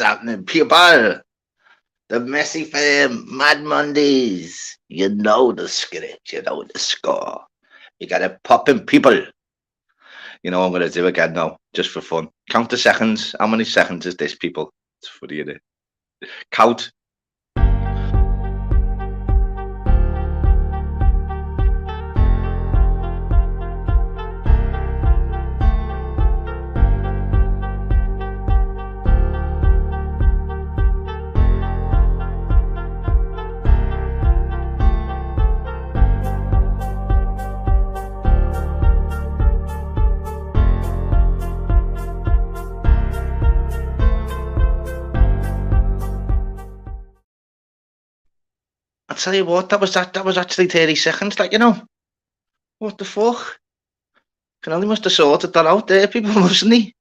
happening, people? The Messi fam, Mad Mondays. You know the script, you know the score. You got it popping, people. You know what I'm going to do again now, just for fun. Count the seconds. How many seconds is this, people? It's funny, isn't it? Count. I tell you what, that was actually 30 seconds, like, you know. What the fuck? Canelli must have sorted that out there, people, mustn't he?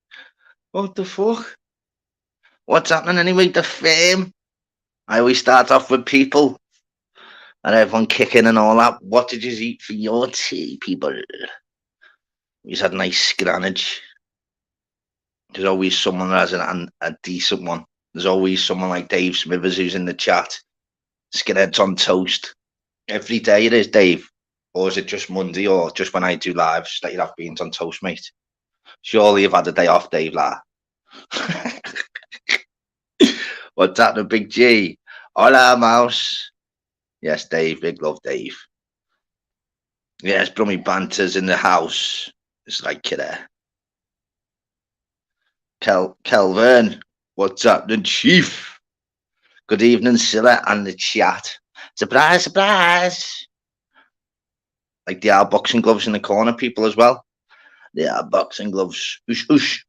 What the fuck? What's happening anyway? The fame. I always start off with people and everyone kicking and all that. What did you eat for your tea, people? We had a nice scrannage. There's always someone that has a decent one. There's always someone like Dave Smithers who's in the chat. Skinheads on toast. Every day it is, Dave. Or is it just Monday or just when I do lives that you have beans on toast, mate? Surely you've had a day off, Dave, lah. What's happening, Big G? Hola, mouse. Yes, Dave. Big love, Dave. Yes, Brummy Banter's in the house. It's like kidder. Kelvin. What's happening, Chief? Good evening, Silla and the chat. Surprise, surprise. Like the boxing gloves in the corner, people, as well. They are boxing gloves. Oosh, oosh.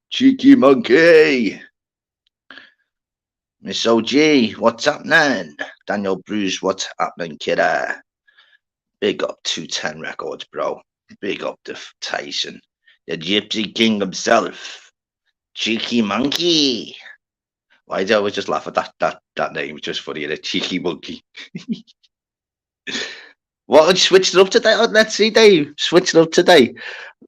Cheeky monkey. Miss OG, what's happening? Daniel Bruce, what's happening, kidder? Big up 210 Records, bro. Big up to Tyson. The Gypsy King himself. Cheeky monkey. Why do I always just laugh at that name? It's just funny, the cheeky monkey. What, switched it up today? Oh, let's see, Dave. Switched it up today.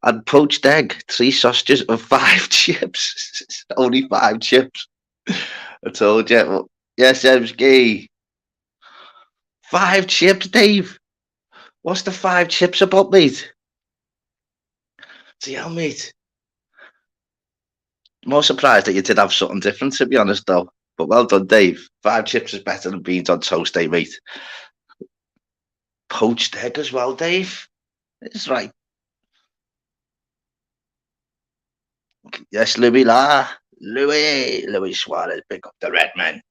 And poached egg, 3 sausages and 5 chips. Only 5 chips. I told you. Yes, Emsky. 5 chips, Dave. What's the 5 chips about, mate? See how, mate? More surprised that you did have something different, to be honest, though. But well done, Dave. 5 chips is better than beans on toast, eh, mate? Poached egg as well, Dave. It's right. Yes, Louis La. Louis Suarez, pick up the red man.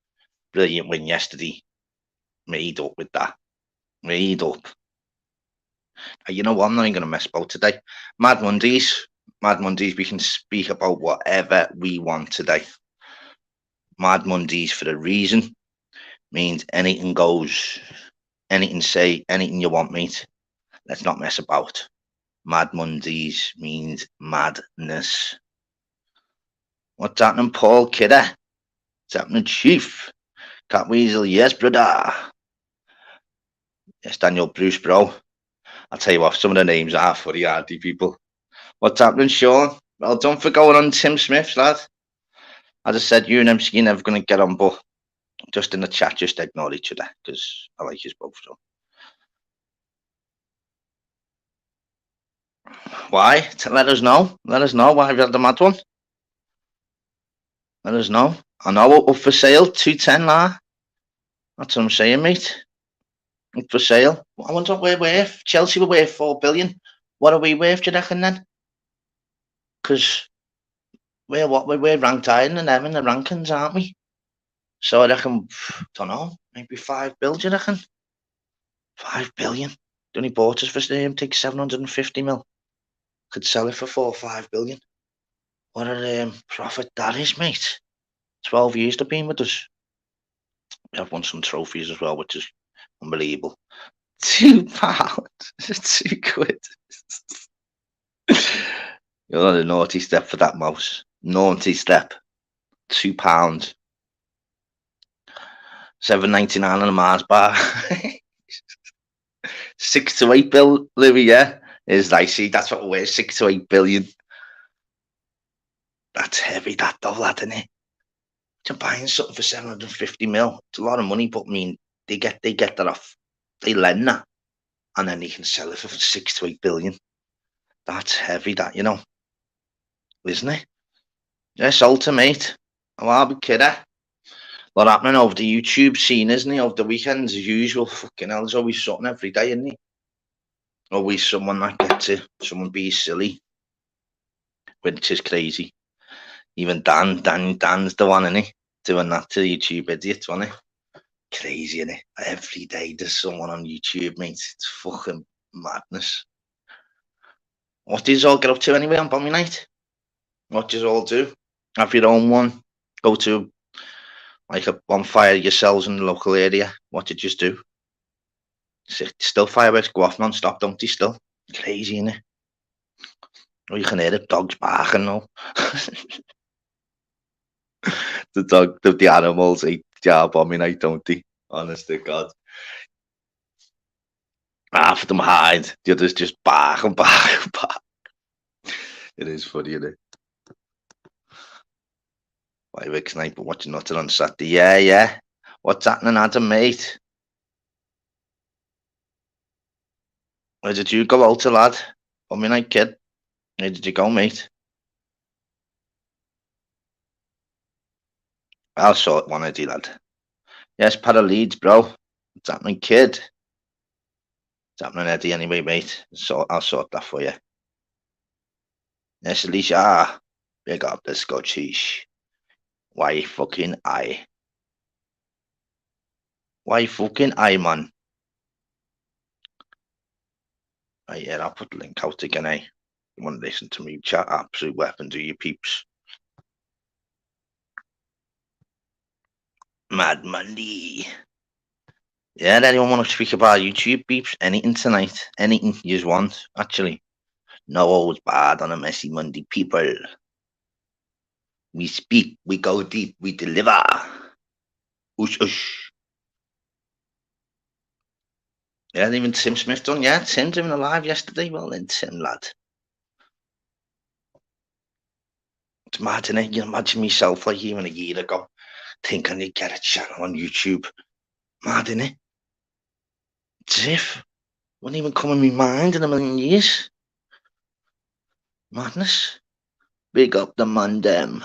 Brilliant win yesterday. Made up with that. Made up. You know what? I'm not even going to mess about today. Mad Mondays. Mad Mondays, we can speak about whatever we want today. Mad Mondays, for a reason, means anything goes. Anything say, anything you want, mate. Let's not mess about. Mad Mondays means madness. What's happening, Paul Kidder? What's happening, Chief? Cat Weasel, yes, brother. Yes, Daniel Bruce, bro. I'll tell you what, some of the names are for the hardy people. What's happening, Sean? Well done for going on Tim Smith's, lad. As I said, you and MC are never going to get on, but just in the chat, just ignore each other, because I like you both, so. Why? Let us know. Let us know why have you had the mad one. Let us know. I know, up for sale, 210, lah. That's what I'm saying, mate. Up for sale. I wonder what we're worth. Chelsea were worth 4 billion. What are we worth, do you reckon, then? Because we're ranked higher than them in the rankings, aren't we? So I reckon, don't know, maybe 5 billion, do you reckon? 5 billion. The only bought us for take 750 mil. Could sell it for 4 or 5 billion. What a profit that is, mate. 12 years they've been with us. We have won some trophies as well, which is unbelievable. £2. 2 quid. You're on a naughty step for that, mouse. Naughty step. £2. $7.99 on a Mars bar. 6 to 8 bill, Louis, yeah? Is I see that's what we're 6 to 8 billion. That's heavy, that though, lad, isn't it? To buying something for 750 mil, it's a lot of money, but I mean, they get that off. They lend that, and then they can sell it for 6 to 8 billion. That's heavy, that, isn't it? Yes, ultimate. Oh, I'll be kidding. What happening over the YouTube scene, isn't he? Over the weekends, as usual. Fucking hell, there's always something every day, isn't he? Always someone that gets it. Someone be silly, which is crazy. Even Dan's the one, isn't he? Doing that to YouTube idiots, wasn't he? Crazy, isn't it? Every day there's someone on YouTube, mate. It's fucking madness. What do you all get up to anyway on Bombing Night? What do you all do? Have your own one? Go to like a bonfire yourselves in the local area? What did you do? Still fireworks go off non-stop, don't they still? Crazy, innit? Oh, you can hear the dogs barking now. The animals eat job on me night, don't they? Honest to God. Half of them hide, the others just bark and bark and bark. It is funny, isn't it? Fireworks night, but watching nothing on Saturday. Yeah, yeah. What's happening, Adam, mate? Where did you go out, lad? On me night, kid. Where did you go, mate? I'll sort one of you, lad. Yes, para Leeds, bro. What's happening, kid? What's happening, Eddie, anyway, mate? So I'll sort that for you. Yes, Alicia. Big up the Scottish. Why fucking I? Why fucking I, man? Right, yeah, I'll put the link out again, eh? You want to listen to me chat absolute weapon, do you, peeps? Mad Monday. Yeah, anyone want to speak about YouTube, peeps? Anything tonight? Anything you want, actually? No holds bad on a messy Monday, people. We speak, we go deep, we deliver. Oosh, oosh. Yeah, even Tim Smith done, yeah. Tim doing a live yesterday. Well then, Tim, lad. It's mad, innit? You imagine myself like even a year ago thinking you'd get a channel on YouTube. Mad, innit? As if wouldn't even come in my mind in a million years. Madness. Big up the Mandem.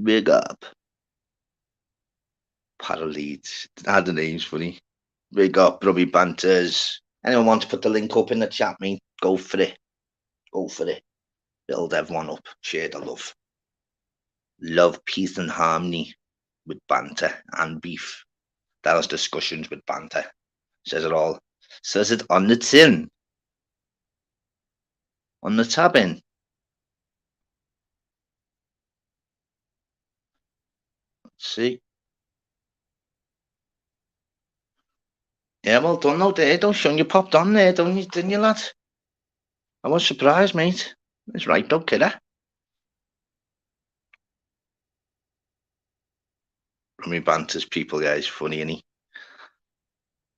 Big up. Paraleads. The name's funny. Big up, Grubby Banters. Anyone want to put the link up in the chat, mate? Go for it. Go for it. Build everyone up. Share the love. Love, peace, and harmony with banter and beef. That was discussions with banter. Says it all. Says it on the tin. On the tabbing. Let's see. Yeah, well done, no, there. Don't show you popped on there, don't you, didn't you, lad? I was surprised, mate. It's right, though, kidder. Rummy Banter's people, yeah, he's funny, isn't he?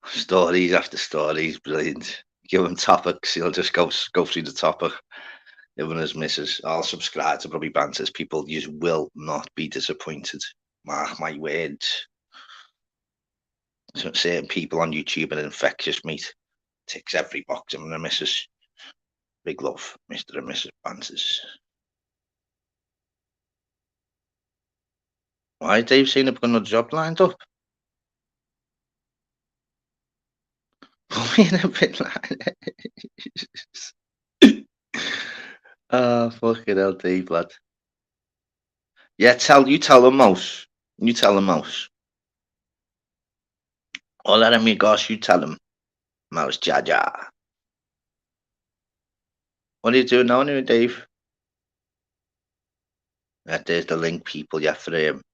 Stories after stories, brilliant. Give him topics, he'll just go through the topic. Even his missus. I'll subscribe to Rummy Banter's people. You will not be disappointed. Mark my words. Certain people on YouTube are infectious, mate. Ticks every box. I'm the missus. Big love, Mr. and Mrs. Banters. Why, Dave, saying they've got another job lined up? Being a bit like oh, fucking hell, Dave, lad. Yeah, tell them, Mouse. You tell them, Mouse. Or let him, you gosh, you tell him. Mouse Jaja. What are you doing now, anyway, Dave? There's the link, people, yeah, for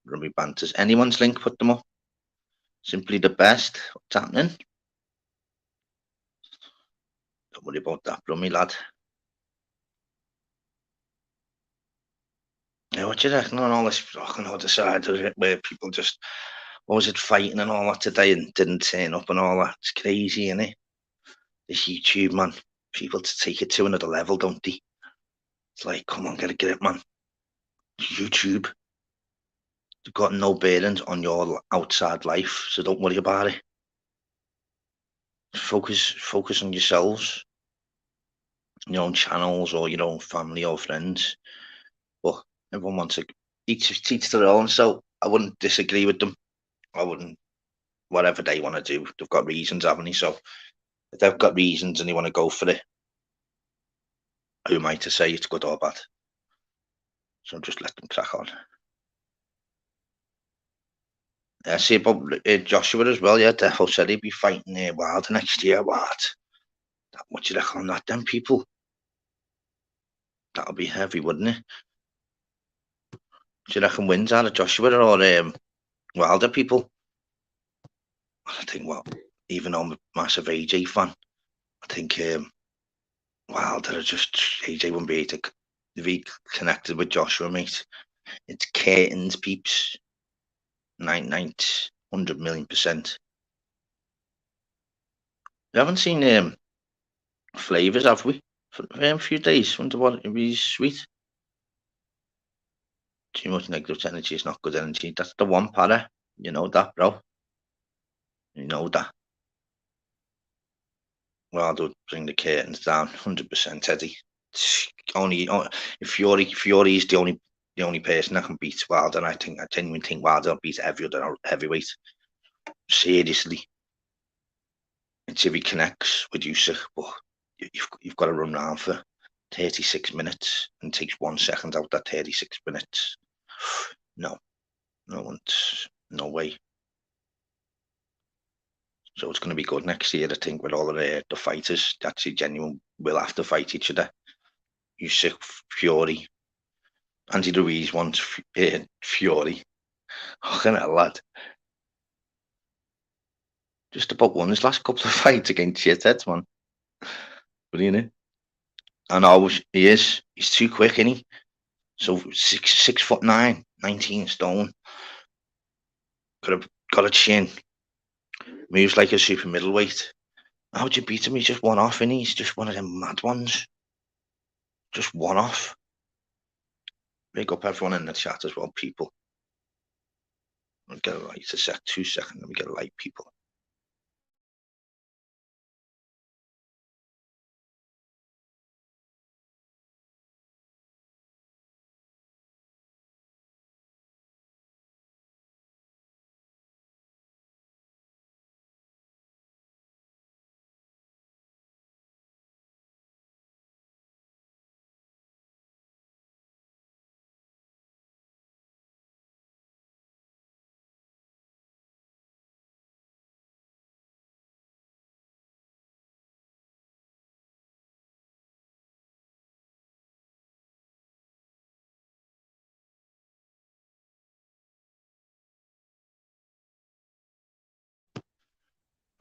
Rummy Banters. Anyone's link, put them up. Simply the best. What's happening? Don't worry about that, Rummy, lad. Yeah, what do you reckon on all this fucking other side of it, where people just, what was it, fighting and all that today and didn't turn up and all that? It's crazy, isn't it? This YouTube, man. People to take it to another level, don't they? It's like, come on, get it, man. YouTube. You've got no bearings on your outside life, so don't worry about it. Focus on yourselves, your own channels, or your own family or friends. But everyone wants to teach their own, so I wouldn't disagree with them. I wouldn't. Whatever they want to do, they've got reasons, haven't they? So if they've got reasons and they want to go for it, who am I to say it's good or bad? So just let them crack on. I see about Joshua as well. Yeah, Defo said he'd be fighting Wilder next year. What? What do you reckon on that, then, people? That'll be heavy, wouldn't it? Do you reckon wins out of Joshua or Wilder, people? I think, well, even though I'm a massive AJ fan, I think Wilder just AJ wouldn't be able to be connected with Joshua, mate. It's curtains, peeps. 100 million%. We haven't seen Flavors, have we? For a few days. Wonder what it'd be sweet. Too much negative energy is not good energy. That's the one para. You know that, bro. You know that. Well, I'll bring the curtains down. 100%, Eddie. If Fury is the only person that can beat Wilder, and I genuinely think Wilder will beat every other heavyweight. Seriously. It's if he connects with Usyk, but you've got to run around for 36 minutes and takes 1 second out that 36 minutes. No way. So it's going to be good next year, I think, with all of the fighters that actually genuine will have to fight each other. Usyk, Fury, Andy Ruiz wants Fury. Fucking hell, lad. Just about won his last couple of fights against shitheads, man. Brilliant, eh? I know he is. He's too quick, isn't he? So 6'9", 19 stone. Got a chin. Moves like a super middleweight. How'd you beat him? He's just one off, and he's just one of them mad ones. Just one off. Big up everyone in the chat as well, people. I'll get a light a sec, 2 seconds, let me get a light, people.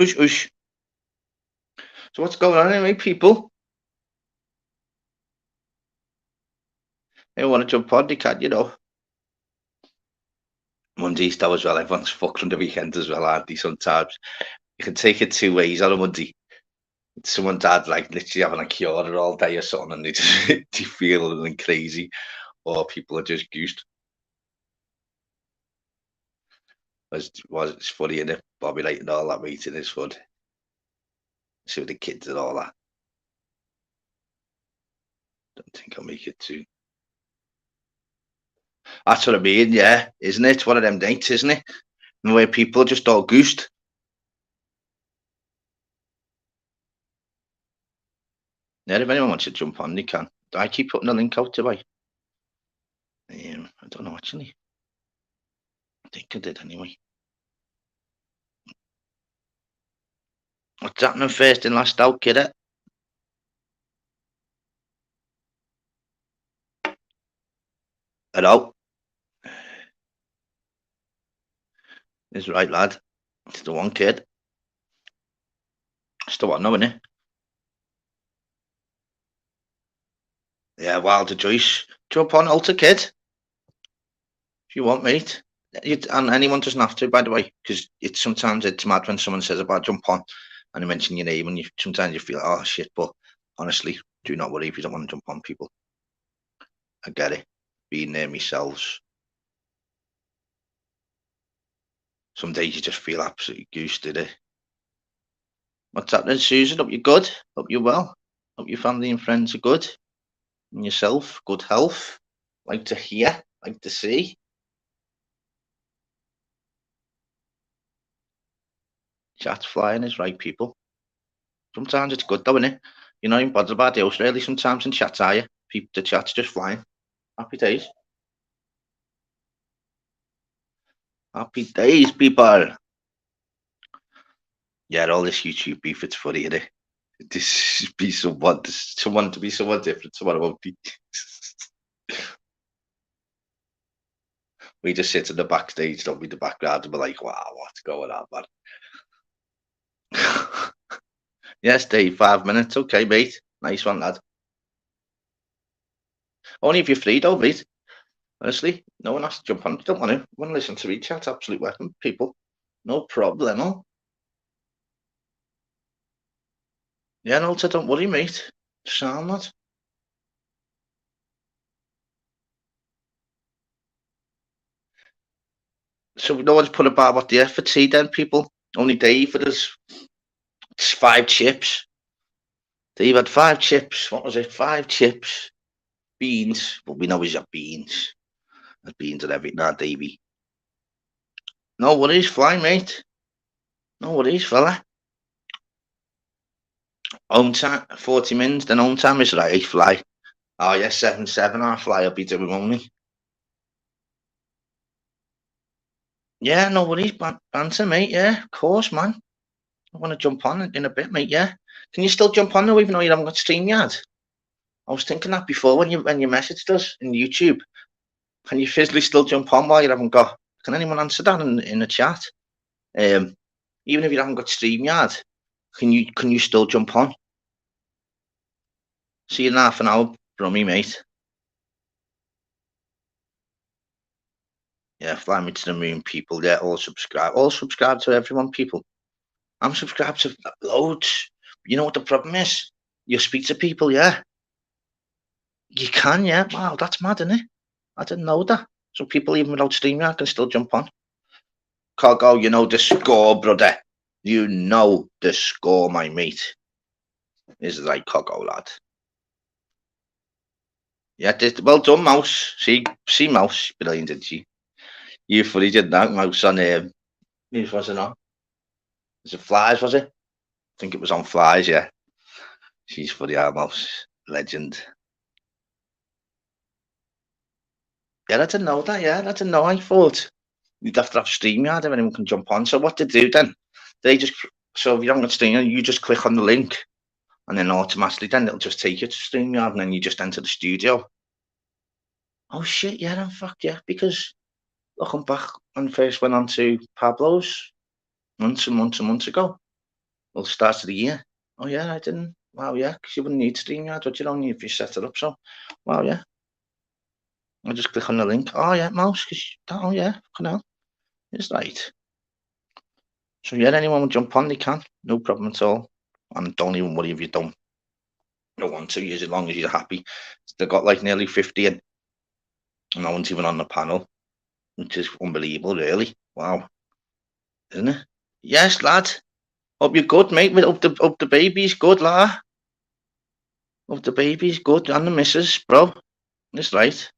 Oosh, oosh. So what's going on anyway, people? They want to jump on, they can, you know. Monday's though as well, everyone's fucked on the weekend as well, aren't they, sometimes? You can take it two ways on a Monday. Someone dad like literally having a cure all day or something, and they just they feel crazy, or people are just goosed. It's funny, innit? Bobby Light and all that meeting is fun. See with the kids and all that. Don't think I'll make it too. That's what I mean, yeah, isn't it? It's one of them dates, isn't it? And where people just all goosed. Yeah, if anyone wants to jump on, they can. I keep putting the link out, do I? I don't know, actually. I think I did anyway. What's happening first and last out, kid? Hello? It's right, lad. It's the one, kid. It's the one, no, isn't it? Yeah, Wilder Joyce. Jump on, Alter, kid. If you want, mate. And anyone doesn't have to, by the way, because sometimes it's mad when someone says about jump on and they mention your name, and sometimes you feel, oh shit, but honestly, do not worry if you don't want to jump on, people. I get it. being there myself. Some days you just feel absolutely goosed, did it? What's happening, Susan? Hope you're good. Hope you're well. Hope your family and friends are good. And yourself, good health. Like to hear, like to see. Chat's flying is right, people. Sometimes it's good though, isn't it? You're not even bothered about the house really sometimes in chats, are you? People, the chat's just flying. Happy days. Happy days, people. Yeah, all this YouTube beef, it's funny, isn't it? This be someone to be someone different, someone won't be. We just sit in the backstage, don't we, the background, and we're like, wow, what's going on, man? Yes, Dave, 5 minutes. Okay, mate. Nice one, lad. Only if you're free, though, mate. Honestly, no one has to jump on. Don't want to. Want to listen to each chat? Absolute weapon, people. No problemo. Yeah, no, so don't worry, mate. Sound that. So no one's put about what the effort see then, people. Only Dave for us. It's 5 chips. Dave had 5 chips. What was it? 5 chips. Beans. But we know he's got beans. There's beans and everything now, Davey. No worries, fly, mate. No worries, fella. Home time, 40 minutes, then home time is right, fly. Oh, yeah, 7-7, our fly, I'll be doing only. Yeah, no worries, banter, mate, yeah, of course, man. I want to jump on in a bit, mate, yeah. Can you still jump on though, even though you haven't got StreamYard? I was thinking that before when you messaged us in YouTube. Can you physically still jump on while you haven't got... Can anyone answer that in the chat? Even if you haven't got StreamYard, can you still jump on? See you in half an hour, Brummy, mate. Yeah, fly me to the moon, people. Yeah, all subscribe. All subscribe to everyone, people. I'm subscribed to loads. You know what the problem is? You speak to people, yeah. You can, yeah. Wow, that's mad, isn't it? I didn't know that. So people, even without StreamYard, can still jump on. Cargo, you know the score, brother. You know the score, my mate. Is like Cargo, lad. Yeah, well done, Mouse. See, Mouse, brilliant, did she? You fully did that, Mouse, on was it on? Was it Flies, was it? I think it was on Flies, yeah. She's funny, our Mouse. Legend. Yeah, I didn't know that, yeah. I didn't know. I thought you'd have to have StreamYard and anyone can jump on. So what they do then? They just... So if you haven't got StreamYard, you just click on the link and then automatically then it'll just take you to StreamYard and then you just enter the studio. Oh shit, yeah, I'm fucked, yeah, because looking back when I first went on to Pablo's months and months and months ago, well, start of the year. Oh yeah, I didn't. Wow, yeah, because you wouldn't need StreamYard, would you, only if you set it up. So, wow, yeah, I just click on the link. Oh yeah, mouse, because oh yeah, fucking hell, it's right. So yeah, anyone will jump on, they can, no problem at all. And don't even worry if you don't want to, as long as you're happy. They've got like nearly 50 and no one's even on the panel, which is unbelievable, really. Wow, isn't it? Yes, lad. Hope you're good, mate. Hope the baby's good, la. Hope the baby's good and the missus, bro. That's right.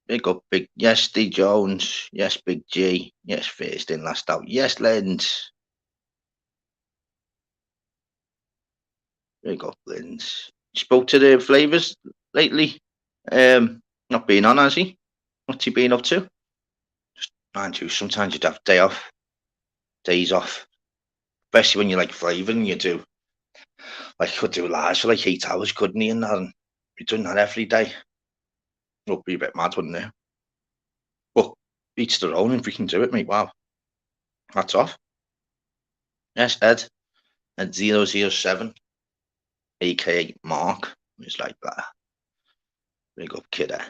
Big up, big. Yes, D Jones. Yes, Big G. Yes, first in, last out. Yes, Lens. Big up, Lens. Spoke to the Flavors lately. Not been on, has he? What's he been up to? Just mind you, sometimes you'd have days off. Especially when you like flavouring, you do. Like, you could do lives for like 8 hours, couldn't he? And that, and you're doing that every day. Would be a bit mad, wouldn't it? But each their own if we can do it, mate. Wow. Hats off. Yes, Ed. At 007, aka Mark. It's like that. Big up, kidder.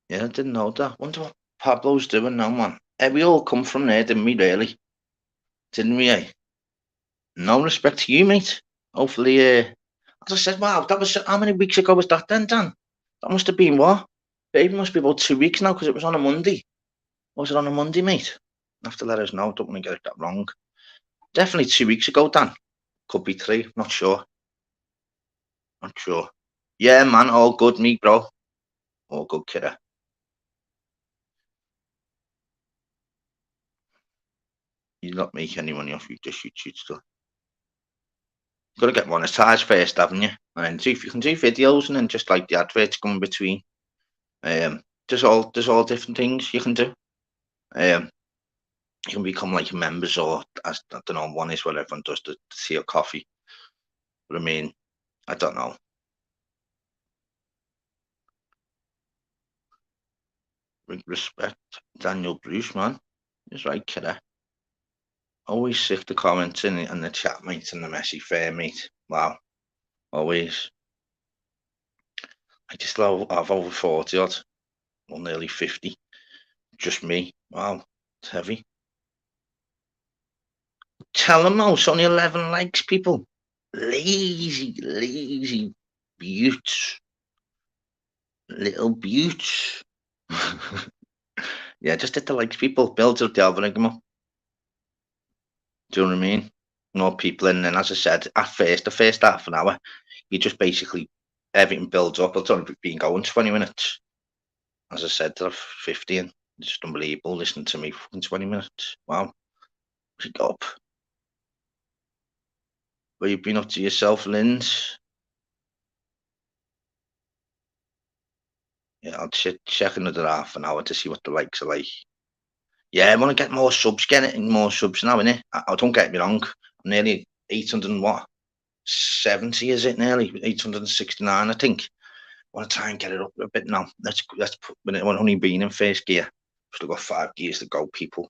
Yeah, I didn't know that. Wonder what Pablo's doing now, man. We all come from there, didn't we, really? Didn't we, eh? No respect to you, mate. Hopefully, as I said, wow, that was how many weeks ago was that then, Dan? That must have been what? It must be about 2 weeks now because it was on a Monday. Was it on a Monday, mate? Have to let us know. Don't want to get it that wrong. Definitely 2 weeks ago, Dan. Could be three. Not sure. Not sure. Yeah, man. All good, me, bro. All good, kidder. You not make any money off you just YouTube stuff. Got to get monetized first, haven't you? And see if you can do videos and then just like the adverts come in between. There's all different things you can do. Um, you can become like members or as I don't know, one is what everyone does to tea or coffee. But I mean, I don't know. Big respect, Daniel Bruce, man. He's right, kidder. Always sick the comments in the chat, mate, and the Messi fair, mate. Wow, always. I just love I've over 40 odd, or nearly 50. Just me. Wow, it's heavy. Tell them now, it's only 11 likes, people. Lazy buttes. Little buttes. Yeah, just hit the likes, people. Builds up the algorithm. Do you know what I mean? More people in, and as I said, the first half an hour, you just basically everything builds up. It's only been going 20 minutes. As I said, they're 15. It's just unbelievable listening to me for 20 minutes. Wow. Pick up. What you've been up to yourself, Linz? Yeah, I'll check another half an hour to see what the likes are like. Yeah, I want to get more subs, getting more subs now, innit? Don't get me wrong. I'm nearly 800 and what? 70, is it nearly? 869, I think. I want to try and get it up a bit now. Let's put when it only been in first gear. Still got 5 gears to go, people.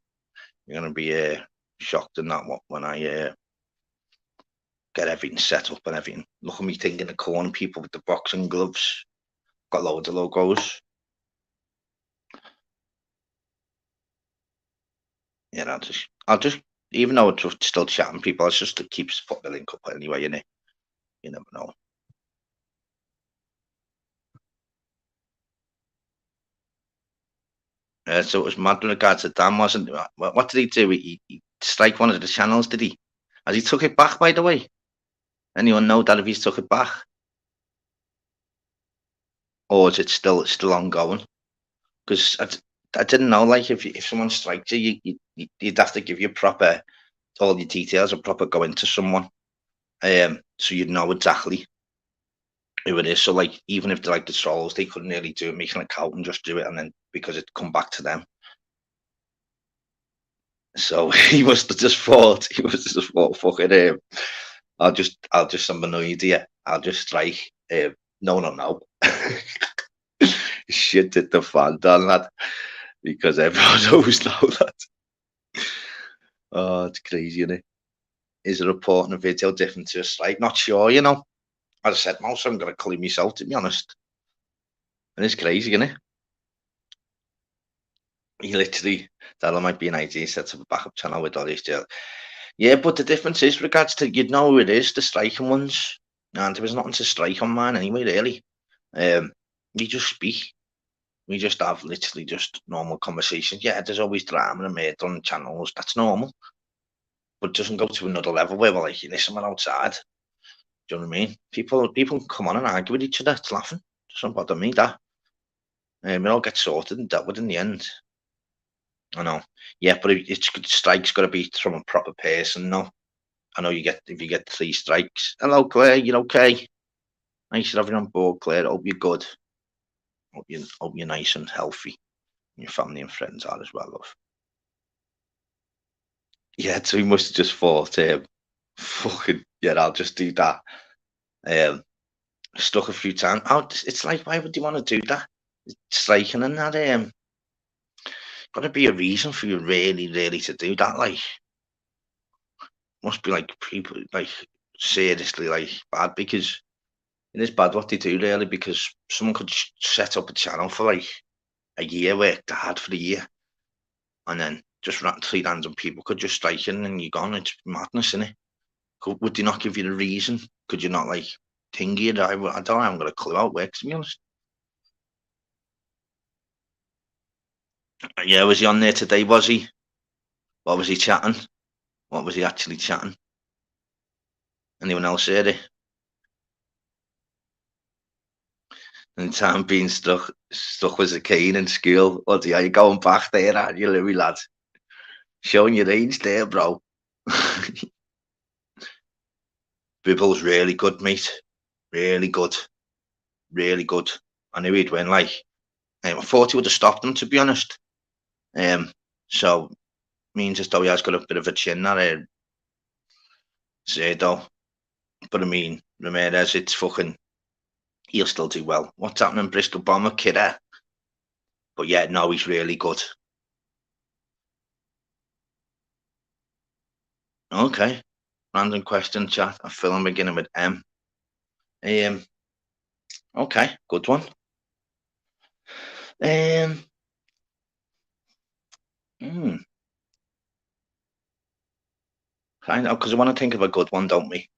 You're gonna be shocked in that one when I get everything set up and everything. Look at me thing in the corner, people with the boxing gloves. Got loads of logos. Yeah, I'll just even though it's still chatting people, it's just to keep putting the link up anyway, innit? You never know. So it was mad with regards to Dan, wasn't it? What did he do? He strike one of the channels, did he? Has he took it back, by the way? Anyone know that if he's took it back? Or is it still ongoing? Because I didn't know, like, if someone strikes you'd have to give you proper, all your details and proper go into someone. So you'd know exactly who it is. So, like, even if they're like the trolls, they couldn't really do it, make an account and just do it, and then because it'd come back to them. So he must have just thought, fucking, I'll just I'm annoyed here. I'll just strike. No. Shit hit the fan, done that because everyone knows now that. Oh, it's crazy, isn't it? Is a report and a video different to a strike? Not sure, you know. As I said, most of them gonna clean myself, to be honest. And it's crazy, isn't it? He literally that might be an idea, set up a backup channel with all these jail. Yeah, but the difference is regards to you'd know who it is, the striking ones. And there was nothing to strike on mine anyway, really. We just speak. We just have literally just normal conversations. Yeah, there's always drama and murder on channels. That's normal. But it doesn't go to another level where we're like, listen, we're outside. Do you know what I mean? People come on and argue with each other. It's laughing. It doesn't bother me, that. It all gets sorted and dealt with in the end. I know. Yeah, but strike's got to be from a proper person, no? I know if you get 3 strikes. Hello, Claire, you're okay? Nice to have you on board, Claire. Hope you're good. Hope you're nice and healthy. And your family and friends are as well, love. Yeah, so he must have just thought, fucking, yeah, I'll just do that. Stuck a few times. Oh, it's like, why would you want to do that? It's striking and that, got to be a reason for you really to do that, like. Must be like people, like, seriously, like, bad, because it is bad what they do, really, because someone could set up a channel for, like, a year, worked hard for a year, and then just 3 random people could just strike in and you're gone. It's madness, isn't it? Would they not give you the reason? Could you not like tingy it? I don't know. I haven't got a clue how it works, to be honest. Yeah, was he on there today? Was he? What was he chatting? What was he actually chatting? Anyone else heard it? And time being stuck with a cane in school. What are you going back there, aren't you, Louis, lad? Showing your age there, bro. Bibble's really good, mate. Really good. Really good. I knew he'd win, like. I thought he would have stopped him, to be honest. So, means as though he has got a bit of a chin, that Zerdo. But I mean, Ramirez, it's fucking... He'll still do well. What's happening in Bristol Bomber? Kidder. But yeah, no, he's really good. Okay. Random question, chat. A film beginning with M. Okay, good one. Kind of, because I want to think of a good one, don't we?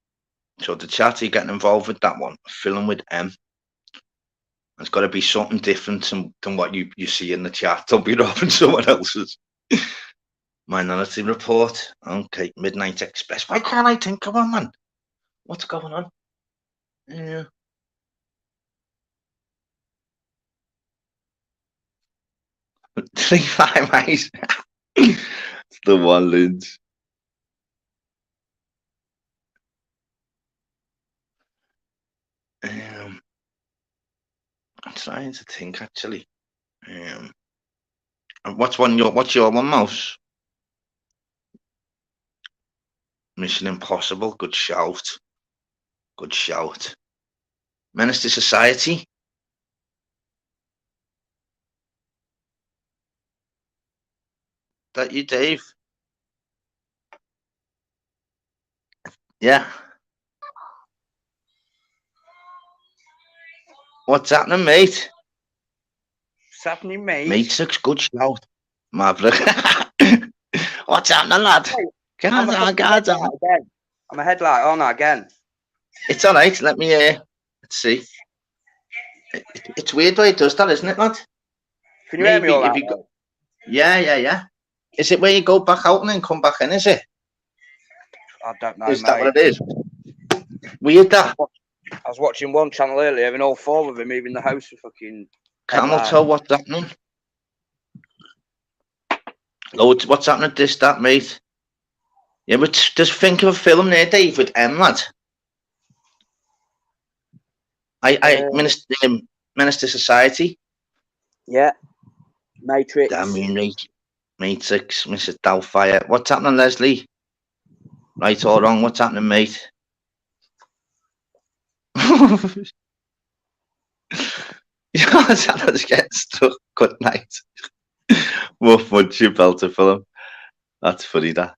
So the chat, are you getting involved with that one? A film with M. It's got to be something different than what you see in the chat. Don't be robbing someone else's. Minority Report. Okay, Midnight Express. Why can't I think of one, man? What's going on? Yeah. 3-5 eyes. It's the one, Linz. I'm trying to think, actually. What's your one, Mouse? Mission Impossible. Good shout. Good shout. Menace to Society. That you, Dave? Yeah. What's happening, mate? What's happening, mate? Matrix, good shout. Maverick. What's happening, lad? I'm a headlight on again. It's all right. Let me let's see. It's weird the way it does that, isn't it, lad? Can you hear me all right? Yeah. Is it where you go back out and then come back in, is it? I don't know, Is mate. that what it is? Weird, that. I was watching one channel earlier and all four of them moving the house for fucking... Camel toe, what's happening? Oh, what's happening to that, mate? Yeah, but just think of a film there, Dave, with M, lad. Menace to Society. Yeah. Matrix. Damn you, Matrix, Mrs. Doubtfire. What's happening, Leslie? Right or wrong, what's happening, mate? Santa's getting stuck. Good night. Woof, would you belt a film? That's funny, that.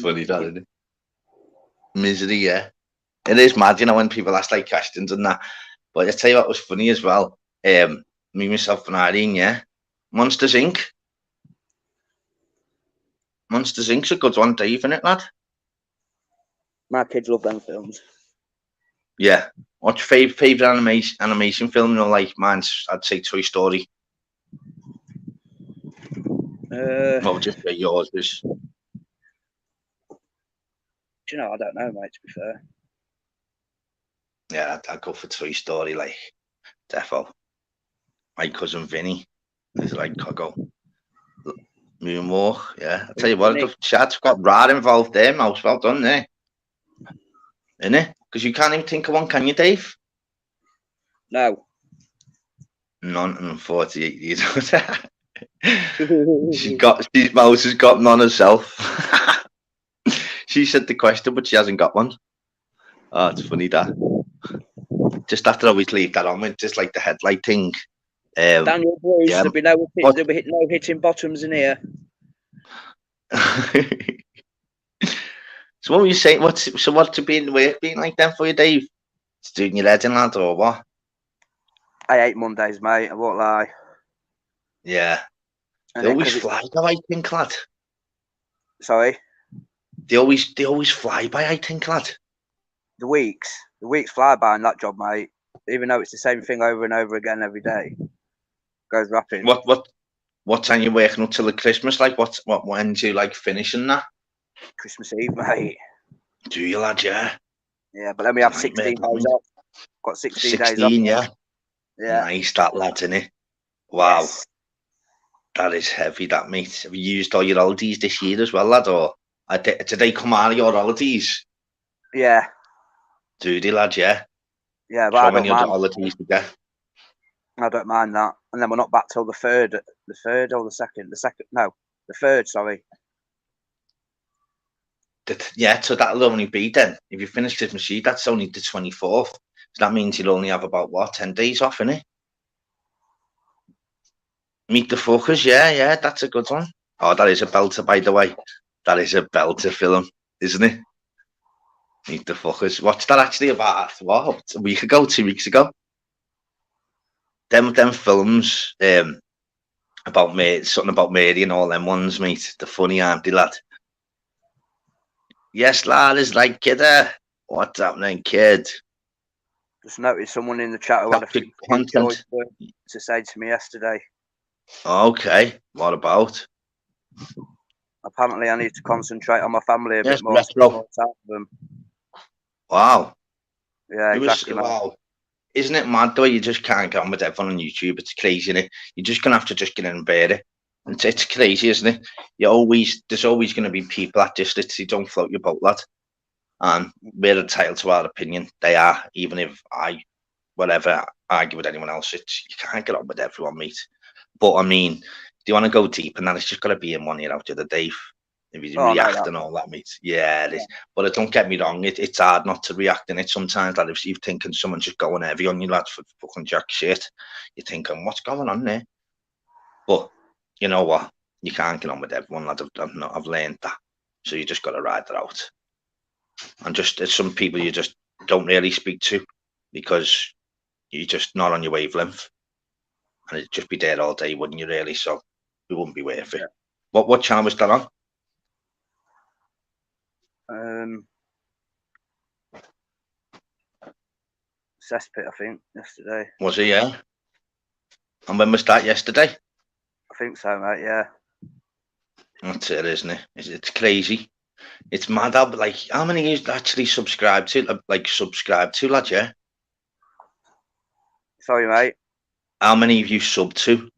Funny, that, isn't it? Misery, yeah. It is mad, you know, when people ask like questions and that. But I tell you what was funny as well. Me, myself, and Irene, yeah. Monsters Inc. Monsters Inc.'s a good one, Dave, isn't it, lad? My kids love them films. Yeah. What's your favourite animation film? You know, like mine's, I'd say Toy Story. What would you say yours is? Do you know, I don't know, mate, to be fair. Yeah, I'd go for Toy Story, like, defo. My cousin Vinny is like Coco. Moonwalk, yeah. I'll tell you what, the chat's got Rad involved there, Mouse. Well done there. Innit? Because you can't even think of one, can you, Dave? No. None and 48 years old. Mouse has got none herself. She said the question, but she hasn't got one. Oh, it's funny, that. Just have to always leave that on with just like the headlight thing. Daniel Bruce, yeah. There'll be no hitting bottoms in here. So what were you saying? What's to be in the work being like then for you, Dave? It's doing your head in, lad, or what? I hate Mondays, mate. I won't lie. Yeah. They always fly, though, I think, lad. Sorry? They always fly by, I think, lad. The weeks fly by in that job, mate. Even though it's the same thing over and over again every day. Goes rapid. What time you working up till the Christmas? Like, when do you like finishing that? Christmas Eve, mate. Do you, lad? Yeah. Yeah, but then we have 16 days off. Got 16 days off. Yeah. Yeah. Nice, that, lad, innit? Wow. Yes. That is heavy, that, mate. Have you used all your holidays this year as well, lad? Or did they come out of your holidays? Yeah. Do they, lad? Yeah. Yeah, but So I don't many other mind. holidays to get. I don't mind that. And then we're not back till the third or the second. The third, sorry. Yeah, so that'll only be then. If you finish Christmas Eve, that's only the 24th. So that means you'll only have about, 10 days off, innit? Meet the Fuckers, yeah, that's a good one. Oh, that is a belter, by the way. That is a belter film, isn't it? Meet the Fuckers. What's that actually about? What? A week ago, 2 weeks ago? Them films, about me, something about Mary and all them ones, mate. The funny, aren't they, lad? Yes, lad, is like, kidder. What's happening, kid? Just noticed someone in the chat who had a few choice to say to me yesterday. Okay, what about? Apparently, I need to concentrate on my family a bit more. Retro. Them. Wow. Yeah, exactly. Wow. Isn't it mad the way you just can't get on with everyone on YouTube? It's crazy, isn't it? You're just gonna have to just get in and bear it. It's crazy, isn't it? There's always gonna be people that just literally don't float your boat, lad. And we're entitled to our opinion. They are, even if I, whatever, argue with anyone else. You can't get on with everyone, mate. But I mean, do you want to go deep? And then it's just got to be in 1 year out the other, Dave. If you react and all that, mate. Yeah, it is. But don't get me wrong, it's hard not to react in it sometimes. Like if you're thinking someone's just going heavy on you, lads, for fucking jack shit, you're thinking, what's going on there? But you know what? You can't get on with everyone, lad. I've learned that. So you just got to ride that out. And just there's some people you just don't really speak to because you're just not on your wavelength. And it'd just be there all day, wouldn't you, really? So it wouldn't be worth it. What channel was that on? Cesspit, I think, yesterday. Was it, yeah? And when was that, yesterday? I think so, mate, yeah. That's it, isn't it? It's crazy. It's mad how, how many you actually subscribe to, lad, yeah? Sorry, mate. How many have you subbed to?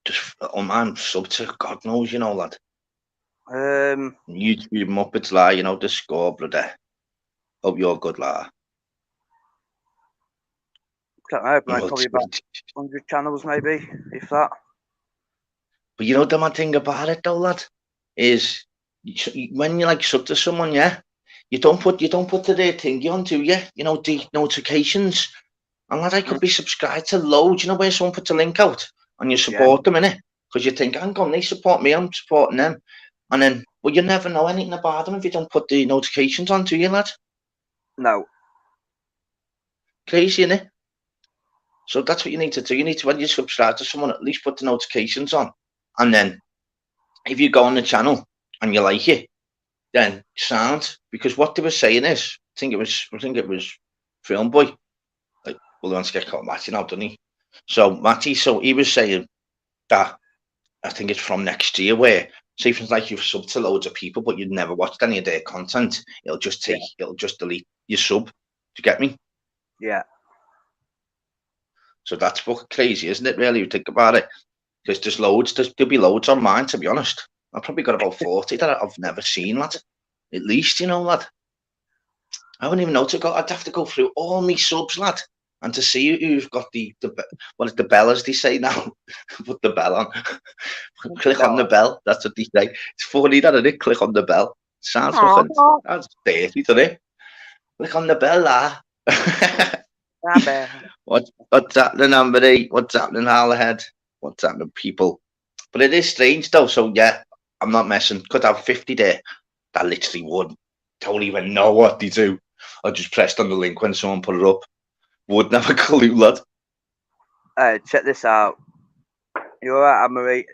Just, I'm subbed to, God knows, lad. YouTube Muppets, the score, brother. Hope you're good, lad. Don't know, mate, probably about 100 channels, maybe, if that. But the mad thing about it, though, lad, is when you sub to someone, yeah, you don't put the thingy on, do you? The notifications. And lad, I could be subscribed to loads, where someone puts a link out and you support them, innit? Because you think, hang on, they support me, I'm supporting them. And then, well, you never know anything about them if you don't put the notifications on, do you, lad? No. Crazy, innit? So that's what you need to do. You need to, when you subscribe to someone, at least put the notifications on. And then, if you go on the channel and you like it, then sound. Because what they were saying is, I think it was Film Boy. Well, he wants to get caught Matty now, doesn't he? So Matty, he was saying that I think it's from next year where, say, for like you've subbed to loads of people, but you've never watched any of their content, it'll just delete your sub. Do you get me? Yeah. So that's fucking crazy, isn't it? Really, you think about it, because there's loads. There'll be loads on mine, to be honest. I've probably got about 40 that I've never seen, lad. At least, lad. I wouldn't even know to go. I'd have to go through all my subs, lad, and to see who's got the the bell, as they say now. Put the bell on. Click on the bell. That's what they say. It's funny that, isn't it? Click on the bell. Sounds fucking. That's dirty, doesn't it? Click on the bell, lah. What's happening, Amber? What's happening, Harlowhead? What's happening, people? But it is strange, though. So yeah, I'm not messing. Could have 50 there. That literally would. Don't even know what they do. I just pressed on the link when someone put it up. Wouldn't have a clue, lad. Hey, check this out. You're right, Anne-Marie.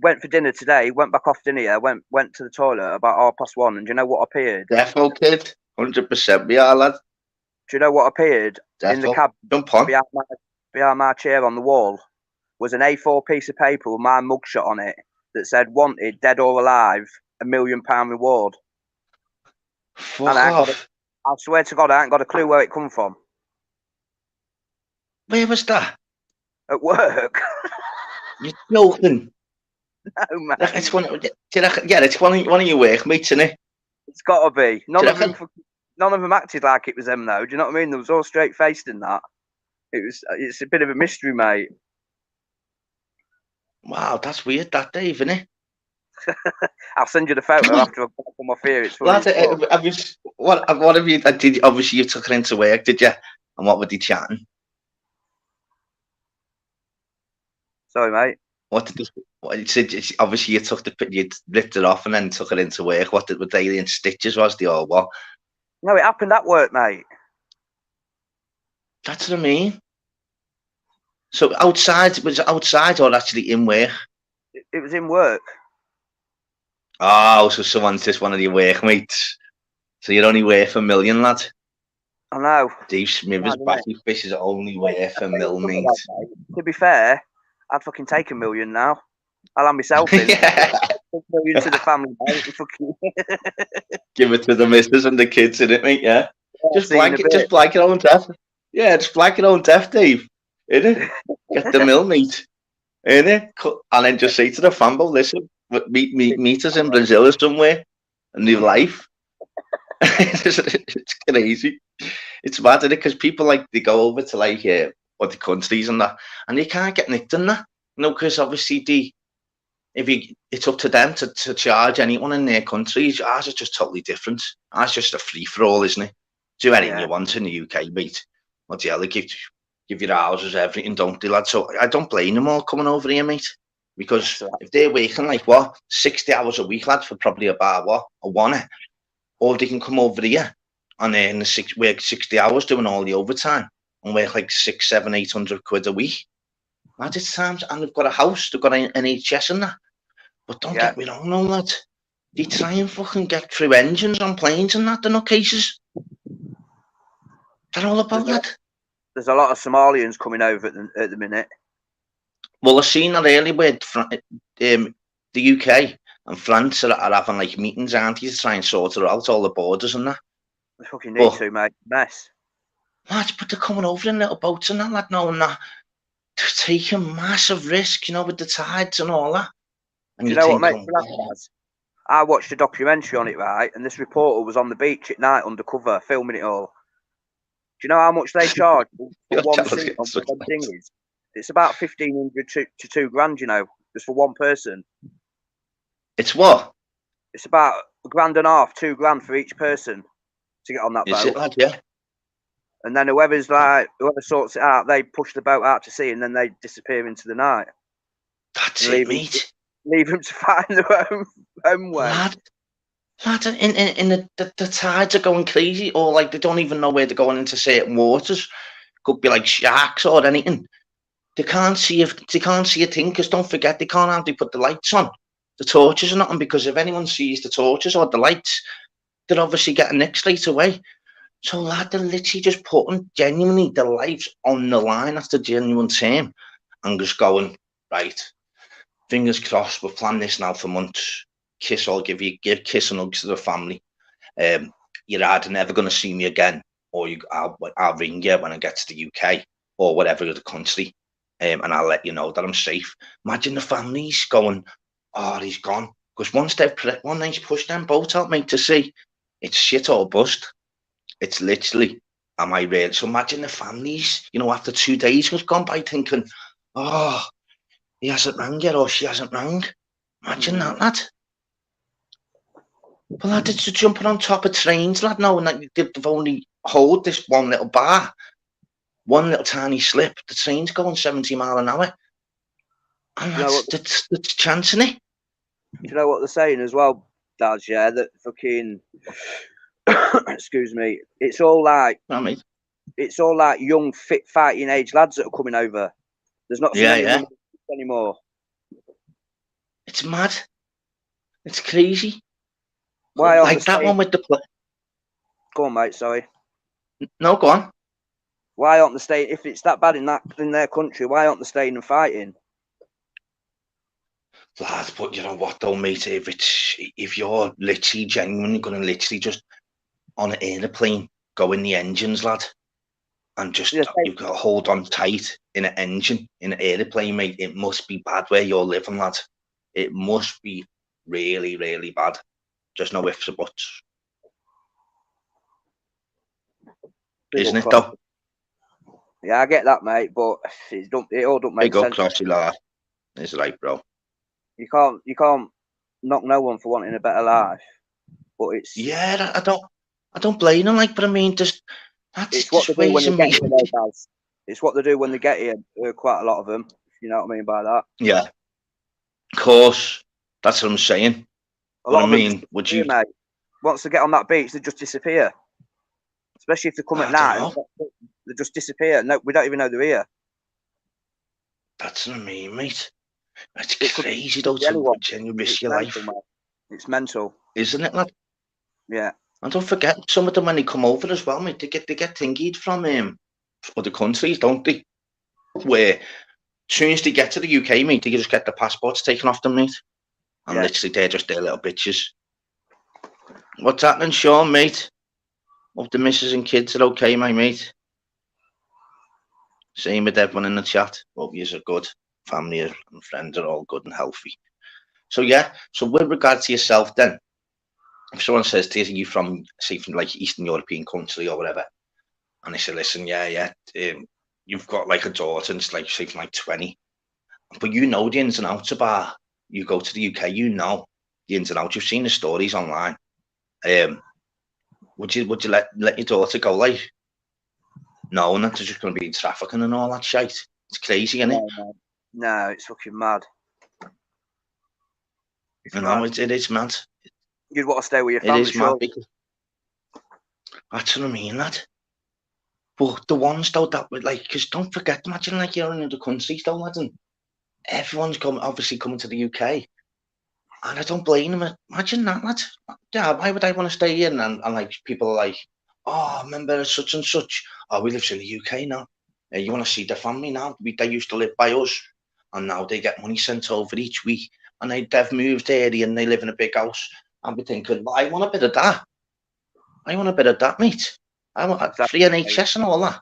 went for dinner today. Went back off dinner. Yeah, went to the toilet about 1:30, and do you know what appeared? Defo kid, 100% we are, lad. Do you know what appeared in the Defo. cab Jump on. behind my chair on the wall? Was an A4 piece of paper with my mugshot on it that said "Wanted, dead or alive, £1 million reward." And Fuck off. I swear to God, I ain't got a clue where it come from. Where was that? At work. You're joking. No, mate. It's one of your workmates, isn't it? It's got to be. None of reckon? them acted like it was them, though. Do you know what I mean? They was all straight faced in that. It's a bit of a mystery, mate. Wow, that's weird, that Dave, isn't it? I'll send you the photo after I've come off here. It's funny. Lad, what have you did? Obviously, you took her into work, did you? And what were they chatting? Sorry, mate. What you said? Obviously, you lifted her off and then took her into work. What were they in stitches? Was they or what? No, it happened at work, mate. That's what I mean. So was it outside or actually in work? It was in work. Oh, so someone's just one of your workmates. So you're only worth $1 million, lad. I know. Dave Smithers, Batty Fish is only worth $1 million, mate. To be fair, I'd fucking take $1 million now. I'll have myself in. Yeah. $1 million to the family, mate. Give it to the missus and the kids in it, mate. Yeah. Just blank your own death. Yeah, just blank your own death, Dave. Innit? Get the mill, mate. Innit? And then just say to the fambo, listen, meet us in Brazil or somewhere. A new life. It's crazy. It's mad, isn't it? Because people they go over to other countries and that, and they can't get nicked in that. Because obviously it's up to them to charge anyone in their countries. Ours is just totally different. Ours just a free for all, isn't it? Do anything you want in the UK, mate. What the hell, they give your houses, everything, don't they, lad? So I don't blame them all coming over here, mate. Because if they're working 60 hours a week, lad, for probably about a one, or they can come over here and then work 60 hours doing all the overtime and work 600, 700, 800 quid a week. Lad, it's times, and they've got a house, they've got an NHS and that. But don't get me wrong, no, lad. They try and fucking get through engines on planes and that, they're not cases. They're all about that. There's a lot of Somalians coming over at the minute. Well, I've seen that earlier where the UK and France are having meetings, aren't they, to try and sort it out, all the borders and that. They fucking need to, mate. Mess. Lads, but they're coming over in little boats and that, lad, knowing that they're taking massive risk, with the tides and all that. And do you know what makes me laugh? I watched a documentary on it, right? And this reporter was on the beach at night undercover, filming it all. Do you know how much they charge for one seat on one dinghies? It's about 1,500 to £2,000, just for one person. It's what? It's about $1.50, £2,000 for each person to get on that boat. Is it, lad? Yeah. And then whoever sorts it out, they push the boat out to sea, and then they disappear into the night. That's it, mate. Leave them to find their own way. Lad, in the tides are going crazy, or they don't even know where they're going into certain waters. Could be sharks or anything. They can't see a thing, because don't forget, they can't have to put the lights on, the torches or nothing, because if anyone sees the torches or the lights, they're obviously getting nicked straight away. So, lad, they're literally just putting genuinely their lives on the line. That's the genuine term. And just going, right, fingers crossed, we've planned this now for months. Kiss, I'll give kiss and hugs to the family. You're either never going to see me again, or I'll ring you when I get to the UK or whatever other country, and I'll let you know that I'm safe. Imagine the families going, oh, he's gone. Because once they've pushed them boat out, mate, to sea, it's shit or bust. It's literally, am I real? So imagine the families, after 2 days has gone by thinking, oh, he hasn't rang yet, or she hasn't rang. Imagine that, lad. Well, lad, it's jumping on top of trains, lad, knowing that they've only hold this one little bar, one little tiny slip. The train's going 70 miles an hour. And that's chancing it. Do you know what they're saying as well, Dad? Yeah, that fucking, excuse me, it's all young, fit, fighting age lads that are coming over. There's not so many women anymore. It's mad. It's crazy. Why aren't like that one with the... Go on, mate, sorry. No, go on. Why aren't they staying? If it's that bad in their country, why aren't they staying and fighting? Lad, but you know what though, mate? If you're literally genuinely going to literally just on an aeroplane go in the engines, lad, and just you've got to hold on tight in an engine in an aeroplane, mate, it must be bad where you're living, lad. It must be really, really bad. Just no ifs or buts. Isn't it though? Yeah, I get that, mate, but it all don't make sense. Big up, Crossy, lad. It's right, bro. You can't knock no one for wanting a better life, but it's... Yeah, I don't blame them, like, but I mean, that's it's what they do when they get here, guys. It's what they do when they get here, quite a lot of them, if you know what I mean by that. Yeah, of course, that's what I'm saying. A lot of them would you... mate. Once they get on that beach, they just disappear. Especially if they come at night, they just disappear. No, we don't even know they're here. That's what I mean, mate. It's crazy though to genuinely risk your life. Mate. It's mental, isn't it, lad? Yeah. And don't forget, some of them when they come over as well, mate, they get thingied from other countries, don't they? Where as soon as they get to the UK, mate, they just get the passports taken off them, mate. And literally they're just their little bitches. What's happening, Sean, mate? Hope the missus and kids are okay, my mate. Same with everyone in the chat. Hope you are good. Family and friends are all good and healthy. So yeah, so with regard to yourself then, if someone says to you, from like Eastern European country or whatever, and they say, listen, you've got like a daughter and it's like, say, from like 20, but you know the ins and outs about, you go to the UK, you know the ins and outs, you've seen the stories online. Would you let your daughter go, like, knowing that there's just going to be trafficking and all that shit? It's crazy, isn't it? No, it's fucking mad. It is mad. You'd want to stay with your family. It is mad because that's what I mean, lad. But the ones though that would like, because don't forget, imagine like you're in other countries though, lad, and everyone's obviously coming to the UK, and I don't blame them. Imagine that, lad. Yeah, why would I want to stay here? And like people are like, oh, remember such and such. Oh, we live in the UK now. You want to see the family now? They used to live by us, and now they get money sent over each week, and they've moved area and they live in a big house. I'll be thinking, well, I want a bit of that. I want a bit of that, mate. I want free NHS and all that.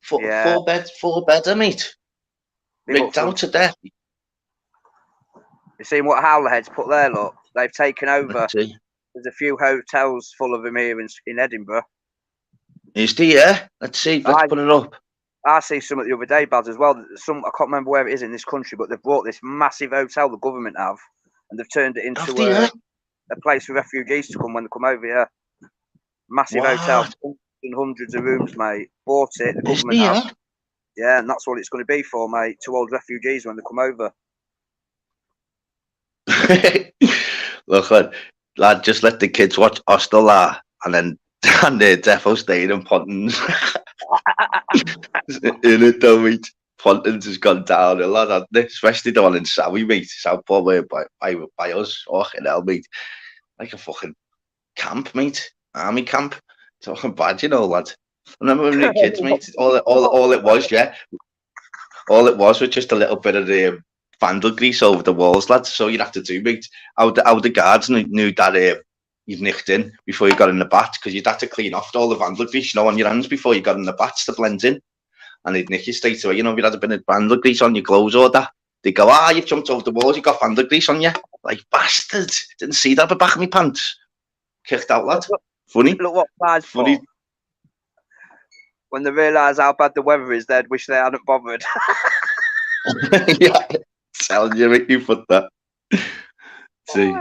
Four bedder, mate. Rigged out to death. You seen what Howlerhead's put there? Look, they've taken over. There's a few hotels full of them here in Edinburgh. Is there? Yeah. Let's see. Let's put it up. I see some at the other day, Bads, as well. I can't remember where it is in this country, but they've bought this massive hotel the government have, and they've turned it into a place for refugees to come when they come over here. Massive hotel, hundreds of rooms, mate. Bought it, the government have. Yeah, and that's what it's going to be for, mate. To hold refugees when they come over. Look, lad, just let the kids watch Hostel, and they're defo staying in Pontins. In it though, mate. Pontins has gone down a lot, hasn't it? Especially the one in Sowie, mate. Southport, where by us. Fucking hell, mate. Like a fucking camp, mate. Army camp. Talking bad, you know, lad. Remember when we were kids, mate? All it was, yeah. All it was just a little bit of the vandal grease over the walls, lads. So you'd have to do, mate. How the guards knew that you'd nicked in before you got in the bat, because you'd have to clean off all the vandal grease, on your hands before you got in the bats to blend in. And they'd nick you straight away. If you had a bit of vandal grease on your clothes or that, they'd go, you've jumped over the walls, you got vandal grease on you. Like, bastard. Didn't see that at the back of my pants. Kicked out, lad. Funny. Look what size funny. For. When they realise how bad the weather is, they'd wish they hadn't bothered. Yeah, telling you, make you put that. See.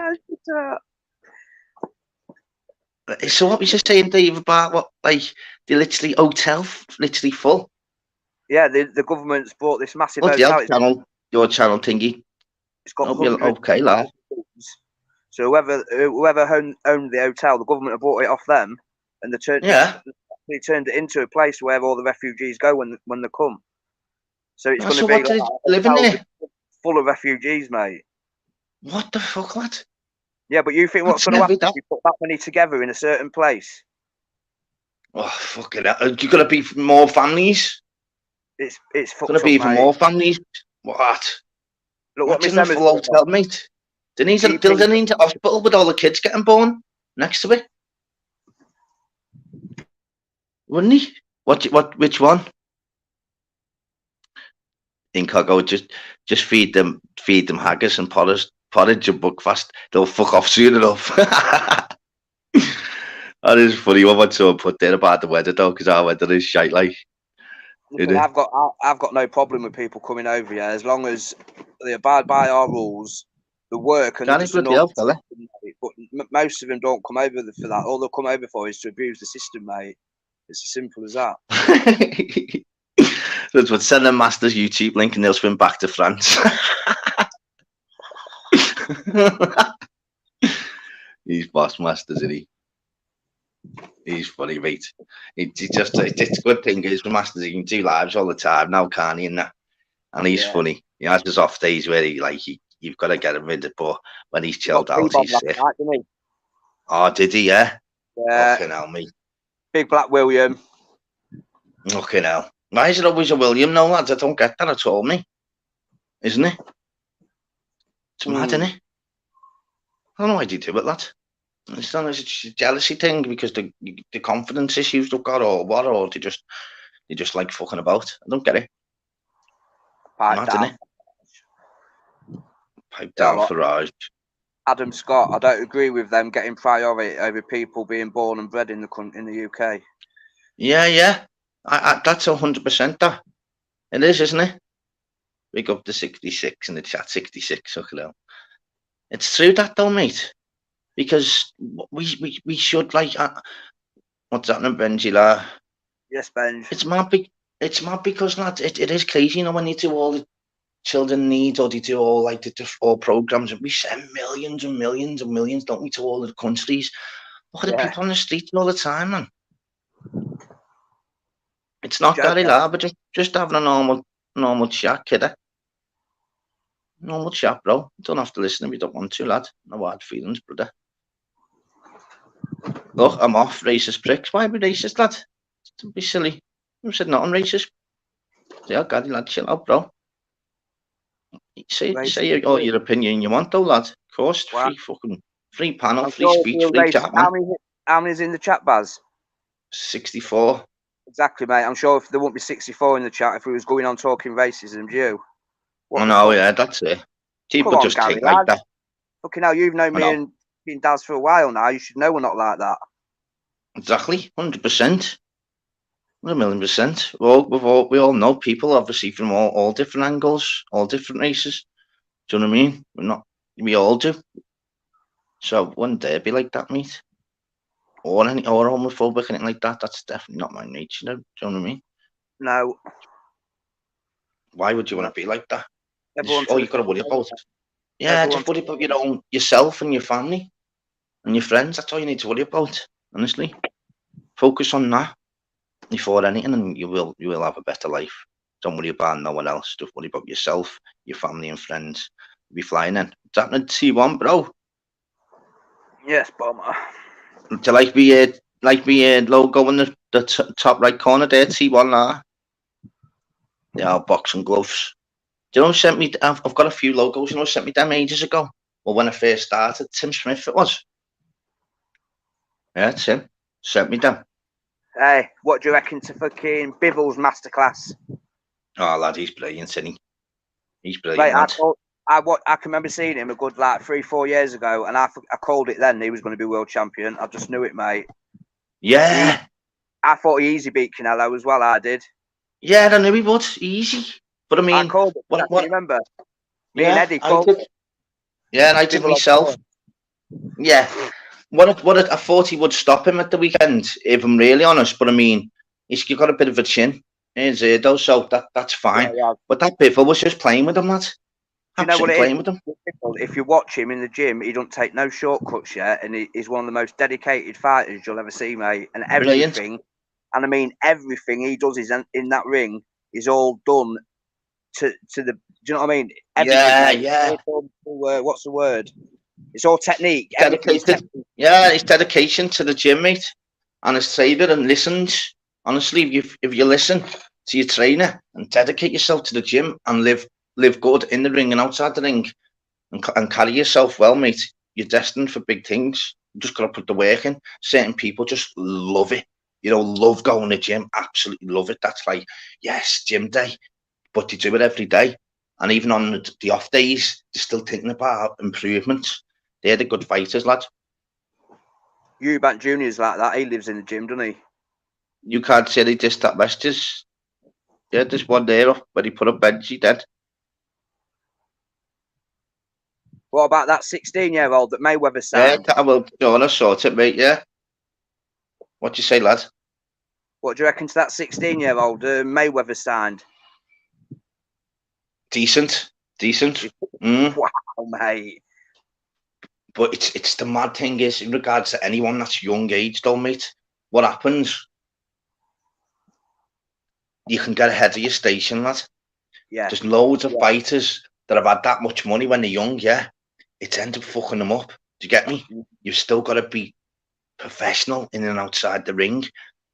So what was you saying, Dave, about what, like, the literally hotel, literally full? Yeah, the government's bought this massive hotel. Your channel thingy. It's got okay, lad. So whoever owned the hotel, the government have bought it off them, and they turned it into a place where all the refugees go when they come. So it's going to be living there full of refugees, mate. What the fuck, lad? Yeah, but you think what's going to happen if you put that many together in a certain place? Oh, fucking hell. You got to be for more families? It's fucked Going to up, be for mate. more families? What? Look what Imagine a full hotel, mate. They need a hospital with all the kids getting born next to it. Wouldn't he? Which one? Think I'll go just feed them haggis and porridge and breakfast. They'll fuck off soon enough. That is funny. What would someone put there about the weather though? Because our weather is shite like. Listen, I've got no problem with people coming over here as long as they abide by our rules. The work and just but most of them don't come over for that. All they'll come over for is to abuse the system, mate. It's as simple as that. That's what send them Masters YouTube link and they'll swim back to France. He's boss Masters, isn't he? He's funny, mate. It's a good thing is with Masters he can do lives all the time now, can't he? And he's funny. He has his off days where you've got to get him rid of, but when he's chilled out, he's sick. Night, didn't he? Oh, did he? Yeah. Yeah. Fucking hell, mate. Big Black William. Fucking hell. Why is it always a William? No, lads, I don't get that at all, mate. Isn't it? It's mad, isn't it? I don't know why they do it, lad. It's not a jealousy thing because the confidence issues they've got or what, or they just like fucking about. I don't get it. Pipe down. Pipe down, Farage. Adam Scott, I don't agree with them getting priority over people being born and bred in the UK. Yeah. That's 100% that. It is, isn't it? Big up to 66 in the chat, 66. It's true that though, mate. Because we should like what's happening, Benji? Yes, Benj. It's mad because lads, it is crazy, when you do all the children needs or they do all like all programs and we send millions and millions and millions, don't we, to all the countries. Look at the people on the streets all the time, man. It's not Gary Lab, but just having a normal chat, kidder. Normal chat, bro. You don't have to listen if you don't want to, lad. No hard feelings, brother. Look, I'm off racist pricks. Why be racist, lad? Don't be silly. I said nothing racist. Yeah, God, lad, chill out, bro. Say all your opinion you want, though, lad. Of course, free panel, free speech, free chat, man. How many's in the chat, Baz? 64. Exactly, mate. I'm sure if there wouldn't be 64 in the chat if we was going on talking racism, you. I know, yeah, that's it. People just think like that. Fucking hell, you've known me and Daz for a while now. You should know we're not like that. Exactly, 100%. 1,000,000%. We all know people, obviously, from all different angles, all different races. Do you know what I mean? We all do. So one day it'd be like that, mate. Or homophobic, anything like that. That's definitely not my nature. Do you know what I mean? No. Why would you want to be like that? You've got to worry about it. Yeah, just worry about yourself and your family and your friends. That's all you need to worry about, honestly. Focus on that before anything and you will have a better life. Don't worry about no one else. Just worry about yourself, your family and friends. You'll be flying in. It's happening to T1, bro. Yes, bomber. Do you like me logo in the top right corner there, T1 now? They are boxing gloves. Do you know who sent me? I've got a few logos. You know who sent me them ages ago? Well, when I first started, Tim Smith it was. Yeah, Tim sent me them. Hey, what do you reckon to fucking Biville's masterclass? Oh, lad, he's brilliant, isn't he? He's brilliant. Mate, I can remember seeing him a good 3-4 years ago, and I called it then. He was going to be world champion. I just knew it, mate. Yeah. I thought he easy beat Canelo as well. I did. Yeah, I knew he would. Easy. But I mean, I called it. What? You remember? Me and Eddie called it. Yeah, and I did myself. Yeah. I thought he would stop him at the weekend, if I'm really honest. But I mean, he's got a bit of a chin. He's here though, so that's fine. Yeah. But that Bivol was just playing with him, lad. You know what it is? If you watch him in the gym, he don't take no shortcuts yet, and he's one of the most dedicated fighters you'll ever see, mate. And everything, and I mean everything he does is in that ring is all done to the. Do you know what I mean? Yeah. What's the word? It's all technique. Dedication. Yeah, it's dedication to the gym, mate. And his trainer and listens. Honestly, if you listen to your trainer and dedicate yourself to the gym and live good in the ring and outside the ring and carry yourself well, mate, you're destined for big things. You just got to put the work in. Certain people just love it. Love going to the gym. Absolutely love it. That's like, yes, gym day. But they do it every day. And even on the off days, they're still thinking about improvements. They're the good fighters, lad. Eubank Jr.'s like that. He lives in the gym, doesn't he? You can't say he dissed that Westers. Yeah, there's one there, but he put up Benji dead. What about that 16-year-old that Mayweather signed? Yeah, well, I sort it, mate, yeah. What do you say, lad? What do you reckon to that 16-year-old Mayweather signed? Decent. Wow, mate. But it's the mad thing is, in regards to anyone that's young age, though, mate, what happens? You can get ahead of your station, lad. Yeah. There's loads of fighters that have had that much money when they're young, yeah. It's ended up fucking them up. Do you get me? You've still got to be professional in and outside the ring.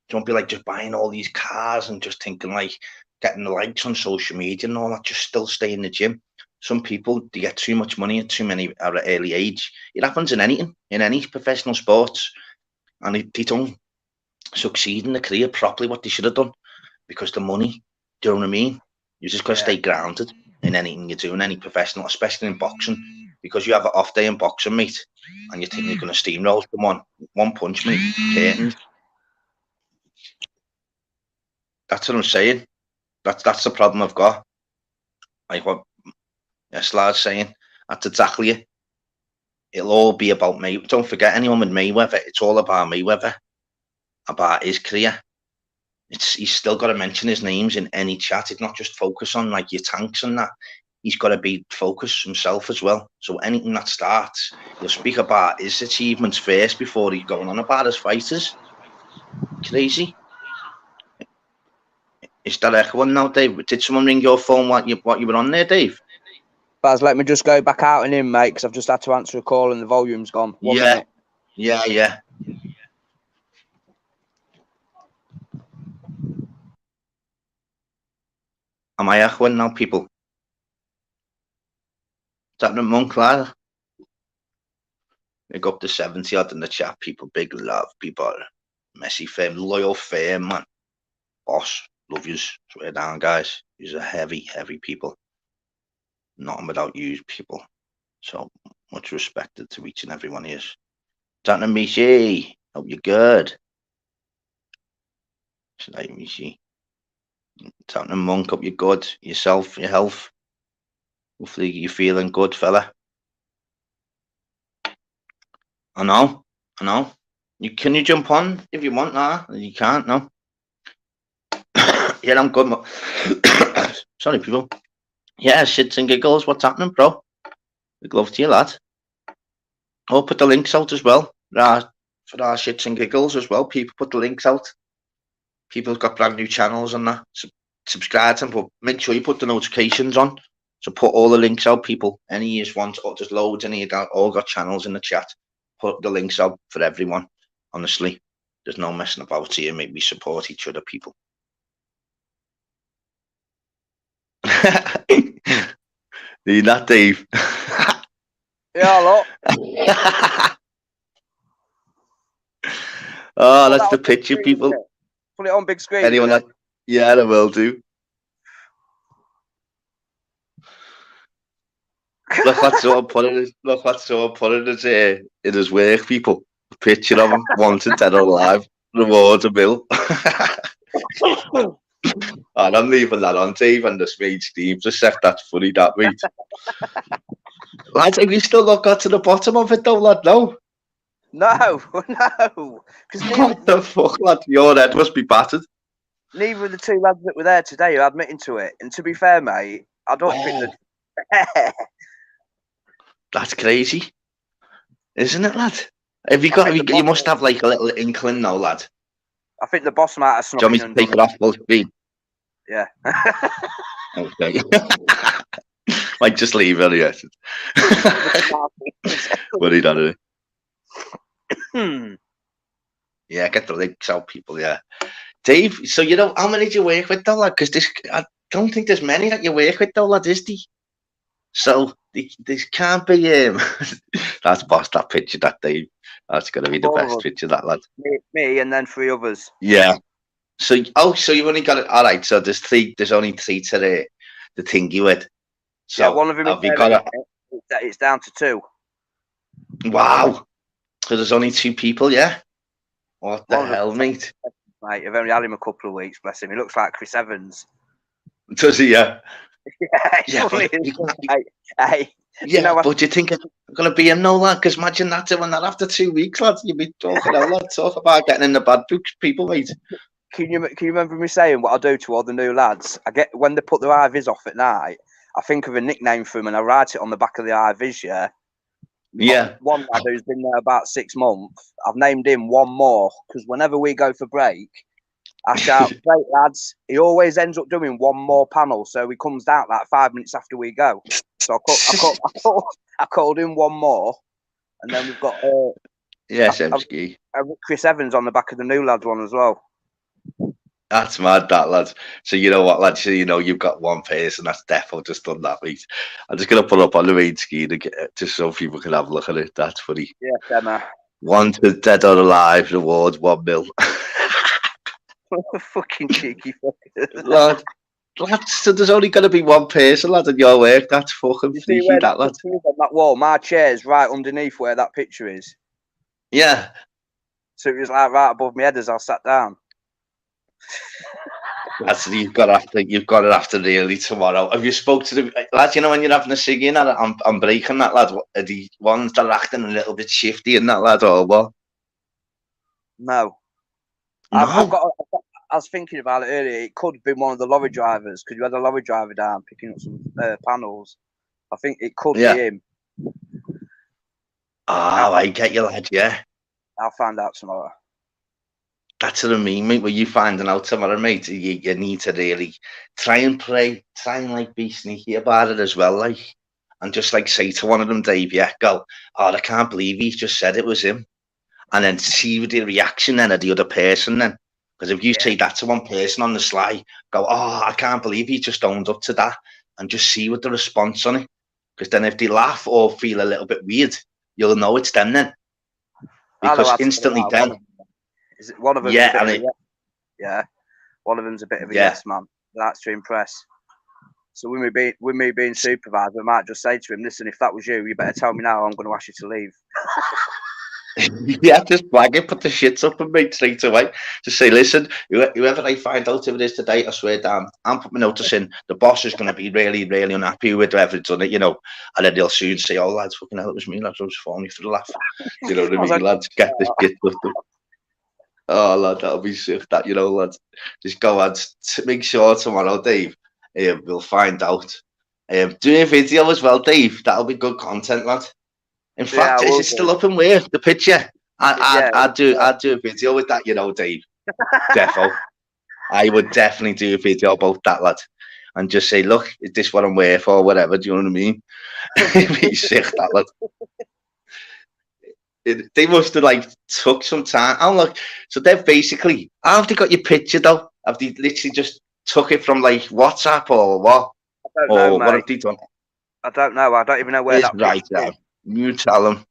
Don't be like just buying all these cars and just thinking like getting the likes on social media and all that. Just still stay in the gym. Some people, they get too much money at at an early age. It happens in anything, in any professional sports. And they don't succeed in the career properly what they should have done because the money, do you know what I mean? You just got to stay grounded in anything you do, in any professional, especially in boxing, because you have an off day in boxing, mate, and you think you're going to steamroll someone. One punch, mate, curtains. That's what I'm saying. That's the problem I've got. Like what Slard's saying. That's exactly it. It'll all be about me. Don't forget anyone with Mayweather. It's all about Mayweather, about his career. He's still got to mention his names in any chat. It's not just focus on like your tanks and that. He's got to be focused himself as well. So anything that starts, he'll speak about his achievements first before he's going on about his fighters. Crazy. Is that echoing now, Dave? Did someone ring your phone while you were on there, Dave? Baz, let me just go back out and in, mate, because I've just had to answer a call and the volume's gone. One minute. Yeah. Am I echoing now, people? Is that the monk, lad? Big up to 70 odd in the chat, people. Big love, people. Messi fam, loyal fam, man. Boss, love yous. Swear down, guys. You're a heavy people. Nothing without you, people. So much respected to each and every one of you. Down to Mishi. Hope you're good. Like Mishi. Down to Monk. Hope you're good. Yourself, your health. Hopefully you're feeling good, fella. I know. Can you jump on if you want? Nah, you can't, no. Yeah, I'm good. Sorry, people. Yeah, shits and giggles. What's happening, bro? Big love to you, lad. I'll put the links out as well. For our shits and giggles as well. People put the links out. People's got brand new channels and that. Subscribe to them, but make sure you put the notifications on. So put all the links out, people. Any years want, or there's loads, any all got channels in the chat. Put the links out for everyone. Honestly, there's no messing about here. Make me support each other, people. Need that, Dave? Yeah, look. Oh, that's the picture, people. Put it on big screen. Anyone that? Yeah, I will do. Look what someone put it. Look what someone put it in his work, people. A picture of him, wanted, dead or alive. Reward a bill. And I'm leaving that on, Dave, and the made Steve just said that's funny, that mate. Lads, have you still not got to the bottom of it though, lad? No. What the fuck, lad? Your head must be battered. Neither of the two lads that were there today are admitting to it. And to be fair, mate, I don't think that. That's crazy, isn't it, lad? Have you got? You must have like a little inkling now, lad. I think the boss might have snuck in. Do you want me to take it off full speed? Yeah. Okay. Might just leave it here. What are you doing? Yeah, get the links out, people. Yeah, Dave. So how many do you work with, though, lad? Because I don't think there's many that you work with, though, lad. Is there? So this can't be that's boss, that picture, that Dave. That's gonna be the best picture, that lad. Me, and then 3 others. Yeah. So you've only got it. All right. So there's only 3 to the thingy with. So yeah, one of them. Have you got it? It's down to 2. Wow. So there's only 2 people. Yeah. What the hell, mate? Mate, I've only had him a couple of weeks. Bless him. He looks like Chris Evans. Does he? Yeah. Yeah. Hey. Yeah, but you think it's going to be him, no, lad? Because imagine that doing that after 2 weeks, lads. You'd be talking talk about getting in the bad books, people, mate. Can you remember me saying what I do to all the new lads? I get when they put their IVs off at night. I think of a nickname for him and I write it on the back of the IVs. Yeah. Yeah. One lad who's been there about 6 months. I've named him One More because whenever we go for break, I shout, "Great lads!" He always ends up doing one more panel, so he comes out like 5 minutes after we go. So I called him One More, and then we've got Chris Evans on the back of the new lads one as well. That's mad, that, lads. So you know what, lads? So you've got one person that's definitely just done that, mate. I'm just gonna put up on the main screen just so people can have a look at it. That's funny. Yeah, Emma. One to Dead or Alive rewards 1 mil. Fucking cheeky fuckers. Lad, so there's only going to be one person, lad, in your work. That's fucking freaky, that, lad. On that wall, my chair's right underneath where that picture is. Yeah. So it was like right above my head as I sat down. That's you've got it after nearly tomorrow. Have you spoke to the lads? You know when you're having a cig in I'm breaking that, lad. Are the ones that are acting a little bit shifty in that, lad, or what? No. I was thinking about it earlier. It could be one of the lorry drivers because you had a lorry driver down picking up some panels. I think it could be him. Oh, I get you, lad. Yeah. I'll find out tomorrow. That's what I mean, mate. When you finding out tomorrow, mate, you need to really try and like be sneaky about it as well, like, and just like say to one of them, Dave, go, oh, I can't believe he just said it was him, and then see the reaction then of the other person then. Because if you say that to one person on the sly, go, oh, I can't believe he just owned up to that, and just see what the response on it. Because then if they laugh or feel a little bit weird, you'll know it's them then. Because instantly then. Is it one of them? Yeah, one of them's a bit of a yes man. That's to impress. So with me being supervisor, I might just say to him, "Listen, if that was you better tell me now. I'm going to ask you to leave." Yeah, just flag it, put the shits up and mate straight away. Just say, listen, whoever I find out if it is today, I swear down, I'm putting my notice in. The boss is going to be really, really unhappy with whoever's done it, and then they'll soon say, oh, lads, fucking hell, it was me, lads, I was phoning for the laugh. You know what I mean, lads, get this shit done. Oh, lad, that'll be sick, that, lads. Just go, lads, make sure tomorrow, Dave, we'll find out. Do a video as well, Dave. That'll be good content, lad. In fact, is it still up and where? The picture? I'd do a video with that, Dave. Defo. I would definitely do a video about that, lad. And just say, look, is this what I'm wearing for, whatever, do you know what I mean? It'd be sick, that, lad. They must have, took some time. Oh, look, so they've basically, how have they got your picture, though? Have they literally just took it from, WhatsApp or what? I don't know, mate. What have they done? I don't know. I don't even know where that right now. You tell them.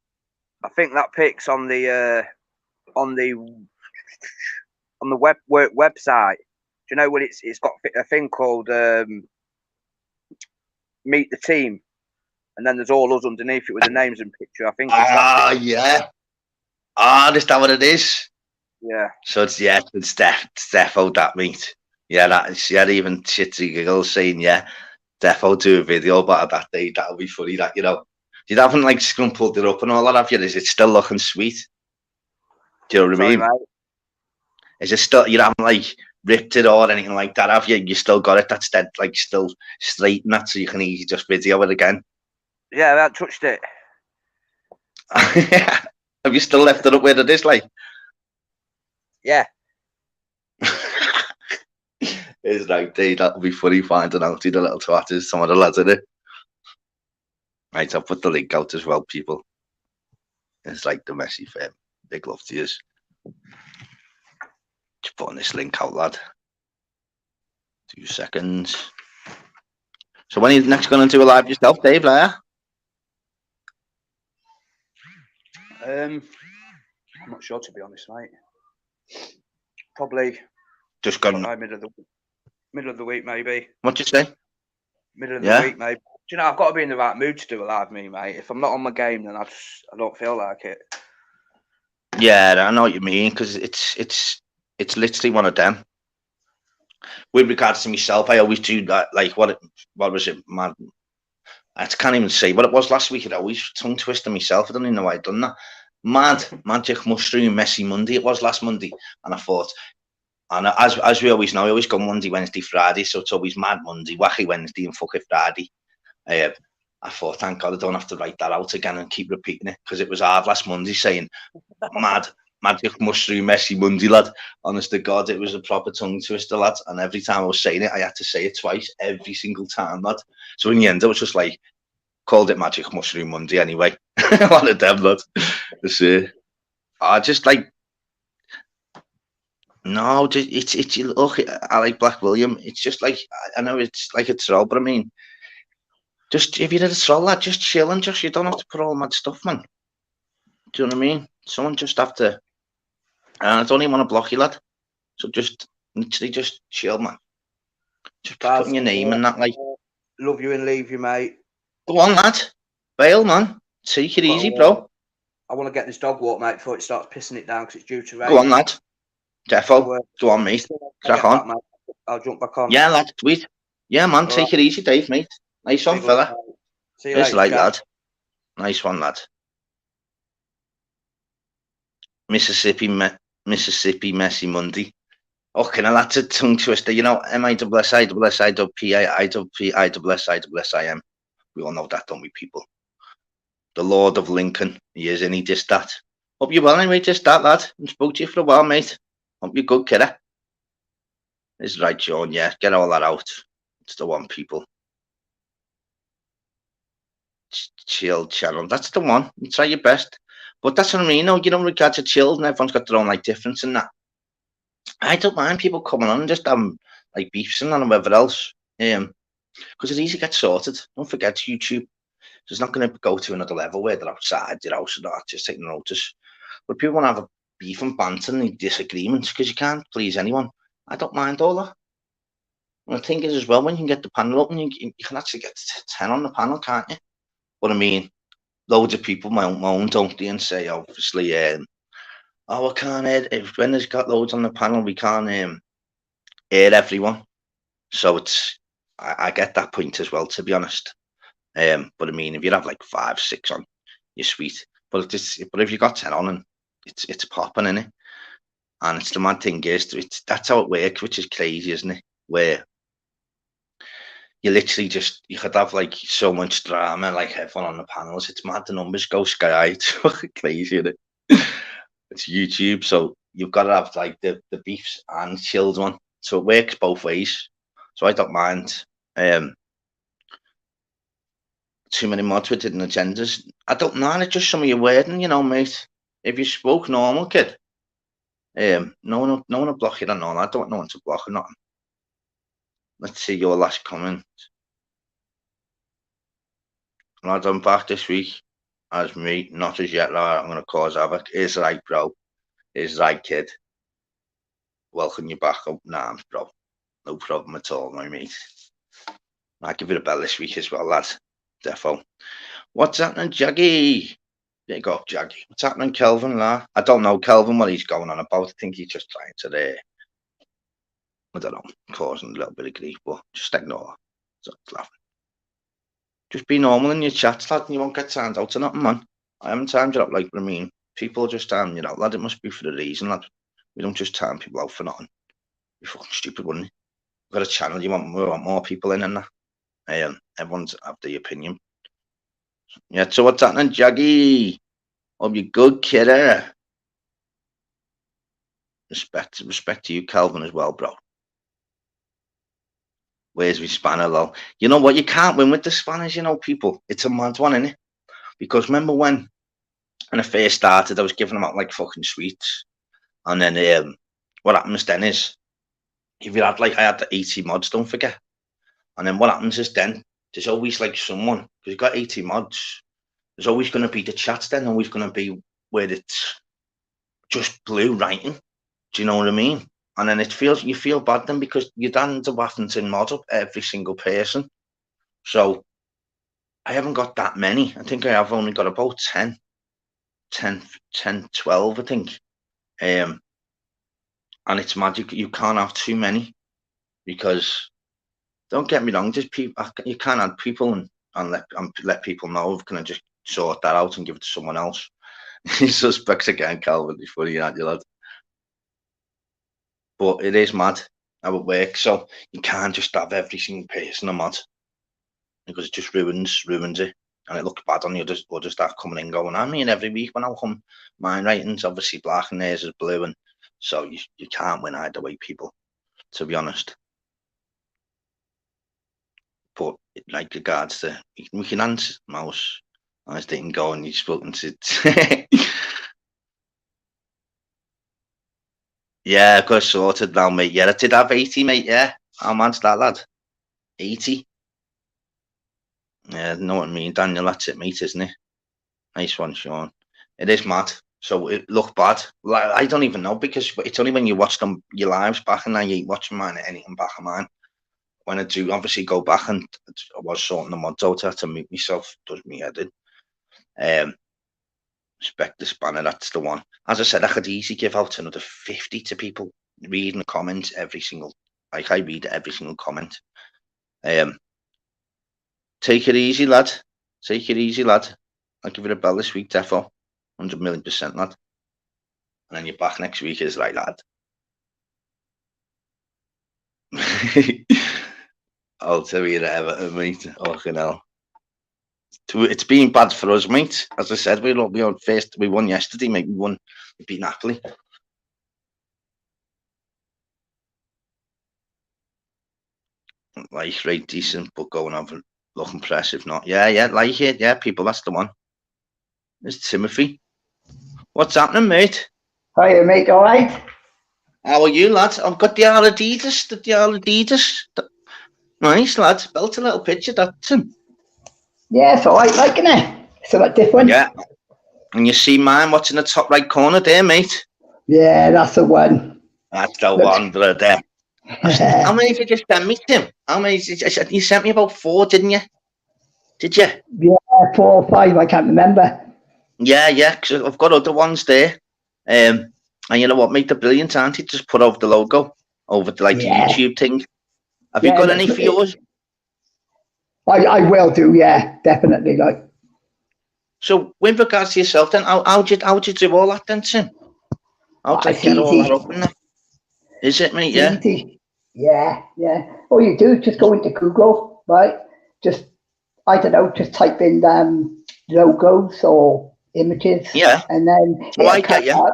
I think that pic's on the website. Do you know what it's got a thing called Meet the Team, and then there's all us underneath it with the names and picture. I think. Yeah. Is that what it is? Yeah. So it's defo that, mate. Yeah, that is. Yeah, even shitty giggles saying defo do a video about that day. That'll be funny. That you haven't scrumpled it up and all that, have you? Is it still looking sweet? Do you know what I mean? Right. Is it still, you haven't ripped it or anything like that, have you? You still got it that's dead, still straight and that, so you can easily just video it again? Yeah, I haven't touched it. Have you still left it up where it is, Yeah. It's like, that'll be funny finding out who the little twat is, some of the lads in it. Right, I'll put the link out as well, people. It's like the Messi fam. Big love to you. Just putting this link out, lad. 2 seconds. So when are you next going to do a live yourself, Dave? There? I'm not sure, to be honest, mate. Probably just gone middle of the week, maybe. What you say? Middle of the week, maybe. Do you know, I've got to be in the right mood to do a live, mate. If I'm not on my game, then I don't feel like it. Yeah, I know what you mean, because it's literally one of them. With regards to myself, I always do that. Like, what was it, man? I can't even say what it was last week. I'd always tongue twisting myself. I don't even know why I'd done that. Magic Mushroom Messi Monday. It was last Monday, and I thought, and as we always know, I always go Monday, Wednesday, Friday, so it's always Mad Monday, Wacky Wednesday, and Fuck It Friday. I thought, thank God I don't have to write that out again and keep repeating it, because it was hard last Monday saying Magic Mushroom Messi Monday, lad. Honest to God, it was a proper tongue twister, lad. And every time I was saying it, I had to say it twice every single time, lad. So in the end, I was just like, called it Magic Mushroom Monday anyway. One of them, lad. I just like, no, it's look, I like Black William. It's just like, I know it's like a troll, but I mean, just if you're a troll, lad, just chill and you don't have to put all mad stuff, man. Do you know what I mean? Someone just have to, and I don't even want to block you, lad. So just literally just chill, man. Just putting your name in that, like. Love you and leave you, mate. Go on, lad. Bail, man. Take it easy, bro. I want to get this dog walk, mate, before it starts pissing it down because it's due to rain. Go on, lad. Defo. Go on, mate. Crack on. Back, I'll jump back on. Yeah, lad. Sweet. Yeah, man. Take it easy, Dave, mate. Nice one, fella. See you later, right, lad. Nice one, lad. Mississippi Messi Monday. Okay, now that's a tongue twister. You know, MISSIPPISSIM. We all know that, don't we, people? The Lord of Lincoln. He is, and he dissed that. Hope you're well anyway, just that, lad. I spoke to you for a while, mate. Hope you're good, kidder. It's right, John. Yeah, get all that out. It's the one, people. Chill channel. That's the one. You try your best. But that's what I mean. You know, regards to chill, and everyone's got their own like difference in that. I don't mind people coming on and just like beefs and whatever else. Because it easily gets sorted. Don't forget YouTube. So it's not going to go to another level where they're outside your house and not just taking notice. But people want to have a beef and banter and disagreements because you can't please anyone. I don't mind all that. And the thing is as well, when you can get the panel up, and you can actually get 10 on the panel, can't you? But I mean, loads of people moan, don't they, and say, obviously, oh, I can't hear, when there's got loads on the panel, we can't hear everyone. So it's, I get that point as well, to be honest. But I mean, if you have like 5, 6 on, you're sweet. But if you got 10 on, and it's popping, isn't it? And it's the mad thing is, that's how it works, which is crazy, isn't it? Where you literally you could have like so much drama, like everyone on the panels. It's mad, the numbers go sky high. It's fucking crazy, isn't it? It's YouTube, so you've got to have like the beefs and chilled one. So it works both ways. So I don't mind. Too many mods with hidden agendas. I don't mind. It's just some of your wording, you know, mate. If you spoke normal, kid, no one will block you and all. I don't want no one to block or nothing. Let's see your last comment. Lad, I'm back this week as me, not as yet, lad. I'm going to cause havoc. Is right, bro. Is right, kid. Welcome you back up arms, bro. No problem at all, my mate. I'll give you a bell this week as well, lad. Defo. What's happening, Jaggy? There you go, Jaggy. What's happening, Kelvin, lad? I don't know, Kelvin, what he's going on about. I think he's just trying to, I don't know, causing a little bit of grief, but just ignore. So laughing. Just be normal in your chats, lad, and you won't get timed out to nothing, man. I haven't timed you up, like, I mean, people just time you out, lad. It must be for a reason, lad. We don't just time people out for nothing. You're fucking stupid, wouldn't you? You've got a channel, you want more people in and that. Everyone's have their opinion. Yeah, so what's happening, Jaggy? Hope you're good, kidder. Respect to you, Calvin, as well, bro. Where's my spanner, lol? You know what? You can't win with the spanners, you know, people. It's a mad one, isn't it? Because remember when I first started, I was giving them out like fucking sweets. And then what happens then is, if you had like, I had the 80 mods, don't forget. And then what happens is then, there's always like someone, because you've got 80 mods, there's always going to be the chats then, always going to be where it's just blue writing. Do you know what I mean? And then you feel bad then because you don't end up having to mod up every single person. So I haven't got that many. I think I have only got about 10, 12, I think. And it's magic. You can't have too many because, don't get me wrong, there's people, you can't add people and let people know. Can I just sort that out and give it to someone else? He suspects again, Calvin. It's funny, aren't you, lad? But it is mad how it works. So you can't just have every single person a mod because it just ruins it. And it looks bad on you. Others start coming in going, I mean, every week when I come, my writing's obviously black and theirs is blue. And so you can't win either way, people, to be honest. But like regards to, we can answer mouse. I didn't go and you've spoken to. Yeah, I got sorted now, mate. Yeah, I did have 80, mate. Yeah. How mad's that, lad? 80. Yeah, know what I mean, Daniel. That's it, mate, isn't it? Nice one, Sean. It is mad. So it looked bad. Like, I don't even know because it's only when you watch them your lives back and then you ain't watching mine or anything back of mine. When I do obviously go back and I was sorting the mods out, I had to mute myself, does me head in. Respect the spanner, that's the one. As I said, I could easily give out another 50 to people reading the comments every single, like I read every single comment. Take it easy, lad. Take it easy, lad. I'll give it a bell this week, defo. 100,000,000%, lad. And then you're back next week, is right, lad. I'll tell you that, mate. Fucking hell. It's been bad for us, mate. As I said, we won yesterday, mate. We beat Napoli. Like, right, decent, but going over, look impressive, not. Yeah, like it. Yeah, people, that's the one. There's Timothy. What's happening, mate? Hiya, mate, all right? How are you, lad? I've got the Adidas. Nice, lad. Built a little picture, that's him. Yeah, it's all right, liking it. It's a bit different. Yeah. And you see mine, what's in the top right corner there, mate? Yeah, that's the one. That's the one, brother. How many did you send me, Tim? How many? You sent me about 4, didn't you? Did you? Yeah, 4 or 5, I can't remember. Yeah, because I've got other ones there. And you know what, mate? They're brilliant, aren't you? Just put over the logo, over the the YouTube thing. Have you got any for yours? I will do, yeah, definitely. Like. So, with regards to yourself, then, how'd you do all that, then, Tim? How'd you get all that up in there? Is it, mate? Yeah. Easy. Yeah. All you do is just go into Google, right? Just, I don't know, just type in logos or images. Yeah. And then I get you.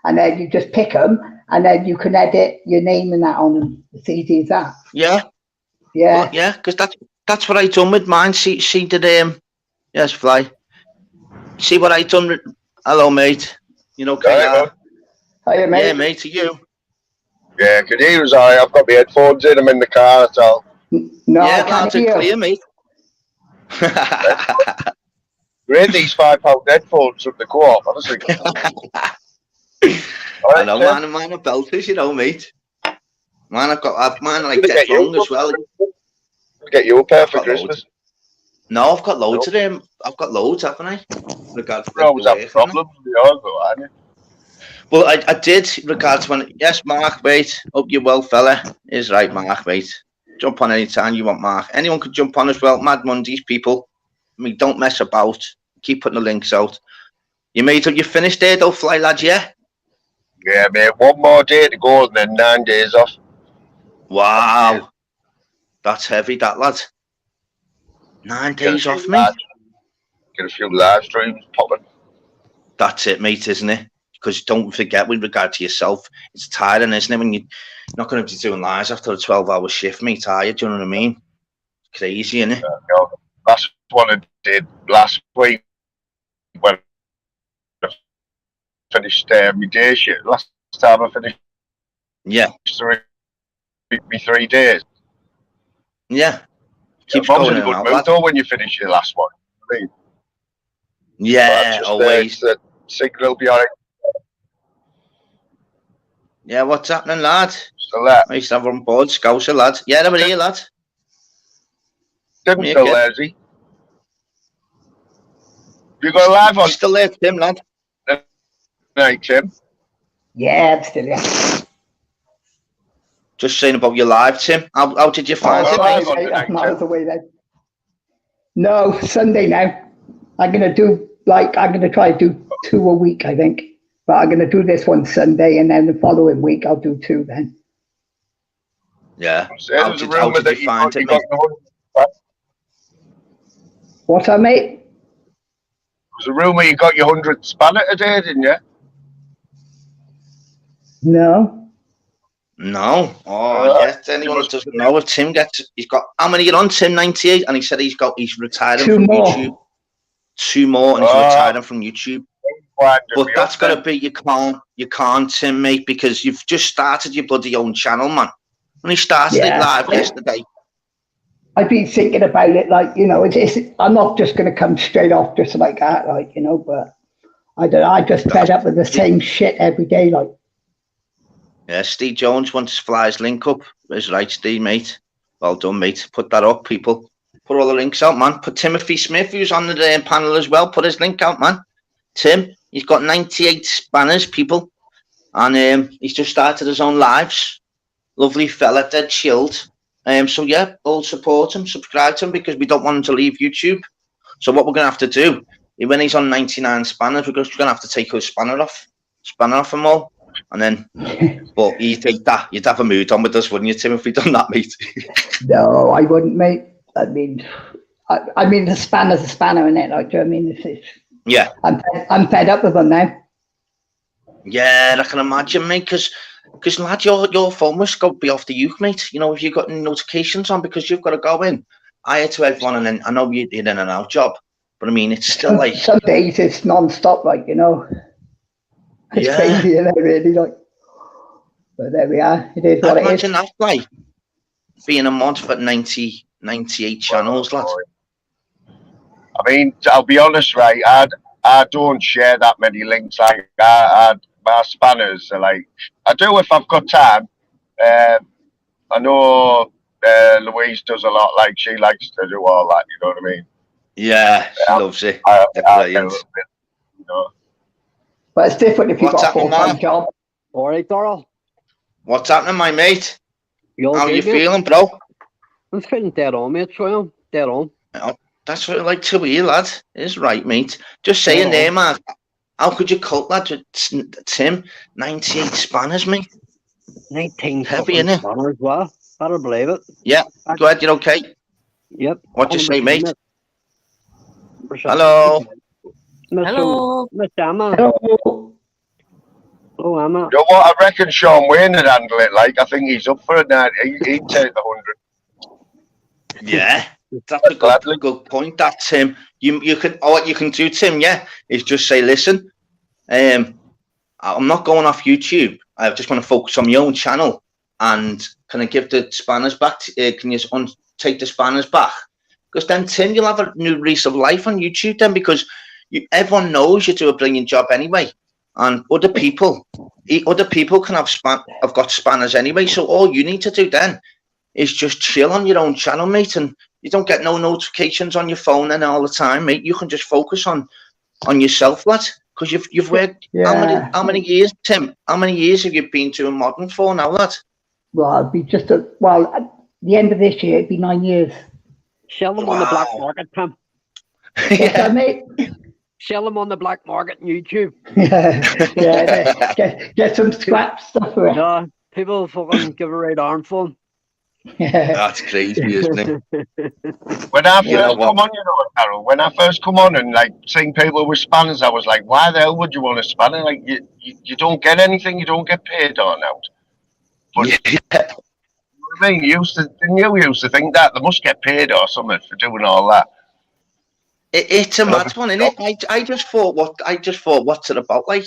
And then you just pick them, and then you can edit your name and that on them. It's easy as that. Yeah. Yeah. Well, yeah, because that's what I done with mine. See the yes, Fly. See what I done. Hello, mate. You know, Hiya, mate. Yeah, mate. Are you? Yeah, I can hear us. I've got my headphones in. I'm in the car. That's all. No, yeah, I can't hear. Clear, mate. Great, these £5 headphones from the co-op, honestly. I know, mine are belters, you know, mate. Mine are like dead long as well. Get you a pair for Christmas. No, I've got loads of them. I've got loads, haven't I? Regards to always have problems with yours, though, aren't you? Well, I did. Regards when yes, Mark, mate. Hope you're well, fella. Is right, Mark, mate. Jump on anytime you want, Mark. Anyone could jump on as well. Mad Mondays, people. I mean, don't mess about. Keep putting the links out. You made up. You finished there, though, Fly lad. Yeah. Yeah, mate. 1 more day to go, and then 9 days off. Wow, that's heavy, that lad. 9 days off, mate. Get a few live streams popping. That's it, mate, isn't it? because don't forget, with regard to yourself, it's tiring, isn't it? When you're not going to be doing lives after a 12-hour shift, mate, are you? Do you know what I mean? Crazy, isn't it? That's what I did last week when I finished my day shift. Last time I finished, three days. Yeah. Keeps going in a good mood though when you finish your last one. I mean, yeah, just, always. The signal will be alright. Yeah, what's happening, lad? Still there. I used to have on board, Scouser, lad. Yeah, I'm here, lad. Tim's still there, is he? You got a live on? Still there, Tim, lad. Night, Tim. Yeah, I'm still here. Just saying about your live, Tim. How did you find it, mate? That's miles away then. No, Sunday now. I'm gonna try to do 2 a week, I think. But I'm gonna do this one Sunday, and then the following week I'll do 2 then. Yeah. How did you find it, mate? What's that, mate? There's a rumour you got your 100th spanner today, didn't you? No. No. Oh, yes. Anyone who doesn't know, if Tim he's got, how many are on, Tim? 98? And he said he's retiring from YouTube. 2 more, and he's retiring from YouTube. But that's got to be, you can't, Tim, mate, because you've just started your bloody own channel, man. When he started it live yesterday. I've been thinking about it, like, you know, I'm not just going to come straight off just like that, like, you know, but I don't know, I just fed up with the same shit every day, like. Yeah, Steve Jones wants to fly his link up. That's right, Steve, mate. Well done, mate. Put that up, people. Put all the links out, man. Put Timothy Smith, who's on the panel as well. Put his link out, man. Tim, he's got 98 spanners, people. And he's just started his own lives. Lovely fella, dead chilled. So, yeah, all support him, subscribe to him, because we don't want him to leave YouTube. So what we're going to have to do, when he's on 99 spanners, we're just going to have to take his spanner off them all. And then, but you'd have a mood on with us, wouldn't you, Tim, if we'd done that, mate? No, I wouldn't, mate. I mean, the spanner's a spanner, innit? Like, do you know what I mean? Yeah. I'm fed up with them now. Yeah, I can imagine, mate, because lad, your phone must be off the uke, mate. You know, if you've got any notifications on, because you've got to go in. I had to everyone, and then I know you're in and out job, but I mean, it's still like some days it's non-stop, like, you know. It's crazy, isn't it, really? Like, but there we are. It is what it is. Imagine that, like, being a mod for 98 channels, lad. I mean, I'll be honest, right? I don't share that many links. Like, my spanners are like, I do if I've got time. I know Louise does a lot. Like, she likes to do all that. You know what I mean? Yeah, she loves it. Brilliant. You know. But it's different if you've got a full-time job. All right, Darrell. What's happening, my mate? How you feeling, bro? I'm feeling dead on, mate. So dead on. Oh, that's what I like to hear, lad. It's right, mate. Just saying there, man. How could you cut that with Tim? 98 spanners, mate. 19 heavy, innit? Spanners, well. Better believe it. Yeah. Go ahead, you're okay? Yep. What do you say, mate? Hello. Hello. Miss Emma. Hello. Hello, Emma. You know what? I reckon Sean Wayne would handle it. Like, I think he's up for it now. He'd take the 100. Yeah. That's a good point. That's Tim. You can. What you can do, Tim, is just say, listen, I'm not going off YouTube. I just want to focus on my own channel. And can I give the spanners back? Can you take the spanners back? Because then, Tim, you'll have a new lease of life on YouTube then, because everyone knows you do a brilliant job anyway. And other people can have got spanners anyway. So all you need to do then is just chill on your own channel, mate, and you don't get no notifications on your phone and all the time, mate. You can just focus on yourself, lad, because you've worked how many years, Tim? How many years have you been doing modelling for now, lad? Well, it'd be at the end of this year, it'd be 9 years. Sell them on the black market, Tim. What's that, mate? Sell them on the black market on YouTube. Get some scrap stuff for it. No, people fucking give a right armful. That's crazy, isn't it? When I You know first what? come on, you know, Carol, when I first come on and like seeing people with spanners, I was like, why the hell would you want a spanner? Like, you don't get anything, you don't get paid on out. But Yeah. I mean, you used to think that they must get paid or something for doing all that. It's a mad one, isn't it? I just thought what's it about? Like,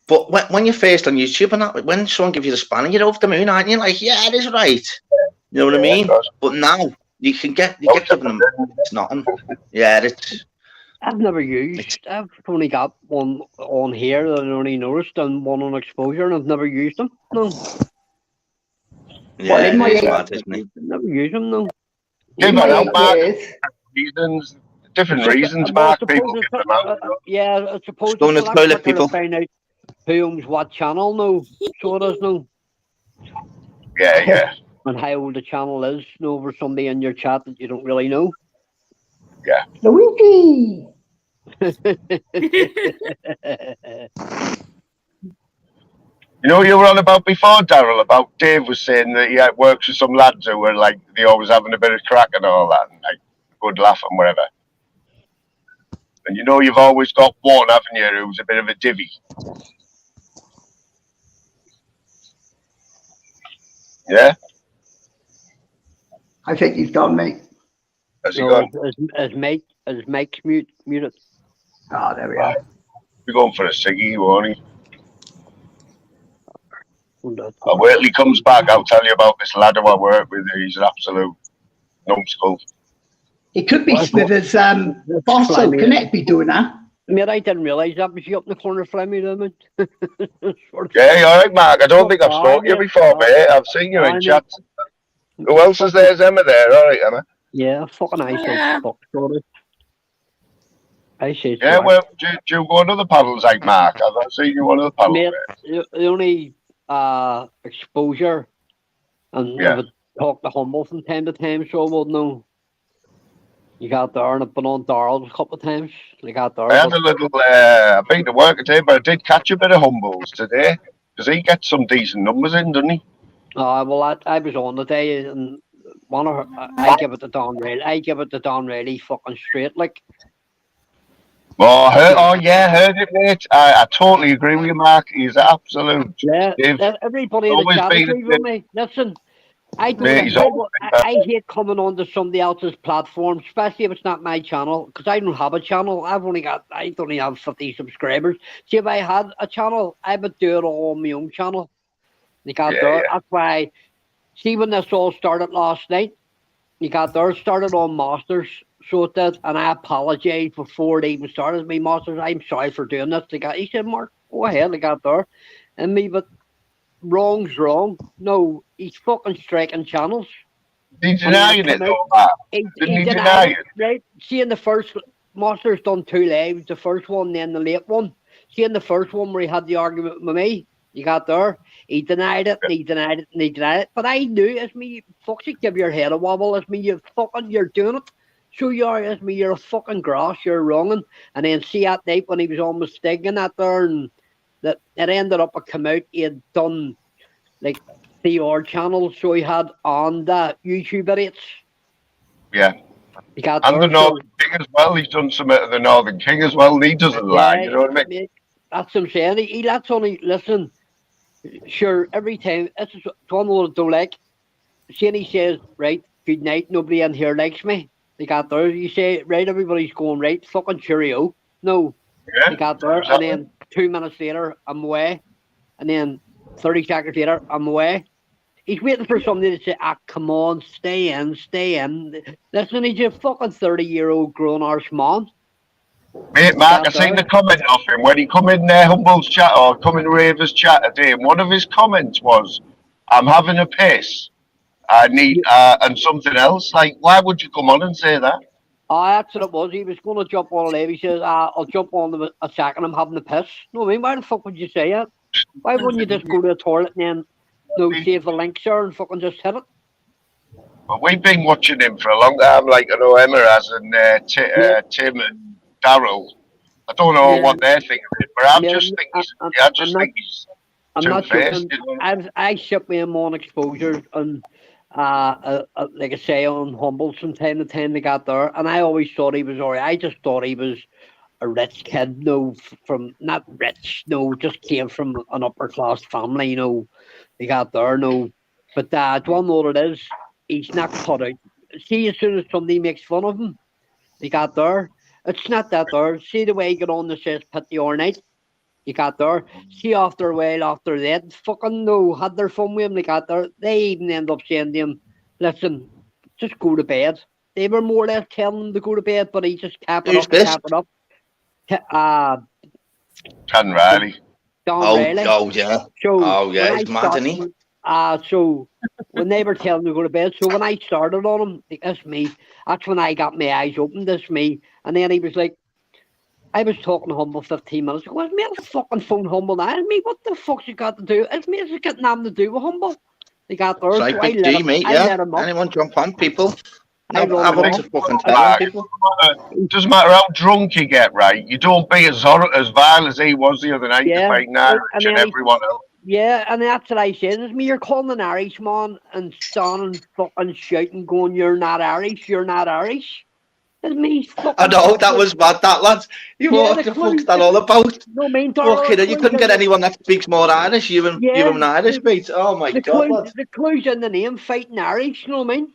but when you're first on YouTube and that, when someone gives you the spanner, you're over the moon, aren't you? Like, yeah, it is right. You know what I mean? But now you get given them. It's nothing. Yeah, it's. I've never used. I've only got one on here that I only noticed, and one on exposure, and I've never used them. No. Yeah, Well, in my it is eight- mad, isn't it? I've never used them. No. In Give my it out, 8 Mark. years, Reasons, different Well, reasons, I Mark. suppose People it's give them out. yeah, I suppose Go in it's the a lot toilet, quicker to people. find out who owns what channel. No, so it is no, Yeah. and how old the channel is. No, over somebody in your chat that you don't really know. Luigi. You know what you were on about before, Daryl, about Dave was saying that he works with some lads who were like, they always having a bit of crack and all that, and like, good laugh and whatever. And you know you've always got one, haven't you, who's a bit of a divvy. Yeah? I think he's gone, mate. Has he No, gone? as Mike's muted. Ah, there we are. He's going for a ciggy, won't he? Oh, I'll wait till he comes back, I'll tell you about this lad who I work with. He's an absolute numbskull. It could be Well, Smithers' boss, so can it be doing that? Mate, I didn't realise that was you up in the corner, Flemmy. Yeah, you alright, Mark? I don't think I've spoken to you before, mate. I've seen you in chat. Who else is there? Is Emma there? Alright, Emma. Yeah, fucking I said fuck, sorry. I said Yeah, well, do you go on other paddles like Mark? I've seen you on other paddles, mate. The only exposure, and I would talk to Humble from time to time, so I would know. You got there, and I've been on Darrell's a couple of times. You got there. I had a little, I've been to work today, but I did catch a bit of Humbles today, because he gets some decent numbers in, doesn't he? Well, I was on today, and one of her, I give it to Don Riley. I give it to Don Riley fucking straight, like. Oh, heard it, mate. I totally agree with you, Mark. He's absolute. Yeah, everybody in the chat agrees with me. Listen, I hate coming onto somebody else's platform, especially if it's not my channel, because I don't have a channel. I don't have 50 subscribers. See, if I had a channel, I would do it all on my own channel. That's why. See, when this all started last night, started on Masters, so it did, and I apologise before it even started. Me Masters, I'm sorry for doing this. He said, Mark, go ahead. And me, but wrong's wrong. No, he's fucking striking channels. He's denying it, though, Mark. He denied it. Right? See, in the first, Masters done 2 lives, the first one, then the late one. See, in the first one where he had the argument with me, he denied it, and he denied it, and he denied it. But I knew, it's me, fuck you, give your head a wobble, it's me, you're doing it. So you are, it's me, you're a fucking grass, you're wronging. And then see that night when he was almost stinging that there, and that it ended up a come out, he had done like 3 odd channels, so he had on the YouTube idiots. Yeah. And the Northern King as well, he's done some of the Northern King as well, and he doesn't lie, you know what I mean? That's what I'm saying. That's only, listen, sure, every time, it's one what I don't like. See, he says, right, good night, nobody in here likes me. You say, right, everybody's going, right, fucking cheerio. No. Exactly. And then 2 minutes later, I'm away. And then 30 seconds later, I'm away. He's waiting for somebody to say, come on, stay in. Listen, he's a fucking 30-year-old grown-arse man. Mate, Mark, I seen the comment of him when he come in Humble's chat or come in Raver's chat today, and one of his comments was, I'm having a piss. I need and something else. Like, why would you come on and say that? That's what it was. He was going to jump on a live. He says, I'll jump on a second. I'm having a piss. No, I mean, why the fuck would you say that? Why wouldn't you just go to the toilet and then save the link, sir, and fucking just hit it? Well, we've been watching him for a long time. Like, I know Emma has, and Tim and Daryl. I don't know what they're thinking of it, but I just think he's I'm not two-faced. joking. I ship with him on exposure, and like I say, on Humble from time to time they got there, and I always thought he was alright. I just thought he was a rich kid, from not rich, just came from an upper class family, they got there, but do you want to know what it is? He's not cut out. See, as soon as somebody makes fun of him, they got there. It's not that there. See the way he got on the says pit the all night. You got there. See after a while, after that, fucking had their fun with him. They got there. They even end up saying to him, "Listen, just go to bed." They were more or less telling him to go to bed, but he just kept it up. Ken Riley. Don Riley. Oh yeah. So he's mad, isn't he? So when they were telling me to go to bed, so when I started on him, that's me. That's when I got my eyes open. This me, and then he was like, I was talking to Humble 15 minutes ago. It's me on the fucking phone, Humble now. It's me. What the fuck's you got to do? It's me. It's got nothing to do with Humble. They got there. It's like Big G, mate. Yeah. Anyone jump on people? No, I've up to fucking telling people. It doesn't matter how drunk you get, right? You don't be as vile as he was the other night to fight Irish and everyone else. Yeah, and that's what I said. It's me. You're calling an Irishman and standing fucking shouting, going, "You're not Irish. You're not Irish." It's me. I know that was bad, that lad. What the fuck's that all about? No, mean, you couldn't get anyone that speaks more Irish. You an Irish, mate. Oh my God. The clue's in the name, fighting Irish. You know what I mean?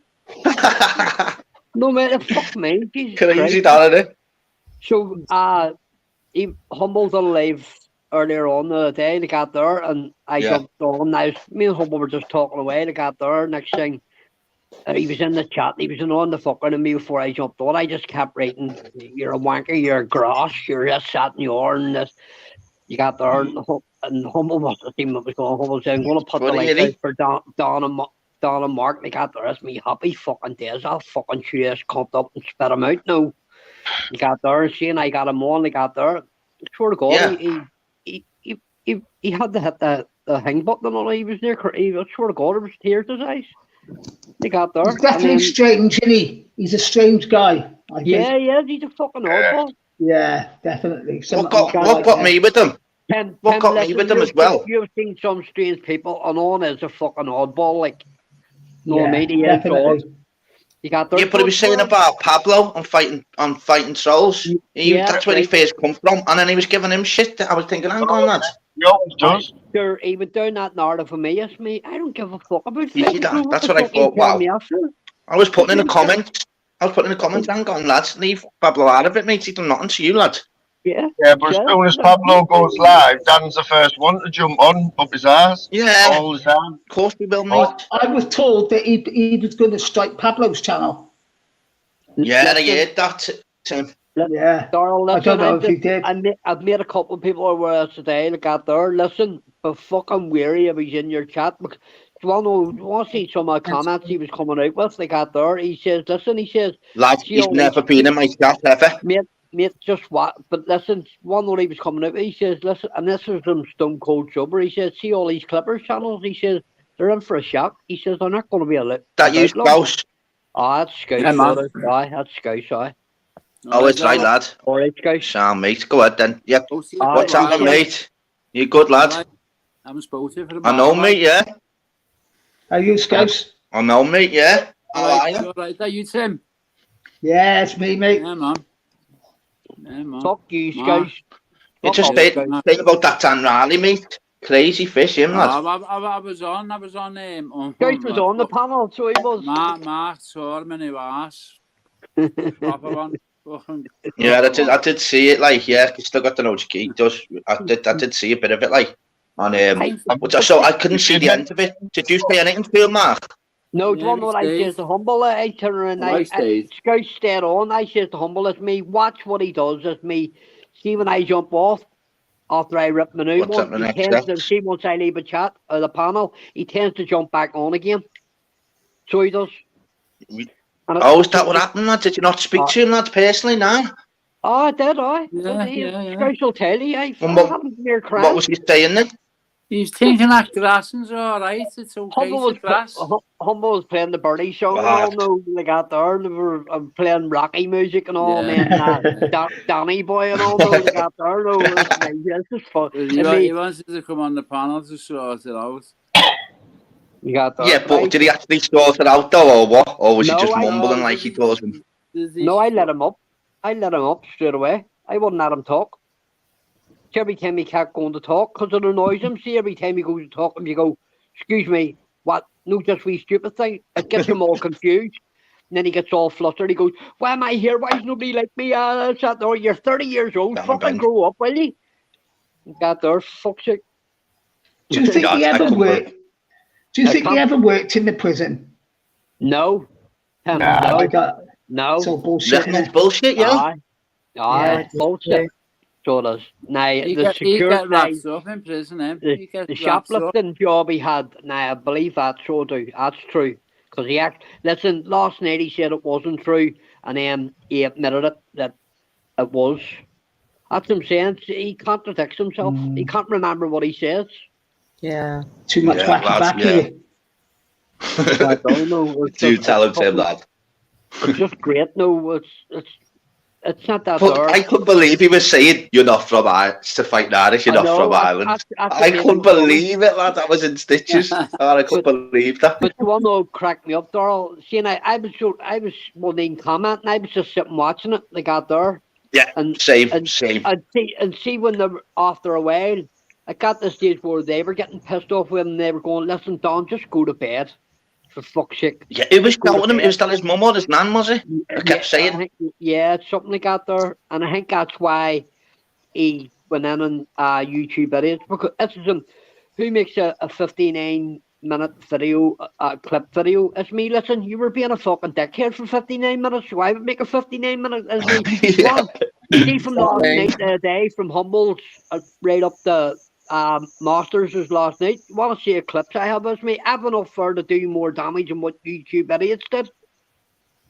No man, fuck me. Jesus Crazy, that is it. So, he Humble's on live earlier on the day. They got there, and I jumped on. Me and Humble were just talking away. They got there. Next thing, he was in the chat. He was on the fucking to me before I jumped on. I just kept writing, "You're a wanker. You're a grass. You're just sat in your and this." You got there, and Humble must have seen what was going on. Humble said, "I'm going to put the lights out for Don and Mark." They got the rest of me happy fucking days. I'll fucking chew this cunt up and spit him out now. He got there and seeing I got him on. They got there. Swear to God, he had to hit the hang button on it. He was near. Swear to God, there was tears in his eyes. They got there. He's definitely strange, isn't he? He's a strange guy. Yeah, he is. He's a fucking oddball. Yeah, definitely. What got me with him? What got me with him as well? You've seen some strange people, and on is a fucking oddball, like. No, mate, he is odd. He got there. Yeah, but he was saying about Pablo on fighting trolls. That's where he first come from, and then he was giving him shit. I was thinking, hang on, lads. He always does. Sure, he would down that narrative for me. It's me. I don't give a fuck about that. That's what I thought. Wow. I was putting in the comments. Hang on, lads. Leave Pablo out of it, mate. He's done nothing to you, lads. Yeah. Yeah, but as soon as Pablo goes live, Dan's the first one to jump on up his ass. Yeah. All the time. Of course we will, mate. I was told that he was going to strike Pablo's channel. Yeah, I heard that, Tim. Yeah. Darryl, I don't know if he did. I've made a couple of people aware today that got there. Listen, but fucking weary if he's in your chat. Because you want to see some of the comments he was coming out with? They got there. He says, Lads, he's never been in my chat ever. Mate, just what? But listen, one that he was coming out with, he says, listen, and this is from Stone Cold Sober. He says, see all these Clippers channels? He says, they're in for a shock. He says, they're not going to be a that you Scouse. Oh, that's Scouse. Yeah, that's Scouse, Oh, it's right, lad. All right, Scouse. Sam, mate, go ahead then. Yep. What's happening, mate? You good, lad? I'm supposed to. I know, mate, yeah. Are you Scouse? I know, mate, yeah. Alright, is that you, Tim? Yeah, it's me, mate. Yeah, man. Fuck you, Scouse. You just think about that Dan Riley, mate. Crazy fish, him, lad. I was on. Scouse was on the panel, so he was. Mark saw him and he was. Proper one. Yeah, I did see it, like, yeah, he still got the notes key. I did see a bit of it, like. And so I couldn't see the end of it. Did you say anything to him, Mark? No, do you want to know what I says to Humble? I turn around and Scouse stayed on. I says to Humble, it's me, watch what he does. It's me. See when I jump off, after I rip my new one, he tends to see once I leave a chat or the panel, he tends to jump back on again. So he does. Oh, is that what happened, lad? Did you not speak to him, lad, personally, now? Oh, I did, I. Yeah. Scouse will tell you. What was he saying then? He's thinking that grassing's alright, it's okay to grass. Humble was playing the Birdie song and all, no, they got there, they were playing Rocky music and all, man, Danny Boy and all, they got there, no, this is fun. He wants to come on the panel to sort it out. You got that. Yeah, but did he actually sort it out though, or what? Or was he just mumbling like he does? No, I let him up. I let him up straight away. I wouldn't let him talk. So every time he kept going to talk, because it annoys him. See, every time he goes to talk, and you go, "Excuse me, what? No, just wee stupid thing." It gets him all confused. And then he gets all flustered. He goes, "Why am I here? Why is nobody like me?" No, you're 30 years old. Fucking grow up, will you? Got there, fuck's sake. Do you think he ever worked? Do you think he ever worked in the prison? No. No. It's all bullshit. It's bullshit, yeah. Aye, bullshit. So it is. Now, He the got security, wrapped up in prison, the shoplifting job he had, now I believe that's so do. That's true. Because listen, last night he said it wasn't true, and then he admitted it, that it was. That's what I'm saying. He contradicts himself. He can't remember what he says. Yeah. Too much wacky. I don't know. Do tell him that. It's just great. No, it's not that But hard. I couldn't believe he was saying, "You're not from Ireland." To fight Irish, you're not from Ireland. I couldn't believe it, lad. That was in stitches. I couldn't believe that. But the one that cracked me up, Darrell. See, and I was one in comment, and I was just sitting watching it. They got there. Yeah, same. And see when they were after a while, I got the stage where they were getting pissed off with him. And they were going, "Listen, Don, just go to bed, for fuck's sake." Yeah, it was shouting him. It was telling his mum or his nan, was it? I kept saying. It's something like that there, and I think that's why he went in on YouTube videos, because it's who makes a 59-minute video, clip video? It's me. Listen, you were being a fucking dickhead for 59 minutes, so I would make a 59-minute as me. See, from last night, day from Humboldt right up the Masters was last night. You want to see a clips I have as me? I've enough for to do more damage than what YouTube idiots did.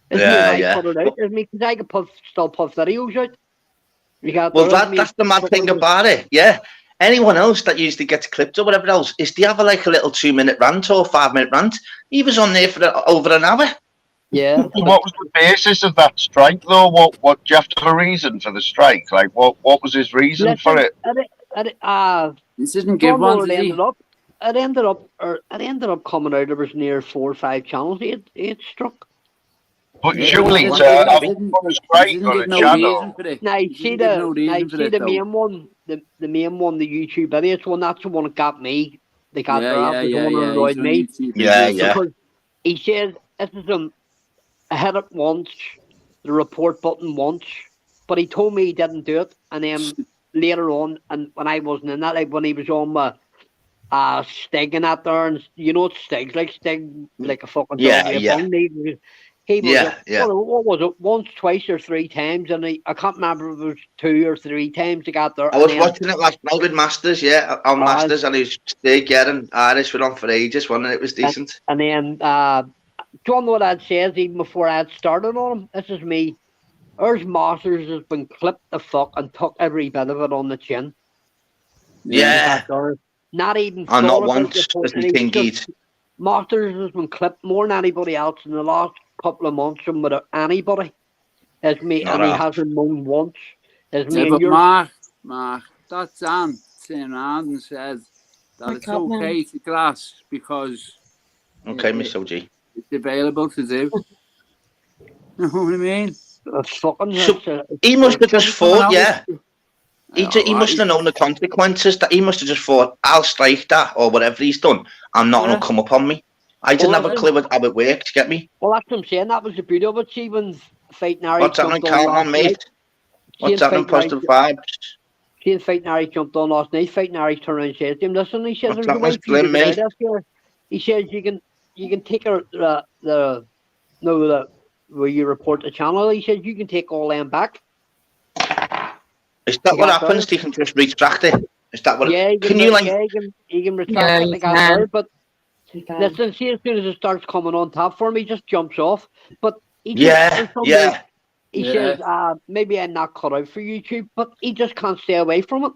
Put it out, because I could still put videos out. That's the mad thing about it. Yeah. Anyone else that usually gets clipped or whatever else, is they have a little 2-minute rant or 5-minute rant. He was on there for over an hour. Yeah. What was the basis of that strike, though? What do you have to have a reason for the strike? Like, what was his reason for it? This didn't give one. It ended up coming out. There was near 4 or 5 channels he had struck. But surely it's a strike on a channel. Now see the main one, the main one, the YouTube idiots one. That's the one that got me. They got the one that annoyed me. Yeah. Because he says this is I hit it once, the report button once, but he told me he didn't do it, and then later on, and when I wasn't in that, like when he was on my Stig and that there, and you know what Stig's like, Stig like a fucking he was what was it, once, twice or 3 times, and I can't remember if it was 2 or 3 times he got there. I was watching it last night with Masters, on Masters, and he was Stig and Irish were on for ages, wasn't it? It was decent. And then do you know what I'd says even before I'd started on him? This is me. Ours Masters has been clipped the fuck and took every bit of it on the chin. Yeah. Not even. And not once does he think he'd. Masters has been clipped more than anybody else in the last couple of months than with anybody. As me, and he hasn't moaned once. As me and Mark, that's Dan turning around and says that it's okay to glass because. Okay, Miss OG. It's available to do. You know what I mean? He must have just thought, he must have known the consequences. That he must have just thought, I'll strike that or whatever he's done, and nothing will come upon me. I didn't have a clue how it worked. Get me? Well, that's what I'm saying. That was the beauty of it. See, when Fighting Harry. What's happening, Carlton, mate? What's happening, positive vibes? See, Fighting Harry jumped on last night. Fighting Harry turned around and said to him, "Listen," he says, "There's a way for you to get out here." He says, "You can take where you report the channel." He said, "You can take all them back." Is that what happens? You can just retract it. Is that what? Yeah, you can retract it like that. But listen, see, as soon as it starts coming on top for him, he just jumps off. But he says, maybe I'm not cut out for YouTube, but he just can't stay away from it.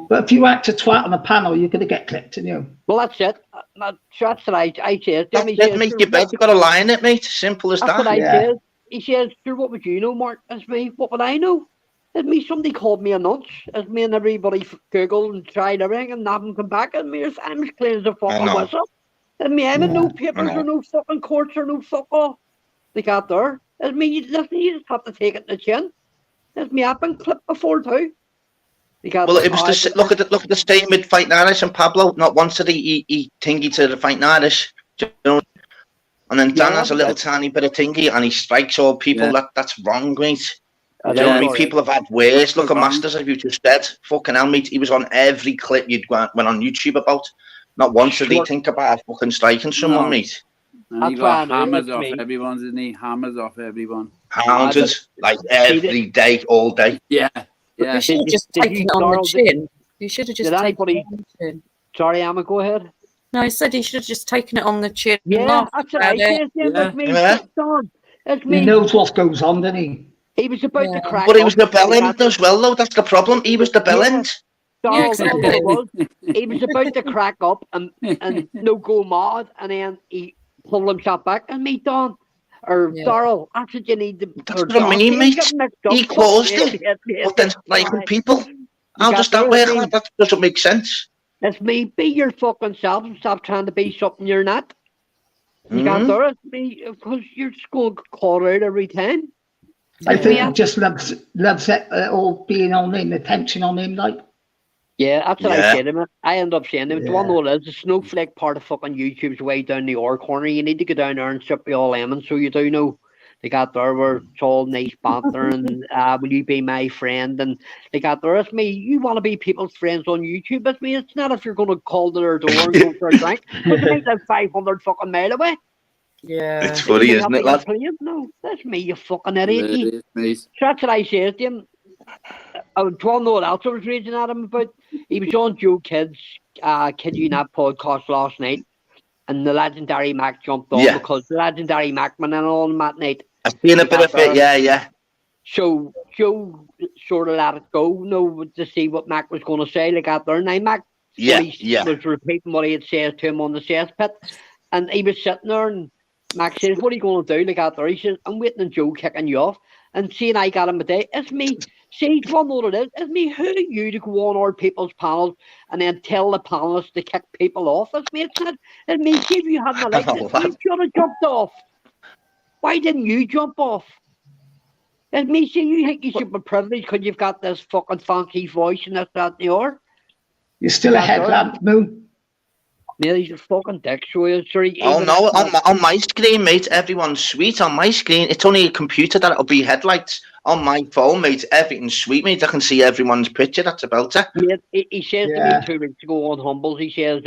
But if you act a twat on a panel, you're going to get clipped, and you. Well, that's it. That's what I said. That make you bet. You got to lie in it, mate. Simple as that. That's what I said. He says, "Sure, what would you know, Mark? As me, what would I know? As me, somebody called me a nonce. As me and everybody Googled and tried everything, and nothing come back. And me, I'm as clean as a fucking whistle." I mean, I'm in no papers or no fucking courts or no fuck all. They got there. I mean, listen, you just have to take it in the chin. That's me. I've been clipped before too. Well, it was look at the same with Fighting Irish and Pablo. Not once did he tingy to the Fighting Irish, you know. And then Dan has a little tiny bit of tingy, and he strikes all people. That's wrong, mate. You know what I mean? People have had worse. Look at Masters, as you just said. Fucking hell, mate. He was on every clip you'd went on YouTube about. Not once did he think about fucking striking someone, mate. And he got hammers off everyone, didn't he? Hammers off everyone. Hounded, like every day, all day. Yeah. You should have just taken it on the chin. You should have just taken it on the chin. Sorry, Emma, go ahead. No, I said he should have just taken it on the chin. Yeah, that's what I said. He knows what goes on, doesn't he? He was about to crack. But he was the bell end as well, though. That's the problem. He was the bell end. Exactly. He was about to crack up and no go mad, and then he pulled himself back. And me, Don, or Darryl, that's what you need to. That's what I mean, mate. He caused it. But then striking people. How does that work? That doesn't make sense. It's me. Be your fucking self and stop trying to be something you're not. You got there. It's me, because you're just going to call out every time. I think he just loves it all being on him, attention on him, like. Yeah, that's what I said to him. I end up saying to him, do you want to know what it is? The snowflake part of fucking YouTube's way down the R corner. You need to go down there and strip you all lemons, so you do know. They got there where it's all nice banter and will you be my friend? And they got there, it's me, you want to be people's friends on YouTube. It's me, it's not if you're going to call to their door and go for a drink. But they might live 500 fucking mile away. Yeah. It's funny, isn't it, lad? No, that's me, you fucking idiot. So that's what I said to him. I would want to know what else I was raging at him about. He was on Joe Kidd's Kid You Not podcast last night, and the legendary Mac jumped on because the legendary Mac went in on him that night. I've seen a bit of it, yeah. So Joe sort of let it go, to see what Mac was going to say. Like out there, now Mac was repeating what he had said to him on the cesspit, and he was sitting there, and Mac says, "What are you going to do?" Like out there, he says, "I'm waiting on Joe kicking you off." And seeing I got him a day, it's me. See, do you know what it is? It's me. Who are you to go on our people's panels and then tell the panelists to kick people off? It's me. It's not. It's me. See, if you hadn't liked it, you should have jumped off. Why didn't you jump off? It's me. See, you think you should be privileged because you've got this fucking funky voice and this, that, and the other. You're still a headlamp, Moon. Yeah, he's a fucking dick. Sorry. Oh no, on my screen, mate, everyone's sweet. On my screen, it's only a computer that it'll be headlights. On my phone, mate, everything's sweet, mate. I can see everyone's picture. That's about it. Yeah, he says to me 2 weeks ago on Humbles, he says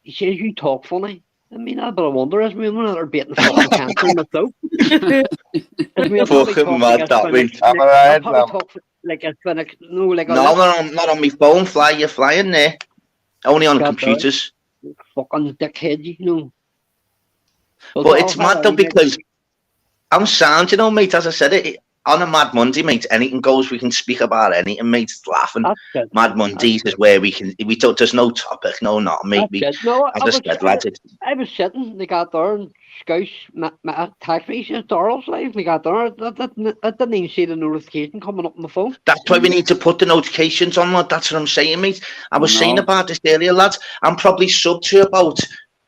you talk funny. I mean, I better wonder, is me another baiting fucking cancer myself? Fucking mad, that mate. I'm like a cynic. No, not on my phone. You're flying there. Only on computers. Fucking dickhead, you know. But it's mad though, because I'm sound, you know, mate. As I said, on a Mad Monday, mate, anything goes. We can speak about anything, mate. It's laughing. Mad Mondays is where we don't. There's no topic, no, not mate. I was sitting. They got there and Scouse text me. He says Darryl's live. We got there. I didn't even see the notification coming up on the phone. That's why we need to put the notifications on, lad. That's what I'm saying, mate. I was saying about this earlier, lads. I'm probably sub to about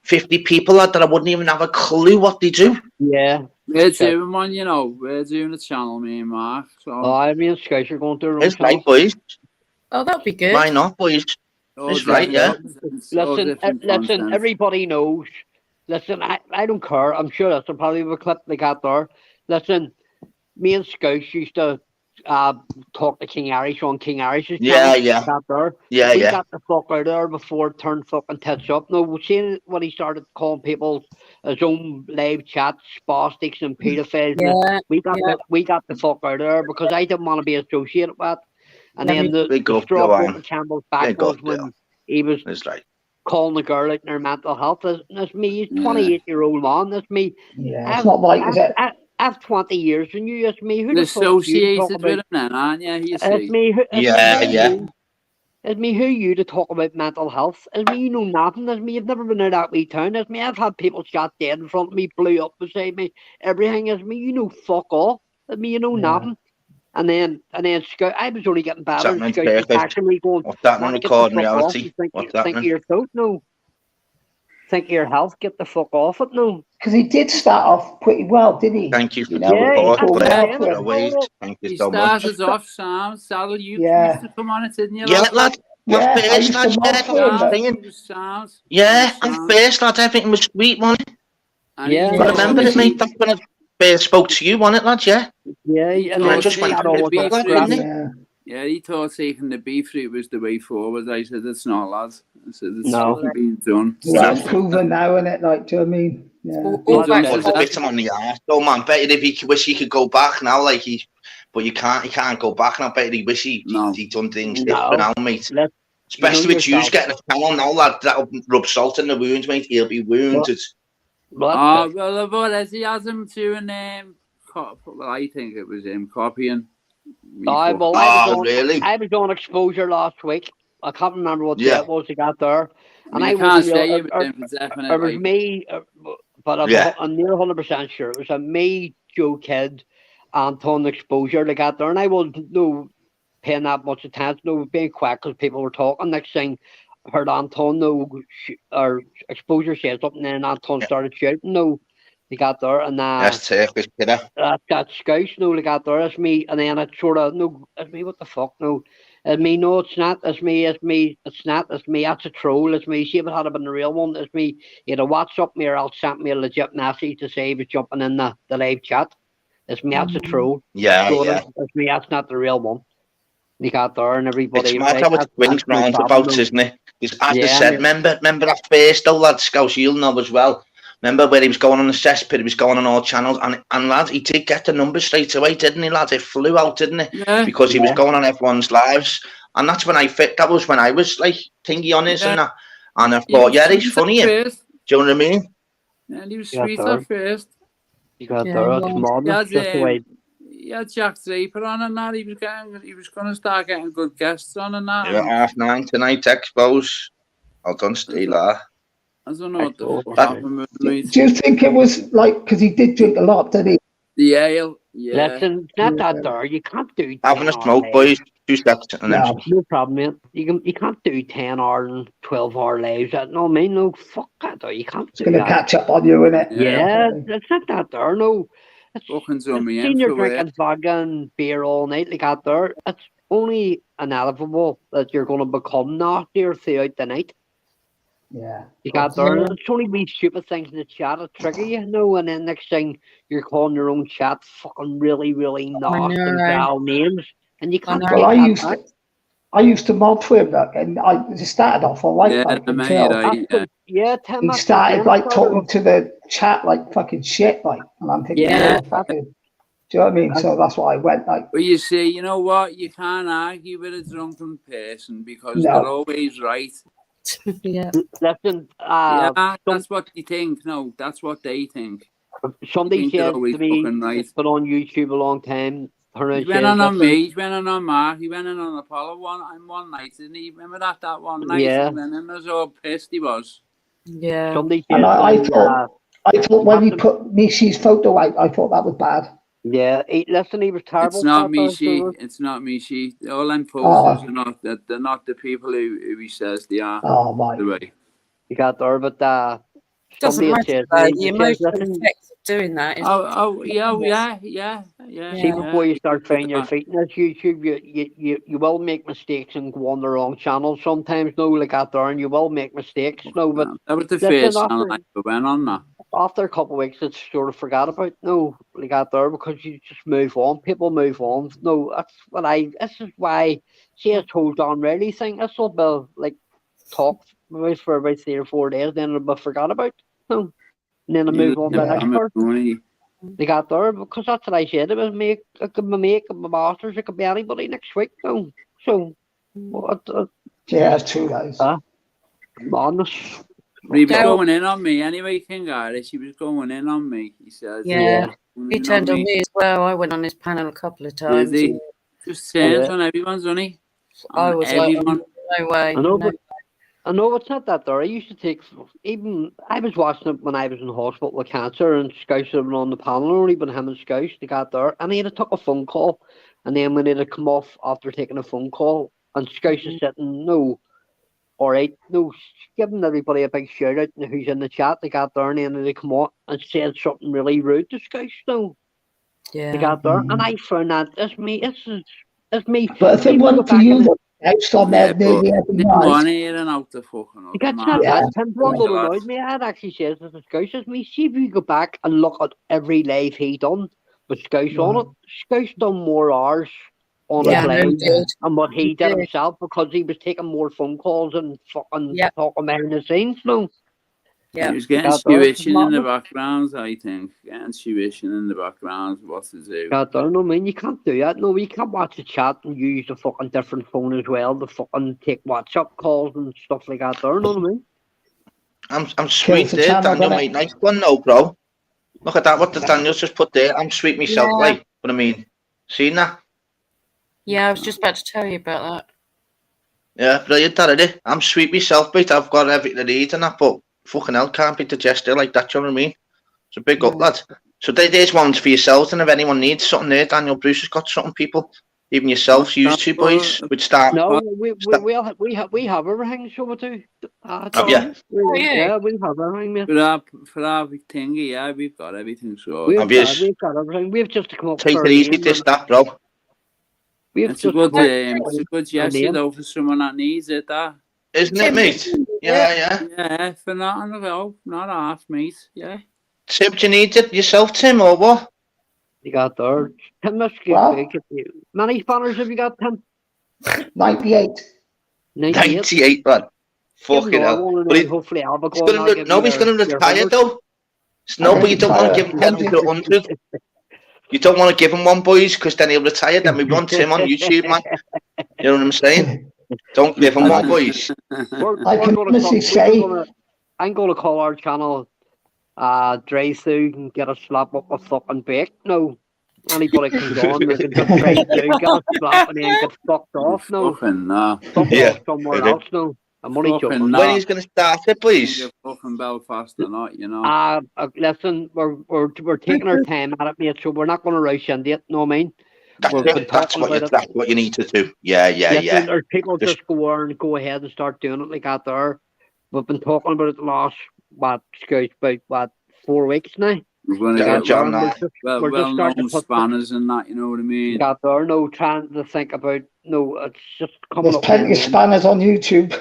50 people, lad, that I wouldn't even have a clue what they do. Yeah. We're doing one, you know. We're doing a channel, me and Mark. So. I mean, Scouse are going to it's right, boys. Oh, that'd be good. Why not, boys? It's right, yeah. Listen, everybody knows. Listen, I don't care. I'm sure that's probably a clip they got there. Listen, me and Scouse used to talk to King Irish on King Irish's channel. Yeah. We got the fuck out of there before it turned fucking tits up. No, we've seen when he started calling people his own live chats, spastics and pedophiles. Yeah. We got the fuck out of there because I didn't want to be associated with it. And then the straw broke Campbell's back was when he was calling the girl out in her mental health. That's me, he's 28-year-old man. That's me. Yeah, it's not right, is it? I have 20 years and you ask me who the associated with him then, aren't you? It's me who you to talk about mental health. It's me, you know nothing. It's me, you've never been in that wee town. It's me, I've had people shot dead in front of me, blew up beside me. Everything is me, you know fuck all. It's me, you know nothing. And then Scout, I was only getting better. And Scout was texting me going, what's that on record in reality? Think of your throat? No. think of your health. Get the fuck off it now. Because he did start off pretty well, didn't he? Thank you for the Yeah, report, that's pulled what it I'm off saying. for but him. wait, thank you He so much. started off, Sam. Saddle, you Yeah. used to come on it, didn't you? Yeah, lad? lad. Yeah, At I first, used lad, to yeah, mob that's for what him. I'm But saying. It was sound. Yeah, at first, lad, everything was sweet, wasn't it? And he Yeah. I taught remember it, me- mate. That's when I first spoke to you, wasn't it, lad? Yeah. Yeah, He and And I then taught just me went that taking the always beef got fruit. crap. didn't he? yeah, Yeah, he thought taking the beef fruit was the way forward. I said, it's not, lad. I said, it's No. fucking being done. well, it's No. proven now, isn't it? Like, do you know what I mean? Yeah. All Well, back Well, to it's bit him on the arse, though, man. Bet if he wish he could go back now, like but you can't. He can't go back now. Bet he wish he done things different now, mate. Especially with you getting a channel now, lad. That'll rub salt in the wounds, mate. He'll be wounded. Well, as he has him to a name. Well, I think it was him copying. I was on exposure last week. I can't remember what day it was he got there. And I can't say it was me, but I'm near 100% sure. It was a me, Joe Kidd, Anton exposure they got there. And I wasn't paying that much attention. Being quick because people were talking. Next thing, I heard Anton or exposure said something, and Anton started shouting. They got there, and That's Turkish kidder. That Scouse, they got there. It's me, and then it sort of it's me. What the fuck, It's me. No, it's not. It's me. It's me. It's not. It's me. That's a troll. It's me. See if it had been the real one. It's me. Either WhatsApp me or else sent me a legit message to say he was jumping in the live chat. It's me. That's a troll. Yeah. It's me. That's not the real one. They got there, and everybody. It's mad how it swings roundabouts, isn't it? Because as I said, remember that first though, lad, Scouse, you'll know as well. Remember where he was going on the cesspit, he was going on all channels, and lad, he did get the numbers straight away, didn't he, lad? It flew out, didn't it? Yeah. Because he was going on everyone's lives, and that's when that was when I was like thingy on his and that, and I thought, he's funny. Do you know what I mean? Yeah, he was sweet at first. He got there. It's modern. He had Jack Draper on and that. He was going to start getting good guests on and that. Yeah, 9:30 tonight, expose. I'll done steal that. I don't know what the fuck happened with me. Do you think it was like because he did drink a lot, did he? The ale, yeah. Listen, not that there. You can't do having a smoke, boys. 2 steps and then no problem, man. You can't do 10-hour and 12-hour lives. No, man, no, fuck that. Though. You can't. It's going to catch up on you, innit? Yeah, it's not that there. No, fucking zombie. Senior drinking vodka and beer all night like that there. It's only inevitable that you're going to become nastier throughout the night. Yeah. You got there. It's only these stupid things in the chat that trigger you, and then next thing you're calling your own chat fucking really, really nasty and foul names, and you can't. Well, I used to mob for him, and I started off all right. He started like talking to the chat like fucking shit, like, and I'm thinking, fucking. Do you know what I mean? So that's why I went like. Well, you see, you know what? You can't argue with a drunken person because they're always right. Yeah. Listen, that's what they think. No, that's what they think. Somebody said to me, it's been on YouTube a long time. He went on me, he went on Mark, he went in on Apollo one night, didn't he? Remember that one night? Yeah. He went in, was all pissed he was. Yeah. Somebody and I thought when he put Mishi's photo out, I thought that was bad. Yeah, listen, he was terrible. It's not Mishi. It's not Mishi. All them posters are not that. They're not the people who he says they are. Oh my! You got there, but doesn't matter. The emotional effects of doing that. Yeah. See, before you start finding your feet in this YouTube, you will make mistakes and go on the wrong channel sometimes. No, like out there, and you will make mistakes. No, but that was the first channel I went on that. After a couple of weeks, it's sort of forgot about. No, like out there, because you just move on. People move on. No, that's what this is why. See, I told Don Riley thing. This will be like talk for about 3 or 4 days, then it'll be forgot about. No, and then I move on to the next person. They got there because that's what I said. It was me. It could be me. It could be Masters. It could be anybody next week. No, so what? Yeah, it's true, guys. Madness. He was going in on me anyway, King Irish. He was going in on me. He says, "Yeah, he turned on me as well. I went on his panel a couple of times. Did he? Just turns on everyone's, on he? I was everyone. No way. I know it's not that there. I used to take I was watching it when I was in hospital with cancer, and Scouse had been on the panel, only been him and Scouse. They got there, and he had took a phone call, and then when it had come off after taking a phone call, and Scouse is sitting all right, no, giving everybody a big shout out who's in the chat. They got there and then they come on and said something really rude to Scouse. No, they got there, and I found that it's me. It's me. But if it wasn't for you, it's on there nearly every night. That's not that. Tim's one that annoyed me. I'd actually says this is Scouse. It's me. See if you go back and look at every live he done with Scouse on it. Scouse done more hours on his live and what he did himself because he was taking more phone calls and fucking talking behind the scenes. No. He was getting tuition in the background, I think. Getting tuition in the background, what to do. I don't know, man. You can't do that. No, you can't watch the chat and use the fucking different phone as well. The fucking take WhatsApp calls and stuff like that. There, know what I mean? I'm sweet there, Daniel, mate. Nice one, no, bro. Look at that, what the Daniel's just put there. I'm sweet myself, like. What I mean, seen that? Yeah, I was just about to tell you about that. Yeah, brilliant, that is it. I'm sweet myself, mate. I've got everything I need and that, but fucking hell, can't be digested like that, you know what I mean? So big up, lad. So there's ones for yourselves, and if anyone needs something there, Daniel Bruce has got something, people. Even yourselves, use two boys, would start. No, we have everything, so we do. Yeah, we have everything, mate. For our big thingy, yeah, we've got everything, so. We've got everything. We've just to come up. Take it easy, this, that, bro. It's a good gesture, though, for someone that needs it, that. Isn't it, mate? Yeah. Yeah, for nothing at all. Not half, mate. Yeah. Tim, do you need it yourself, Tim, or what? You got there. Tim must get many spanners have you got, Tim? 98. 98, man. Fucking hell. Hopefully I'll be going. Nobody's going to retire, though. Nobody, you don't want to give him 10 to 100. You don't want to give him one, boys, because then he'll retire. Then we want Tim on YouTube, man. You know what I'm saying? Don't give him one, boys. I'm going to call our channel Dre Sue and get a slap up a fucking bake. No. Anybody can go on, they can just Dre Sue, get a slap and then get fucked off. No. Somewhere else, no. I'm only joking. When he's going to start it, please? You're fucking Belfast or not, you know. Listen, we're taking our time at it, mate, so we're not going to rush into it, know what I mean? That's what you need to do. Yeah. There's people just go ahead and start doing it like that there. We've been talking about it the last, about 4 weeks now. We're going to get John we're just starting to put spanners and that, you know what I mean? Got there, no trying to think about, no, it's just coming There's up. There's plenty of spanners on YouTube.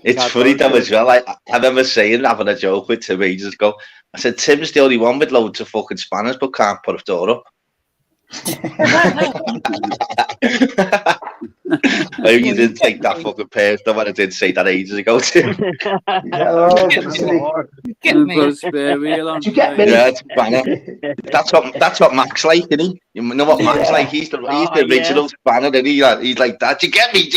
It's funny though as well. I remember having a joke with Tim ages ago. I said, Tim's the only one with loads of fucking spanners but can't put a door up. You didn't take that fucking personal when I did say that ages ago, Tim. That's what Mac's like, isn't he? You know what Mac's like? He's the original spanner, and he's like that. Do you get me?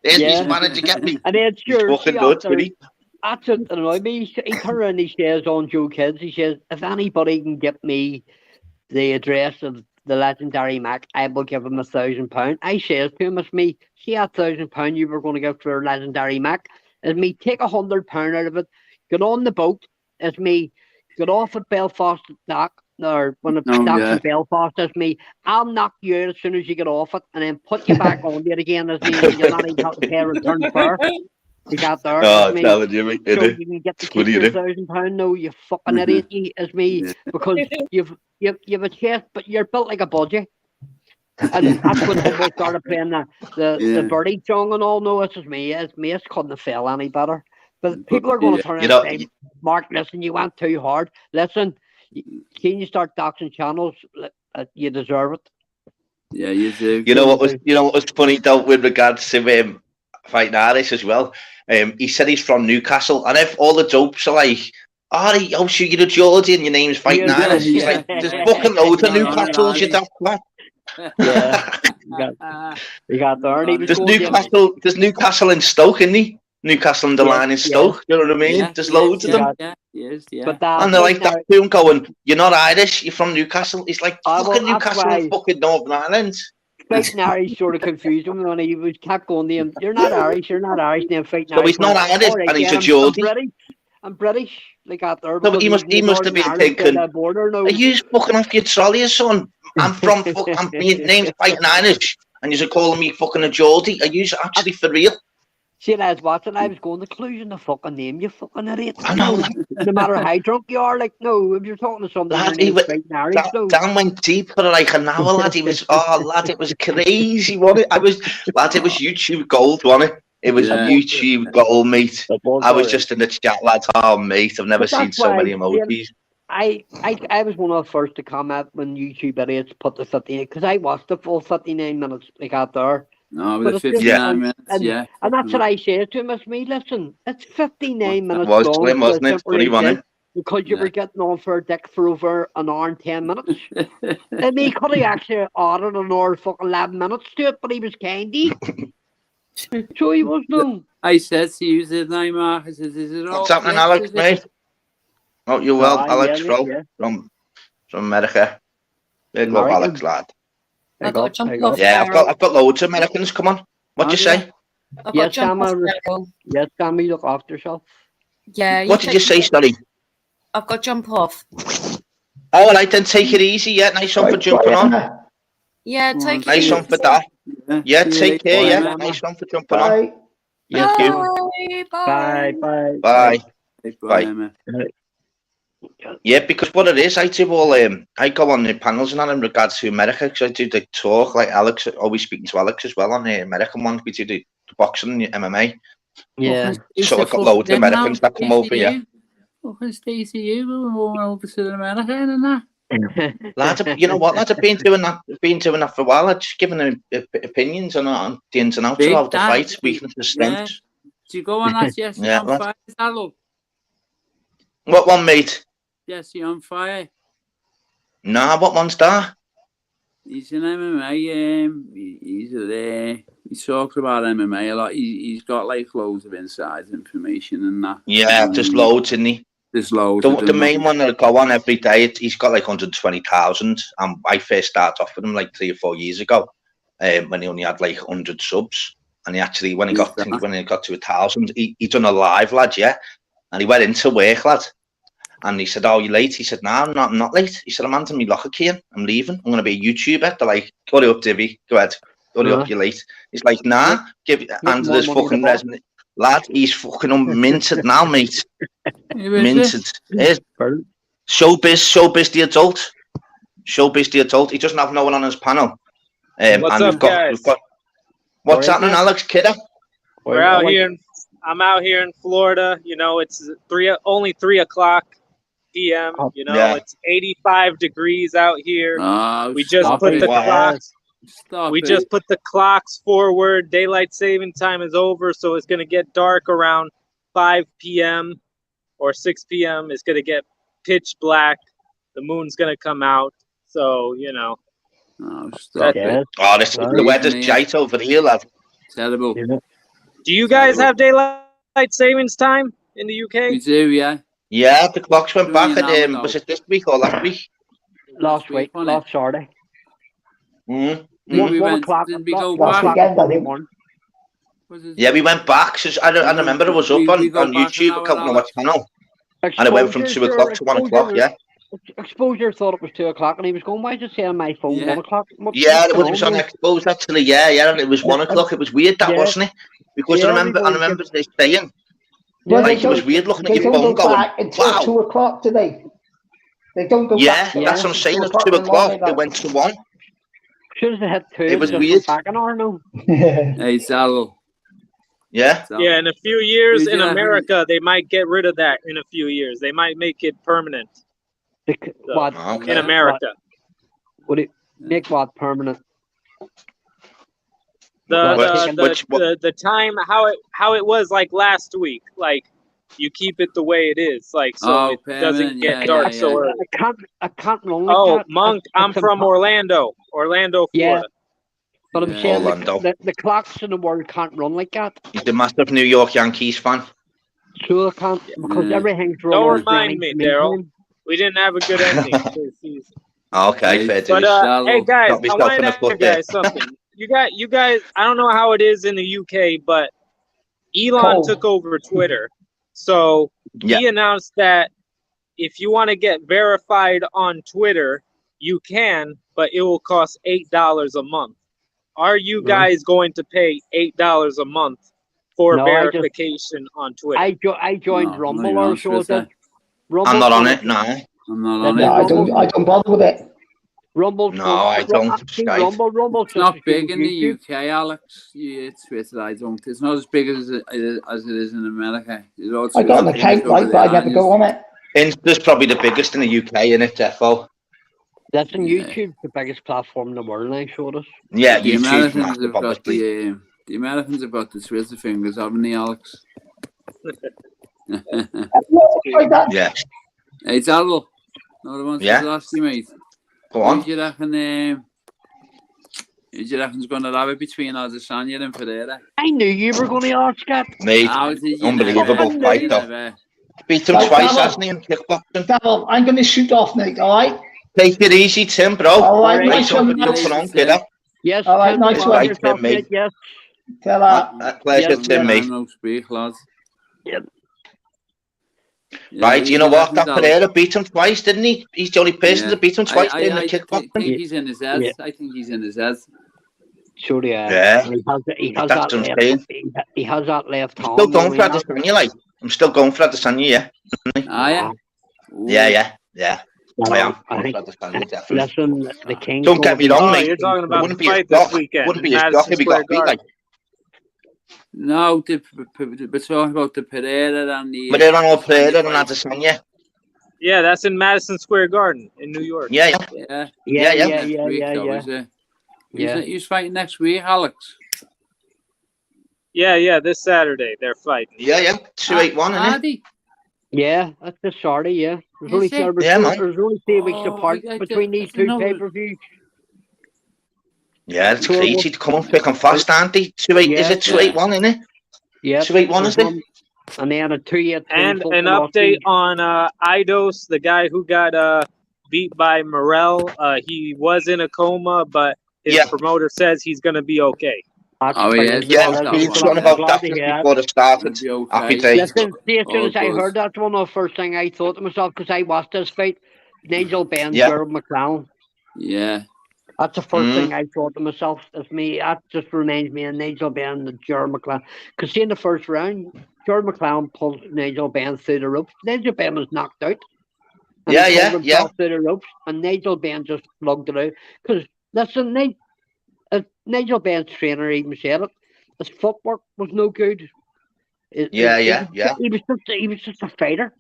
There's me spanner, do you get me? And then sure, he's fucking nuts, isn't he? That's it, annoyed me. He turned around and he says on Joe Kids, he says, if anybody can get me the address of the legendary Mac, I will give him £1,000. I says to him, it's me, see that £1,000 you were going to give for a legendary Mac? It's me, take £100 out of it, get on the boat, it's me, get off at Belfast dock, or when it docks in Belfast, it's me, I'll knock you out as soon as you get off it, and then put you back on it again, as me, and you're not even having to pay a return fare. You got there. Oh, me. Telling you, mate. So you can get the keep your £1,000. No, you fucking idiot. It's me because you've a chest, but you're built like a budgie. And that's when people started playing the birdie song and all. No, it's just me. It's me. It's couldn't have fell any better. But people are going to turn around and say, Mark, listen, you went too hard. Listen, can you start doxing channels? You deserve it. Yeah, you do. You know what was funny though with regards to Fighting Irish as well. He said he's from Newcastle, and if all the dopes are like, oh, so you're a Geordie and your name's Fighting Irish. He's like, there's fucking loads of Newcastles, you daft twat. You got there. There's Newcastle in Stoke, isn't he? Newcastle and the line in Stoke, you know what I mean? There's loads of them. But and they're like that too, going, you're not Irish, you're from Newcastle. He's like, fucking Newcastle and fucking Northern Ireland. Fighting Irish sort of confused him when he was kept going to him. You're not Irish, and then Fighting Irish. So he's not Irish, and he's a Geordie. I'm British, like that there. No, but he must have been thinking, are you fucking off your trolley, son? My name's Fighting Irish, and you're calling me fucking a Geordie. Are you actually for real? See, I was watching, I was going, the clue's in the fucking name, you fucking idiot. I know. No matter how drunk you are, like, no, if you're talking to somebody, Lad, your name's Frank Irish, no. Dan went deep for like an hour, lad. He was, lad, it was crazy, wasn't it? Lad, it was YouTube gold, wasn't it? It was YouTube gold, mate. I was just in the chat, lad. Oh, mate, I've never seen so many emojis. I was one of the first to comment when YouTube idiots put the 58, because I watched the full 59 minutes like out there. No, with the 59 minutes, yeah. And that's what I said to him, it's me, listen, it's 59 minutes was long. Slim, wasn't it? Funny, wasn't it? Because you were getting on for a dick for over an hour and 10 minutes. And he could have actually ordered an hour fucking 11 minutes to it, but he was candy. So he was no. I said to you, didn't I, Mark? I said, is it all? What's happening, Alex, mate? Oh, you well, Alex from America. Big love, Alex, lad. I've got to jump off. Yeah, I've got loads of Americans. Come on, what do you say? I've got to jump off. Yes, Sammy, look after yourself. Yeah. What did you say, sorry? I've got to jump off. All right, then take it easy. Yeah, nice one for jumping on. Yeah, take it nice easy. One for that. Yeah, take care. Yeah, nice one for jumping on. Thank you. Bye. Bye. Yeah, because what it is, I do all I go on the panels and that in regards to America, because I do the talk, like Alex, always speaking to Alex as well on the American ones. We do the boxing and the MMA. Yeah. So I've got loads of Americans that come over here. Fucking Stacey, you going over to America and that. Lads, you know what, lads, I've been doing that for a while. I've just given them opinions on the ins and outs of how to fight, weaknesses, strengths. Do you go on that Jesse on Fire? What one, mate? Jesse on Fire. Nah, what one's that? He's an MMA. He talks about MMA a lot. He's got like loads of inside information and that. Yeah, just loads, isn't he? There's loads. The main one that I go on every day, he's got like 120,000. And I first started off with him like 3 or 4 years ago, when he only had like 100 subs. And he actually, when he got to 1,000, he done a live, lad, yeah. And he went into work, lad. And he said, "Oh, you late?" He said, "No, I'm not late." He said, "I'm handing me locker key in. I'm leaving. I'm going to be a YouTuber." They're like, "Hurry up, Divvy. Go ahead. Hurry up, you're late." He's like, "Nah, hand his fucking resume." Lad, he's fucking minted now, mate. Minted. Showbiz the adult. Showbiz the adult. He doesn't have no one on his panel. What's up, guys? We've got what's happening, Alex Kidder? I'm out here in Florida. You know, it's only 3 o'clock p.m. You know, it's 85 degrees out here. We just put the clocks. Just put the clocks forward. Daylight saving time is over, so it's gonna get dark around 5 p.m. or 6 p.m. It's gonna get pitch black. The moon's gonna come out. So you know. The weather's shite over here, lad. Terrible. Do you guys have daylight savings time in the UK? We do, yeah. Yeah, the clocks went back at was it this week or last week? Last week, last Saturday. Mm. We went back? Yeah, we went back. I remember it was up on YouTube. I can't know what channel. And it went from 2 o'clock to 1 o'clock. Yeah. Exposure thought it was 2 o'clock, and he was going, "Why did it say on my phone 1 o'clock?" Yeah, it was on Exposure actually. Yeah, and it was 1 o'clock. It was weird, that wasn't it? Because I remember they saying, like, it was weird looking at your phone going, "Wow." 2 o'clock today. They don't go back. Yeah, that's what I'm saying. It was 2 o'clock. It went to 1. Should have hit 2. It was weird. Back an hour now. Hey, Salo. Yeah. Yeah, in a few years in America, they might get rid of that. In a few years, they might make it permanent. In America, would it make what permanent? The time how it was like last week, like you keep it the way it is, like so it doesn't get dark so early. I can't run like that. Monk, I'm from Orlando, Florida. Yeah. But I'm saying the clocks in the world can't run like that. He's a massive New York Yankees fan. Sure can't, because everything's wrong. Don't remind me, Daryl. We didn't have a good ending to the season. Okay, fair. But hey guys, I wanted to ask you guys something. You guys, I don't know how it is in the UK, but Elon took over Twitter. So he announced that if you want to get verified on Twitter, you can, but it will cost $8 a month. are you guys going to pay $8 a month for verification on Twitter? I joined Rumble or so. I'm not on it. No, I'm not on it. I don't bother with it. Rumble. No, I don't. Rumble. It's not big in the UK, Alex. Yeah, Twitter. I don't. It's not as big as it is in America. I got an account, like, but I never go on it. Insta's probably the biggest in the UK, in it, defo. That's in YouTube, the biggest platform in the world, I showed us. Yeah, the YouTube's Americans massive, obviously. the Americans have got the Twitter fingers, haven't they, Alex? Yeah. Hey, Daryl. Another one to ask you, mate. Go on. Who do you reckon's going to have it between Adesanya and Pereira? I knew you were going to ask that. Mate, unbelievable fight, though. Beat him twice, hasn't he, in kickboxing? Daryl, I'm going to shoot off, mate, all right? Take it easy, Tim, bro. All right, nice one. Yes, all right, nice one. Tim, mate. Yes. Tell her. Pleasure, Tim, mate. No speak, lads. Yep. Right, you know what? That Pereira beat him twice, didn't he? He's the only person that beat him twice in the kickboxing. I think he's in his head. I think he's in his head. Sure, He has that left hand. Still going for Adesanya, like. I'm still going for Adesanya, yeah. Yeah. I am. Listen, the King. Don't get me wrong, mate. You're talking about the fight this weekend. Wouldn't be as block if he got beat, like. No, we're talking about the Pereira and the... Pereira and Adesanya. Yeah, that's in Madison Square Garden in New York. Yeah. He's fighting next week, Alex. Yeah, this Saturday they're fighting. Yeah. 281, isn't it? Yeah, that's this Saturday, yeah. There's only 3 weeks apart between these two pay-per-views. Yeah, it's crazy to come on quick and fast, aren't they? 281, is it 281, isn't it? Yeah. 281, is it? And they had a 2-8. And an update on Idos, the guy who got beat by Morrell. He was in a coma, but his promoter says he's going to be okay. He's one about that before it started. Happy days. Listen, as soon as I heard that, one of the first thing I thought to myself, because I watched this fight, Nigel Benn, Gerald McClown. Yeah. That's the first thing I thought to myself. That just reminds me of Nigel Benn and Gerald McClown. Because in the first round, Gerald McClown pulled Nigel Benn through the ropes. Nigel Benn was knocked out. And through the ropes, and Nigel Benn just plugged it out. Because, listen, Nigel Benn's trainer even said it. His footwork was no good. He was just a fighter.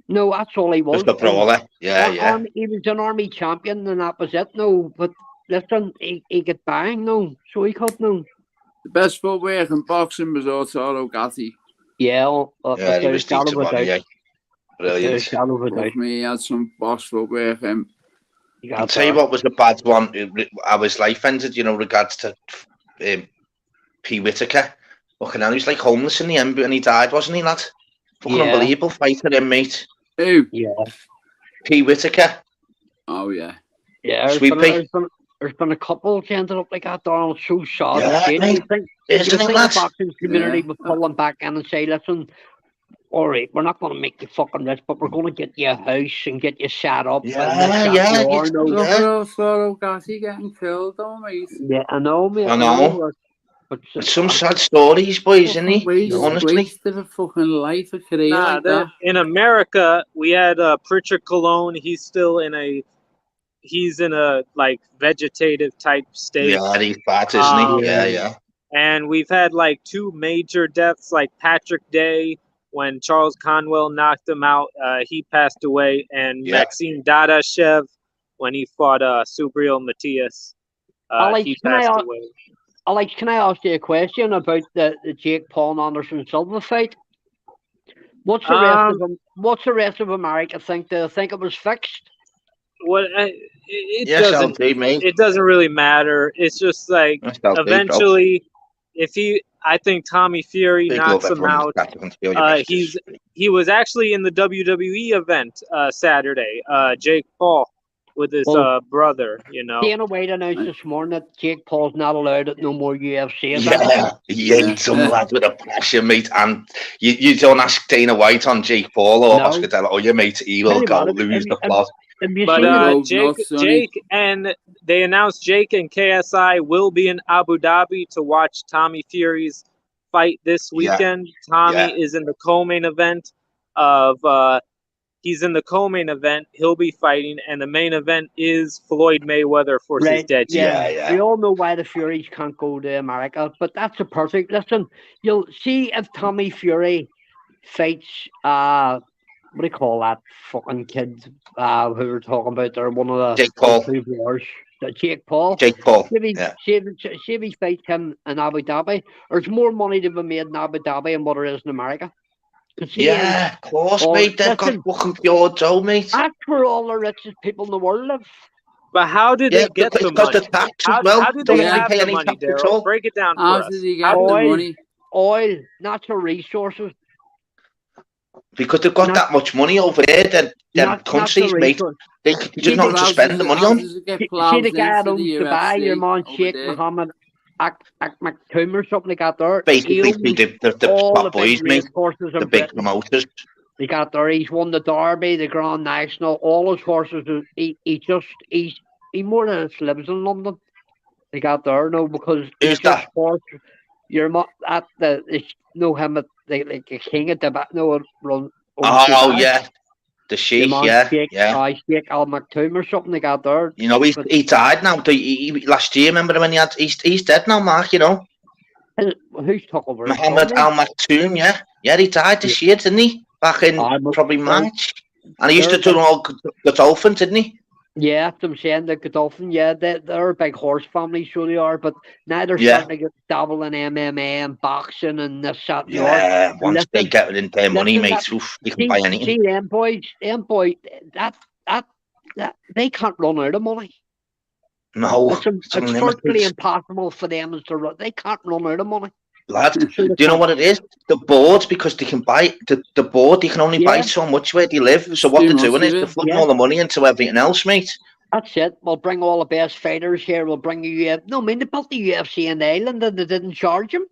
No, that's all he was. Just a brawler. Yeah. He was an army champion, and that was it. No, but listen, he got bang. No, so he could no. The best footwork in boxing was Arturo Gatti. Yeah, he was decent one, yeah. Brilliant. He had some boss footwork. I'll tell you what was the bad one. I was life ended, regards to P. Whitaker. Fucking hell, he was like homeless in the end, and he died, wasn't he, lad? Fucking unbelievable fighter, him, mate. Who? Yeah. P. Whitaker. Oh, yeah. Yeah, there's been a couple who ended up like that, Donald. So sad. Isn't it, the boxing community would pull them back in and say, listen, all right, we're not going to make you fucking rich, but we're going to get you a house and get you set up. Sorrow Gatti getting killed, though, mate. Yeah, I know, mate. I know. But some sad stories, boys, isn't he? Honestly. Wasted a fucking life of career like that. In America, we had Pritchard Colon. He's in a like vegetative type state. Yeah, he's fat, isn't he? Yeah. And we've had like 2 major deaths, like Patrick Day. When Charles Conwell knocked him out, he passed away. And Maxime Dadashev, when he fought Subriel Matias, he passed away. Alex, can I ask you a question about the Jake Paul Anderson Silva fight? What's the rest of America think? Do they think it was fixed? It doesn't really matter. It's just like eventually, I think Tommy Fury knocks him out. He was actually in the WWE event Saturday. Jake Paul with his brother, Dana White announced this morning that Jake Paul's not allowed at no more UFC events. Yeah, some lad with a passion, mate. And you don't ask Dana White on Jake Paul or Oscar De La Hoya, mate. He will go lose the plot. But Jake and they announced Jake and KSI will be in Abu Dhabi to watch Tommy Fury's fight this weekend. Tommy is in the co-main event of. He's in the co-main event. He'll be fighting, and the main event is Floyd Mayweather versus Deji. Yeah. We all know why the Furies can't go to America, but that's a perfect. Listen, you'll see if Tommy Fury fights. What do you call that fucking kid? Who we're talking about? They're one of the Jake Paul. Wars. Jake Paul. Jake Paul. See if he fights him in Abu Dhabi. There's more money to be made in Abu Dhabi than what there is in America. Yeah, of course, mate. They've got fucking pure dough, mate. That's where all the richest people in the world live. But how did they get the money? The tax as well. How did they have the money, Daryl? Break it down for us. Did he get the money? Oil, natural resources. Because they've got that much money over there, them countries, mate. They just not to spend the money on. See the guy that owns Dubai, your man Sheikh Mohammed Maktoum or something like that there. Basically, the top boys, mate. The big promoters. He got there. He's won the Derby, the Grand National, all his horses. He more than just lives in London. They got there, no, because who's that? You're not at the him at the king at the no run. Oh yeah, the Sheikh, Sheikh Al Maktoum or something. They got there. You know, he died now. Last year, remember when he's dead now, Mark. You know. Who's talking about Mohammed Al Maktoum? Yeah, he died this year, didn't he? Back in probably March. And he used to do all Godolphin, didn't he? Yeah, I'm saying the Godolphin. Yeah, they're a big horse family, so they are. But now they're starting to get dabble in MMA and boxing and this, that, and yeah. Once they get in their money, mate, they can buy anything. See, them boys, that they can't run out of money. No, it's virtually impossible for them to run. They can't run out of money. Lad, do you know what it is? The board, because they can buy the board, they can only buy so much where they live. So what they're doing is they're flipping all the money into everything else, mate. That's it. We'll bring all the best fighters here. We'll bring you. No, I mean they built the UFC in Ireland and they didn't charge them.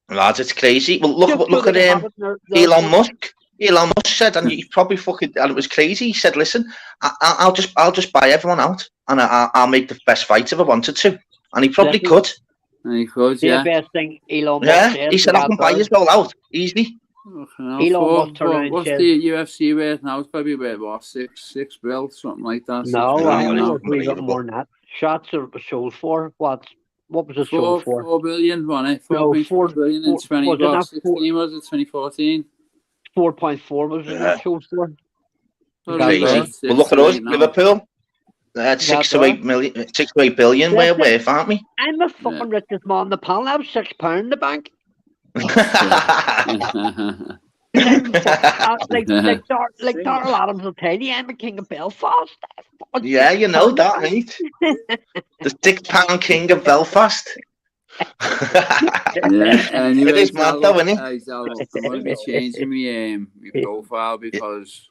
Lads, it's crazy. Well, look at Elon Musk. Elon Musk said, and he probably and it was crazy. He said, "Listen, I'll just buy everyone out, and I'll make the best fights if I wanted to." And he probably could. He could, yeah. The best thing Elon Musk he said, "I can buy you all out easy." Elon Musk what's the UFC worth now? It's probably worth what, six bills, something like that. No, we got more than that. Shots are sold for what? What was it sold for? 4 billion, wasn't it? 4.4 billion in 2016, was it 2014? 4.4 was it sold for? Crazy. Well, look at us, Liverpool. That's 6 to 8 billion we're worth, aren't we? I'm the fucking richest man in the panel. I have £6 in the bank. like Darrell Adams will tell you, I'm the king of Belfast. Yeah, you know that, mate. The £6 king of Belfast. Anyway, it is mad though, isn't it? I'm going to be changing my profile because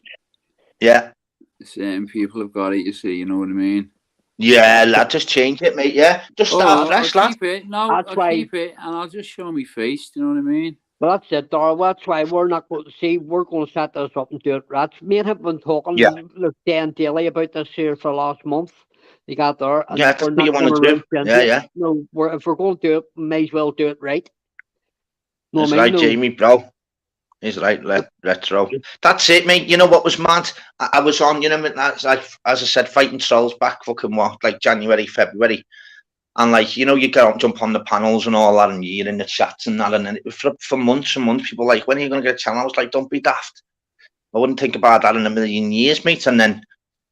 certain people have got it, you see, you know what I mean? Yeah, lad, just change it, mate, yeah. Just start fresh, lad. I'll keep it and I'll just show me face, you know what I mean? Well, that's it, Darrell. That's why we're not going to see. We're going to set this up and do it. Rats. Me and him have been talking day and daily about this here for the last month. You got there. And that's what you want to do. Yeah. No, if we're going to do it, we may as well do it right. No, that's right, Jamie, bro. He's right, retro. That's it, mate. You know what was mad? I was on, you know, as I said, fighting trolls back fucking like January, February. And like, you know, you go out and jump on the panels and all that, and you're in the chats and that. And then for months and months, people were like, when are you going to get a channel? I was like, don't be daft. I wouldn't think about that in a million years, mate. And then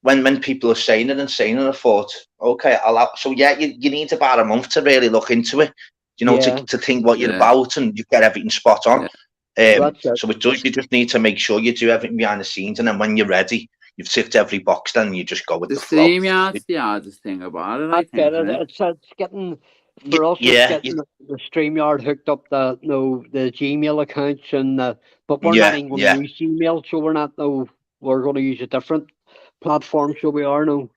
when people are saying it, I thought, okay, so yeah, you need about a month to really look into it, you know, to think what you're about and you get everything spot on. So it does, you just need to make sure you do everything behind the scenes, and then when you're ready, you've ticked every box, then you just go with the flow. StreamYard's the hardest thing about it, I think. It's getting, for us, getting the StreamYard hooked up, the Gmail accounts, and but we're not even going to use Gmail, so we're going to use a different platform, so we are now.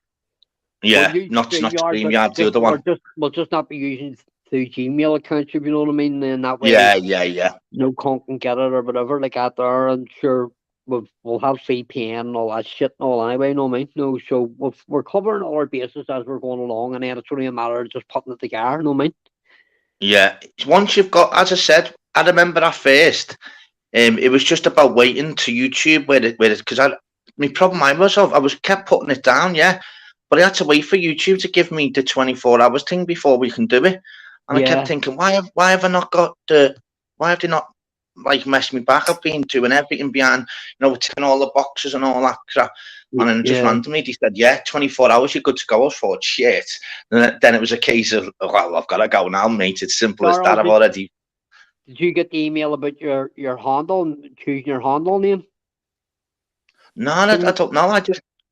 Yeah, not StreamYard, the other one. We'll just not be using the Gmail accounts, if you know what I mean, and that way. Yeah. No con can get it or whatever like that there, and sure, we'll have VPN and all that shit and all anyway, no mate, no. So we're covering all our bases as we're going along, and then it's only a matter of just putting it together, no mate. Yeah, once you've got, as I said, I remember at first, it was just about waiting to YouTube where it because my problem I was kept putting it down, yeah, but I had to wait for YouTube to give me the 24 hours thing before we can do it, and I kept thinking, why have I not got why have they not like messed me back? I've been doing everything behind, ticking all the boxes and all that crap. And then just randomly they said, 24 hours, you're good to go. I thought, shit. And then it was a case of, well, I've got to go now, mate. It's simple as that. I've already. Did you get the email about your handle, choosing your handle name? No, I don't know.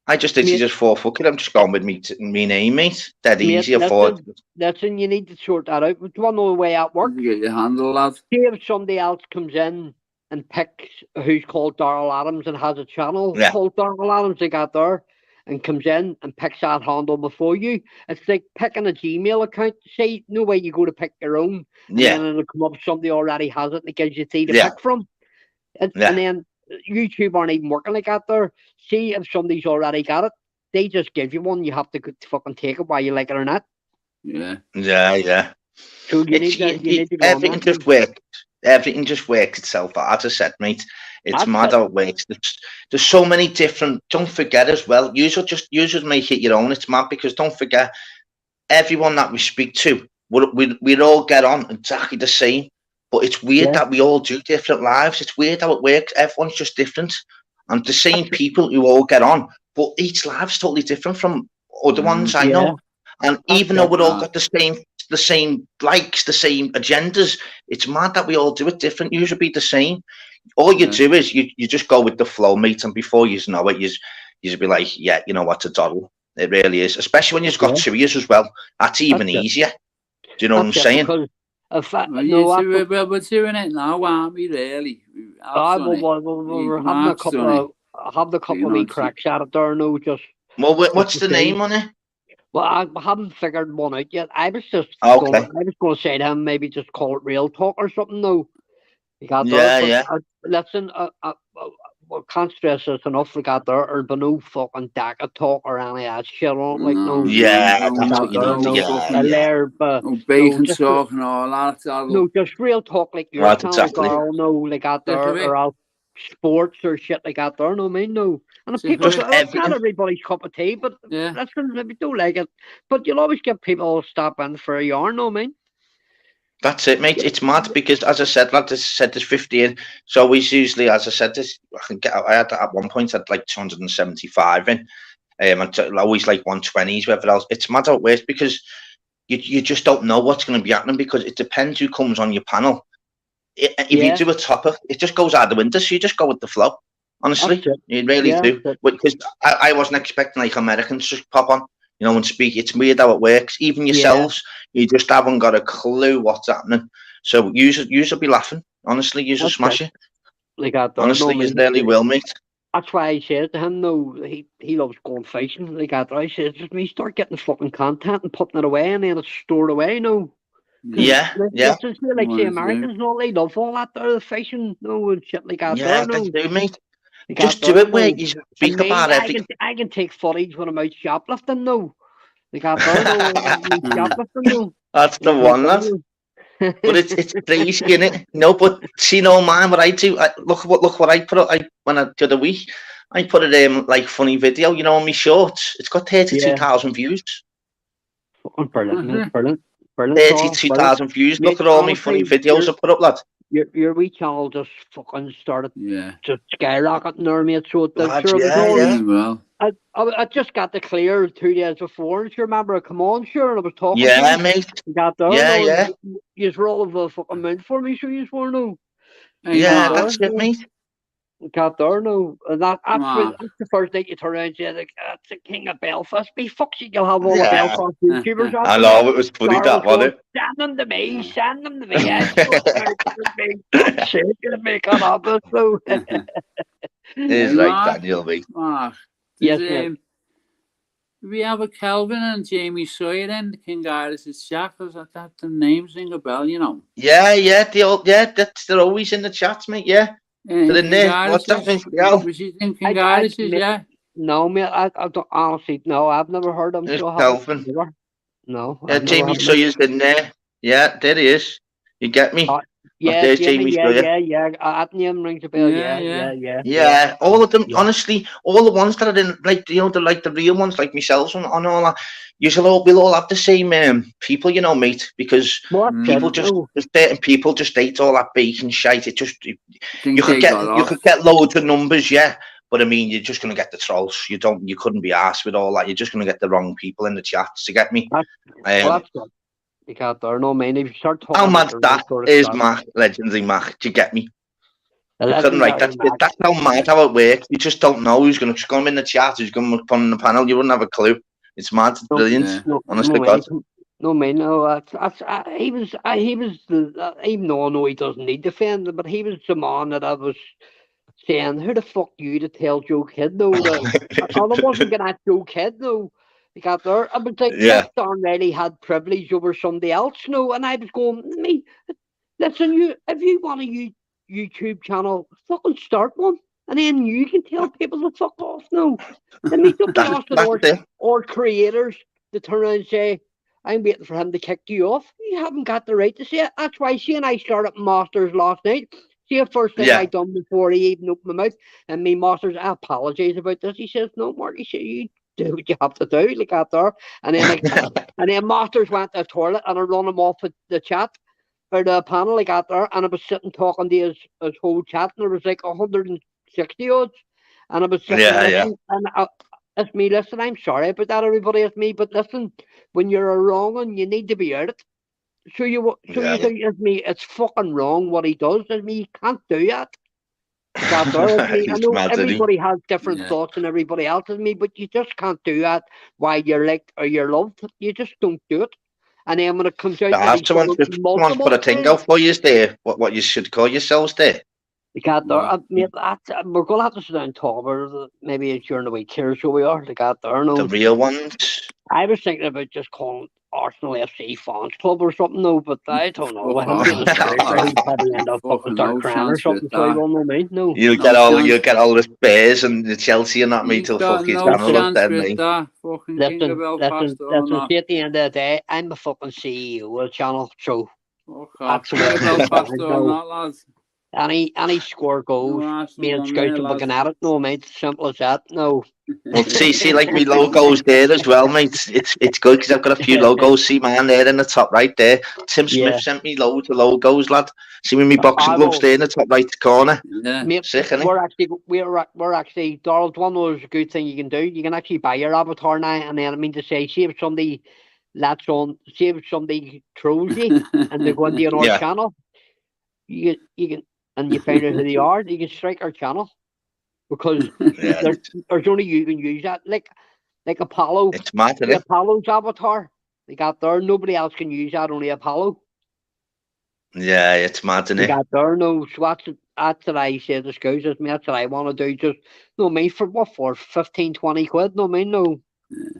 I just literally just thought, fuck it, I'm just going with me name, mate. Dead easy. I thought. Listen, you need to sort that out. Do you want to know the way that works? You get your handle, lad. See if somebody else comes in and picks who's called Darrell Adams and has a channel called Darrell Adams, they got there, and comes in and picks that handle before you. It's like picking a Gmail account. Say, no way you go to pick your own, and then it'll come up, somebody already has it, and it gives you three to pick from. And then YouTube aren't even working like that there. See if somebody's already got it, they just give you one. You have to fucking take it while you like it or not. Yeah. So you need to go everything just works. Everything just works itself out. As I said, mate, it's mad how it works. There's so many different. Don't forget as well. You should make it your own. It's mad because don't forget, everyone that we speak to, we all get on exactly the same. But it's weird that we all do different lives. It's weird how it works. Everyone's just different, and the same people who all get on, but each life's totally different from other ones I know. And even though we're all got the same likes, the same agendas, it's mad that we all do it different. You should be the same. All you do is you just go with the flow, mate, and before you know it, you be like, yeah, you know what, a doddle. It really is, especially when you've got 2 years as well. That's even easier. Do you know what I'm saying? We're doing it now, aren't we? Really? We're having a couple of wee cracks at it there. No, just. Well, what's the name on it? Well, I haven't figured one out yet. I was just going to say to him, maybe just call it Real Talk or something. No, listen, we can't stress this enough. We got there, or no fucking DACA talk or any of that shit on. Like that's what you need. Bacon talk and all that. No, just real talk like your channel, Carl. No, like that there, or else sports or shit like that there. No, I mean, no. And people, it's not everybody's cup of tea, but listen, if you don't like it, but you'll always get people stop in for a yarn, no, I mean. That's it, mate. It's mad because, as I said, like I said, there's 15. So we usually, as I said, I had at one point, I had like 275 in. Always like 120s, whatever else. It's mad how it works because you just don't know what's going to be happening because it depends who comes on your panel. If you do a topper, it just goes out the window. So you just go with the flow. Honestly, you really do. Because I wasn't expecting like Americans to pop on, and speak. It's weird how it works. Even yourselves, you just haven't got a clue what's happening. So you should be laughing. Honestly, you should smash it. Like that. Honestly, you really will, mate. That's why I said to him, no, he loves going fishing. Like that. I said, just me start getting the fucking content and putting it away, and then it's stored away. No. Yeah. Like the Americans, no, they love all that there, the fishing, no, and shit like that. Yeah, they do, mate. Just do it where you speak about everything. I can take footage when I'm out shoplifting, no. Like that, no, shoplifting, no. That's the one, lad. But it's crazy, innit? No, but see, no man, what I do. Look what I put up. When I did a week, I put it in like funny video, on my shorts. It's got 32,000 views. Brilliant. 32,000 views. Look at all my funny videos I put up, lad. Your wee channel just fucking started just skyrocketing there, mate. So I just got the clear 2 days before. And you remember I come on, sure, and I was talking. Yeah, mate. You got there. You were all over the fucking moon for me, so you were no. Yeah, that's it, mate. Got there, no. And that's the first thing you turn around and say, like, that's the king of Belfast. Be fuck's you'll have all the Belfast YouTubers on. I know, it was funny that, wasn't it? Send them to me. Yeah, shit, make it happen. So. It's like Daniel, mate. Yes, we have a Kelvin and Jamie Sawyer in the King Iris' chat. That the names ring a bell, Yeah, they're always in the chats, mate. Yeah. They're in there. What's that thing? Was he thinking Irises, yeah? No, mate, I don't honestly, no, I've never heard him. There's Calvin. No. Yeah, Jamie Sawyer's in there. Yeah, there he is. You get me? Yeah, there's Jamie Sawyer. Yeah. That name rings a bell. Yeah. All of them, honestly, all the ones that are in, like, you know, the real ones, like myself and all that. We'll all have the same people, you know, mate, because people certain people just ate all that bacon shite. It just you could get loads of numbers, yeah. But I mean, you're just gonna get the trolls. You couldn't be arsed with all that. You're just gonna get the wrong people in the chats. To get me? That's good. You can't there, no man. If you start talking, how mad that is, Mac, legendary Mac. Do you get me? You couldn't write that. That's how mad how it works. You just don't know who's gonna come in the chat, who's gonna come on the panel. You wouldn't have a clue. It's mad, it's brilliant. Honest to God. No man, no. He was even though I know he doesn't need defending, but he was the man that I was saying, who the fuck you to tell Joe Kidd though? I wasn't getting at Joe Kidd though. You got there. I was like, yes, Don really had privilege over somebody else, no. And I was going, me, listen, if you want a YouTube channel, fucking start one, and then you can tell people to fuck off, no. Then me or creators to turn around and say, I'm waiting for him to kick you off. You haven't got the right to say it. That's why she and I started Masters last night. See, the first thing I done before he even opened my mouth, and me Masters, I apologize about this. He says, no, Mark, he said, you do what you have to do, like that there. And then and then Masters went to the toilet and I run him off with the chat or the panel, like that there, and I was sitting talking to his whole chat, and there was like 160 odds, and I was sitting and it's me. Listen, I'm sorry about that, everybody. It's me, but listen, when you're a wrong one, you need to be out it. So you think it's me? It's fucking wrong what he does. It's me. You can't do that. I know everybody has different thoughts and everybody else is me, but you just can't do that while you're liked or you're loved. You just don't do it. And then when it comes out, someone put a thing out for you there. What you should call yourselves there. You can't. Mate, we're gonna have to sit down and talk about it. Maybe during the week here, so we are. They got there. No, the real ones. I was thinking about just calling Arsenal FC Fans Club or something, though, but I don't know. He'd probably end up fucking start crying or something. So I don't know, mate. No, you'll get all the Spurs and the Chelsea and that, mate. Till fucking channel up there, mate. Listen. See, at the end of the day, I'm the fucking CEO of the channel, so that's what any score goes, me and Scout are looking at it. No, mate, simple as that. No. Well, see, like me logos there as well, mate. It's good because I've got a few logos. See, man, there in the top right there. Tim Smith sent me loads of logos, lad. See, with me boxing gloves there in the top right corner. Yeah, mate, sick, isn't it? We're actually, Donald. One was a good thing you can do. You can actually buy your avatar now, and then I mean to say, see if somebody trolls you and they go into your channel, you can. And you find out who they are, you can strike our channel because there's only you can use that. Like Apollo. It's mad, isn't it? Apollo's avatar. They got there. Nobody else can use that, only Apollo. Yeah, it's mad, isn't it? They got there, no. So that's what I say to schools. That's what I want to do. Just no mean for what for 15, 20 quid, no mean no.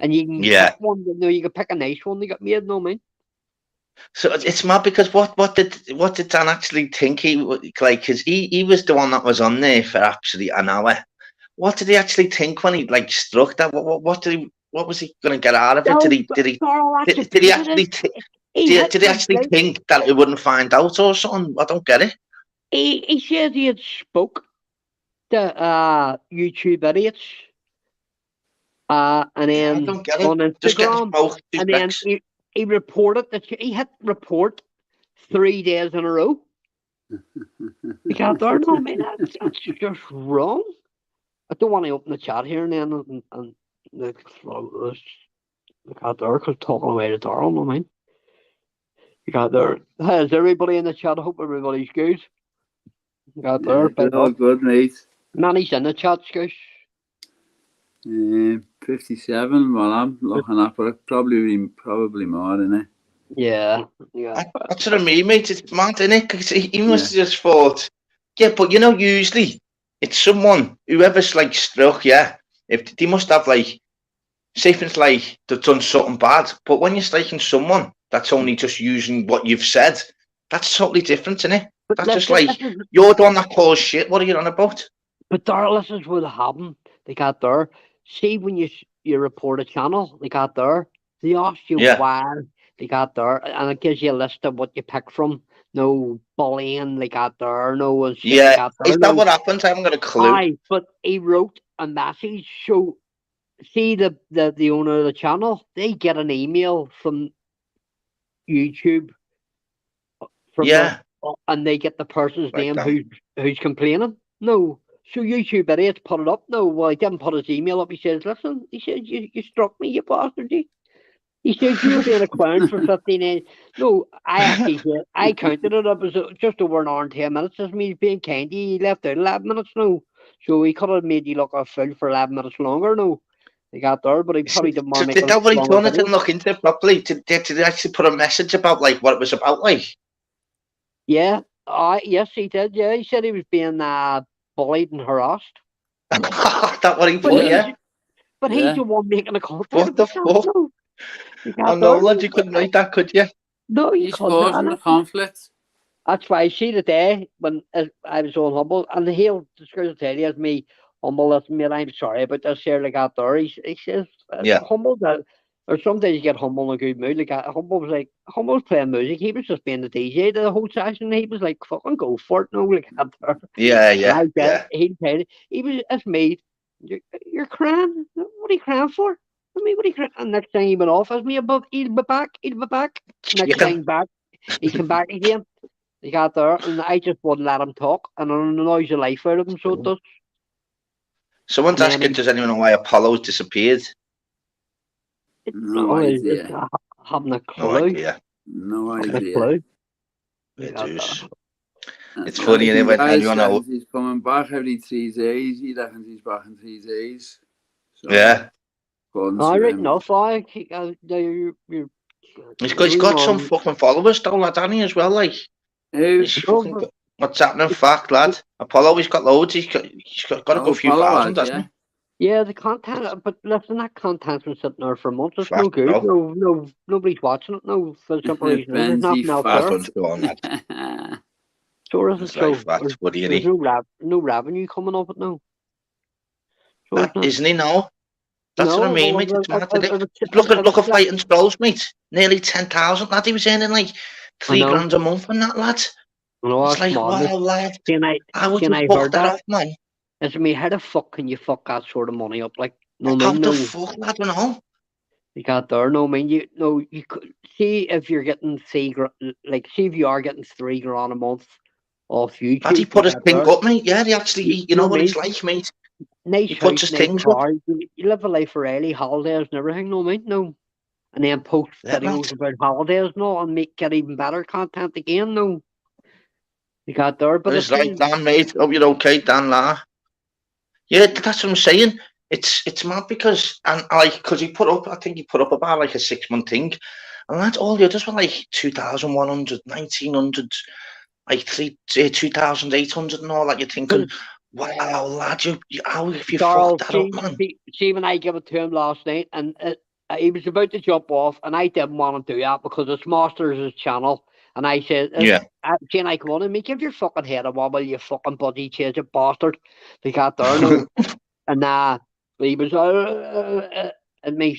And you can pick one, no, you can pick a nice one they got made, no mean. So it's mad because what did Dan actually think he like? Because he was the one that was on there for actually an hour. What did he actually think when he like struck that? What was he going to get out of it? Did he actually think that he wouldn't find out or something? I don't get it. He said he had spoke to YouTube idiots, and then I don't get it. On Instagram, and then he reported that he hit report 3 days in a row. You can't there, no, man. That's just wrong. I don't want to open the chat here and then and the got there because talking away the door, no, man. You got there. Is everybody in the chat? I hope everybody's good. You got there. All good, mate. Manny's in the chat, Scouts. 57. Well, I'm looking at, but probably more, innit? Yeah. That's what I mean, mate. It's mad, innit? Because he must have just thought, but you know, usually it's someone, whoever's like struck, if they must have like, say things like they've done something bad, but when you're striking someone that's only just using what you've said, that's totally different, isn't it? That's just like, you're the one that calls shit. What are you on about? But there, this is what happened. They got there. See, when you report a channel, they got there. They ask you why they got there, and it gives you a list of what you pick from. No bullying, they got there. No shit, they got there. Is that what happens? I haven't got a clue. But he wrote a message. So, see the owner of the channel, they get an email from YouTube. And they get the person's name who's complaining. No. So YouTube idiots put it up. No, well, he didn't put his email up. He says, listen, he says, you struck me, you bastard. He says, you're being a clown for 15 days. No, I actually did. I counted it up as just over an hour and 10 minutes. That's me being kind. He left out 11 minutes, no. So he could have made you look a fool for 11 minutes longer, no. They got there, but he probably didn't want to make it. Did that what he done? I didn't look into it properly. Did he actually put a message about like what it was about, like? Yeah. Yes, he did. Yeah, he said he was being bullied and harassed. That what he put, yeah. But he's the one making the content. What the fuck? I know, lad, you couldn't write that, could you? No, he's causing the conflict. That's why I see the day when I was on Humble, and he'll tell you as me humble as me, I'm sorry about this here, like out there. He says, humble that. Or some days you get Humble in a good mood. Like Humble was playing music. He was just being the DJ the whole session. He was like, "Fucking go for it!" No, like yeah. He paid. He was as me. You're crying. What are you crying for? I mean, what are you crying? And next time he went off as me above. He'll be back. Next time back, he came back again. He got there, and I just wouldn't let him talk, and it annoys the life out of him. So it does. Someone's asking, does anyone know why Apollo's disappeared? No idea. Haven't a clue. No idea. It's funny, when anyone else. He's coming back every 3 days. He reckons he's back in 3 days. So, yeah. Right enough. He's got some fucking followers, though, lad, hasn't he, as well? Like, what's happening? Fact, lad. Apollo, he's got loads. He's got a good few thousand, hasn't he? Yeah, the content, but listen, that content's been sitting there for months. It's no good. No, nobody's watching it. No, for the simple reason there's nothing else there. So there's no revenue coming off it now. Isn't he now? That's what I mean, mate. It's mad today. Look at Fighting Skulls, mate. Nearly 10,000, lad. He was earning like $3,000 a month on that, lad. It's like, wow, lad. How would you fuck that off, man? I mean, how the fuck can you fuck that sort of money up? Like, how the fuck? I don't know. You got there. No, I mean, you could see if you're getting see if you are getting $3,000 a month off YouTube. Had he put his thing up, mate? Yeah, he actually, you know what it's like, mate. Nice he puts his things up. You live a life for early holidays and everything, no, mate, no. And then post videos about holidays, no, and get even better content again, no. You got there, but it's like, Dan, mate. Hope you're okay, Dan La. Yeah, that's what I'm saying. It's mad because he put up, I think he put up about like a 6-month thing, and that's all the others were like 2,100, 1,900, like 2,800 and all that. You're thinking, wow, lad, how have you fucked that up, man? See, when I gave it to him last night, and he was about to jump off, and I didn't want to do that because it's Masters' channel. And I said, Jane, I come on and give your fucking head a wobble, you fucking buddy change it bastard. They got there, no. And he was, as me,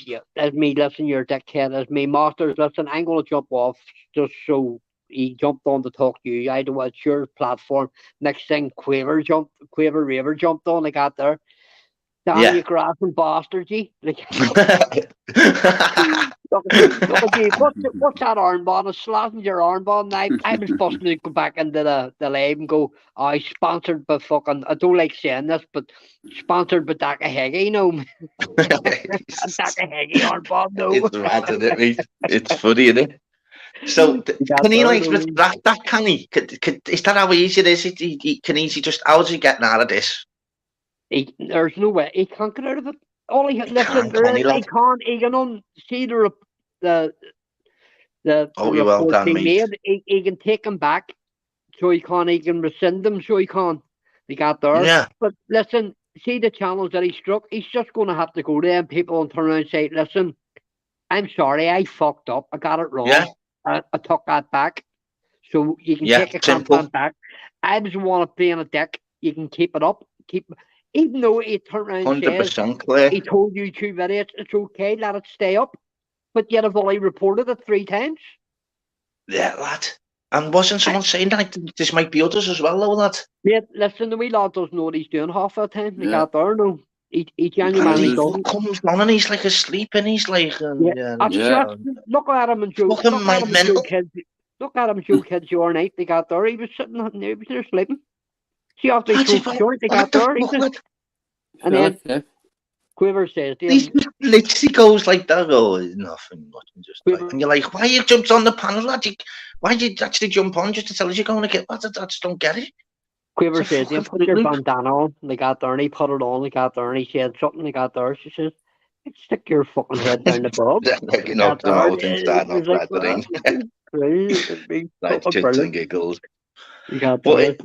listen, you're a dickhead, as me, Masters, listen, I'm going to jump off just so he jumped on to talk to you. I know it's your platform. Next thing, Quaver Raver jumped on, they got there. Damn you grasping bastard, G. Like, what's that armband? A Slazenger armband. I was supposed to go back into the live and go, sponsored by fucking, I don't like saying this, but sponsored by Daka Heggie, you know. Daka Heggie armband, no. It's mad, isn't it, mate? It's funny, isn't it? So, can he like retract that, can he? Is that how easy it is? Can he just, how's he getting out of this? There's no way he can't get out of it. All he can see the report being made. He can take them back, so he can rescind them, so he can. He got there. Yeah. But listen, see the channels that he struck. He's just going to have to go to them people and turn around and say, "Listen, I'm sorry, I fucked up. I got it wrong. Yeah. I took that back." So you can take your content back. I was want to play on a deck. You can keep it up. Even though he turned around and says he told you 2 minutes, it's okay, let it stay up. But yet I've only reported it 3 times. Yeah, lad. And wasn't someone saying that this might be others as well, though, lad? Yeah, listen, the wee lad doesn't know what he's doing half the time. He can't there, no. He genuinely doesn't. Comes on and he's like asleep and he's like... Look at him and Joe. Look at him and Joe Kids the other night. They got there. He was sitting there sleeping. See after he smoked the joint, they got there. And then Quiver says, he literally goes like that. Oh, nothing. Just like, and you're like, why you jumped on the panel, lad? Why did you actually jump on just to tell us you're going to get that? I just don't get it. Quiver says, put your bandana on. They got there and he put it on. They got there and he said something. They got there. She says, stick your fucking head down the pub. Making up the mouth and starting off flattering. Like chits and giggles. But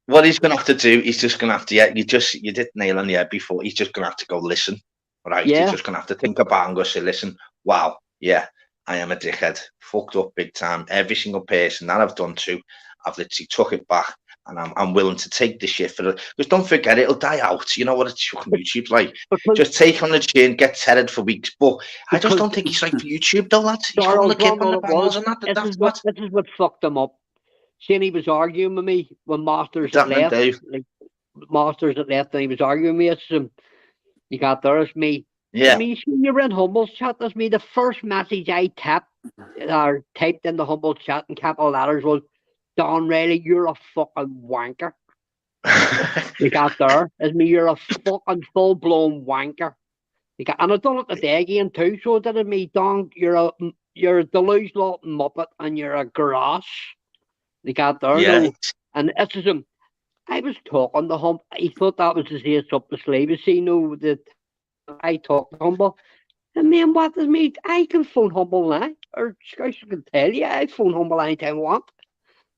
what he's going to have to do, he's just going to have to, you did nail on the head before, he's just going to have to go listen, right? He's just going to have to think about and go say, listen, wow, yeah, I am a dickhead, fucked up big time. Every single person that I've done to, I've literally took it back, and I'm willing to take the shit for it. Because don't forget, it'll die out. You know what it's fucking YouTube's like. Just take on the chin, get tethered for weeks. But I just don't think he's right for YouTube, though, lads. He's going to keep on the panels and that. This is what fucked him up. Seeing he was arguing with me when Masters had left. Masters had left and he was arguing with me. You got there, it's me. Yeah. Me, you're in Humble's chat, that's me. The first message I typed in the Humble chat in capital letters was, Don Riley, you're a fucking wanker. You got there, it's me, you're a fucking full-blown wanker. And I done it today again too, so it did me, Don, you're a delusional muppet and you're a grass. They got there, no. And this is him. I was talking to him. He thought that was his ace up the sleeve. You see, no, that I talked to Humble. And man, what does me? I can phone Humble now, or I can tell you, I phone Humble anytime I want.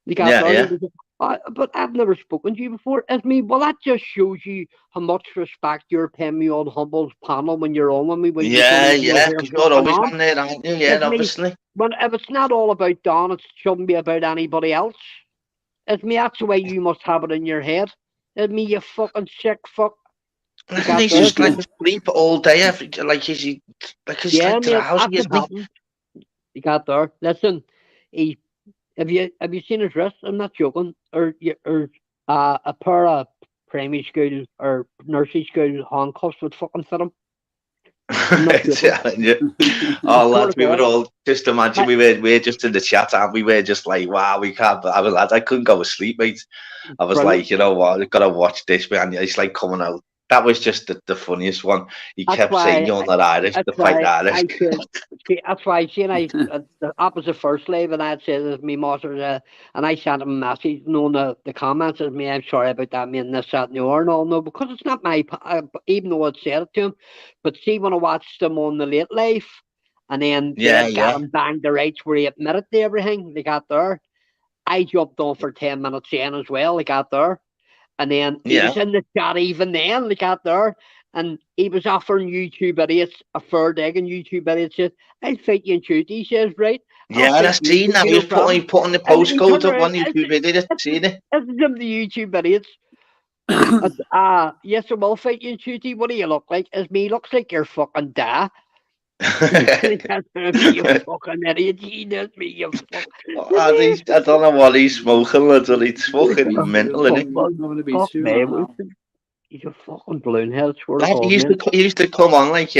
They got there. But I've never spoken to you before. As me, well, that just shows you how much respect you're paying me on Humble's panel when you're on with me. When because you're always on there, aren't you? Yeah, obviously. But if it's not all about Don, it shouldn't be about anybody else. It's me, that's the way you must have it in your head. It's me, you fucking sick fuck. He's just like sleep all day. Like, is he? Like, he's like drowsy, isn't he? You got there. Listen, have you seen his wrist? I'm not joking. Or a pair of primary school or nursery school handcuffs would fucking fit him. Oh, lads, we were all just imagine we were just in the chat and we were just like, wow, we can't. I couldn't go to sleep, mate. I was like, you know what, I've got to watch this, man. It's like coming out. That was just the funniest one. He kept saying, "You're not Irish, the fight Irish." That's why I seen the opposite first live, and I'd say there's me master, and I sent him a message, knowing the comments as me. I'm sorry about that, me and this, that, and the other, and all. No, because it's not my. Even though I'd said it to him, but see when I watched him on the late life, and then got him banged the rights where he admitted to everything. They got there. I jumped on for 10 minutes in as well. They got there. And then he was in the chat even then, they got there, and he was offering YouTube idiots a fair dig, and YouTube idiots said, I'll fight you in Tuesday, he says, right? Yeah, that's seen that. He was putting the postcode up on YouTube idiots, seen it. This is him, the YouTube idiots. Yes, I will fight you in Tuesday. What do you look like? As me, looks like you're fucking da. You fucking idiot. He knows me, you fucking... I don't know what he's smoking, lads. He's fucking mental, isn't he? He's a fucking balloon head. He used to come on like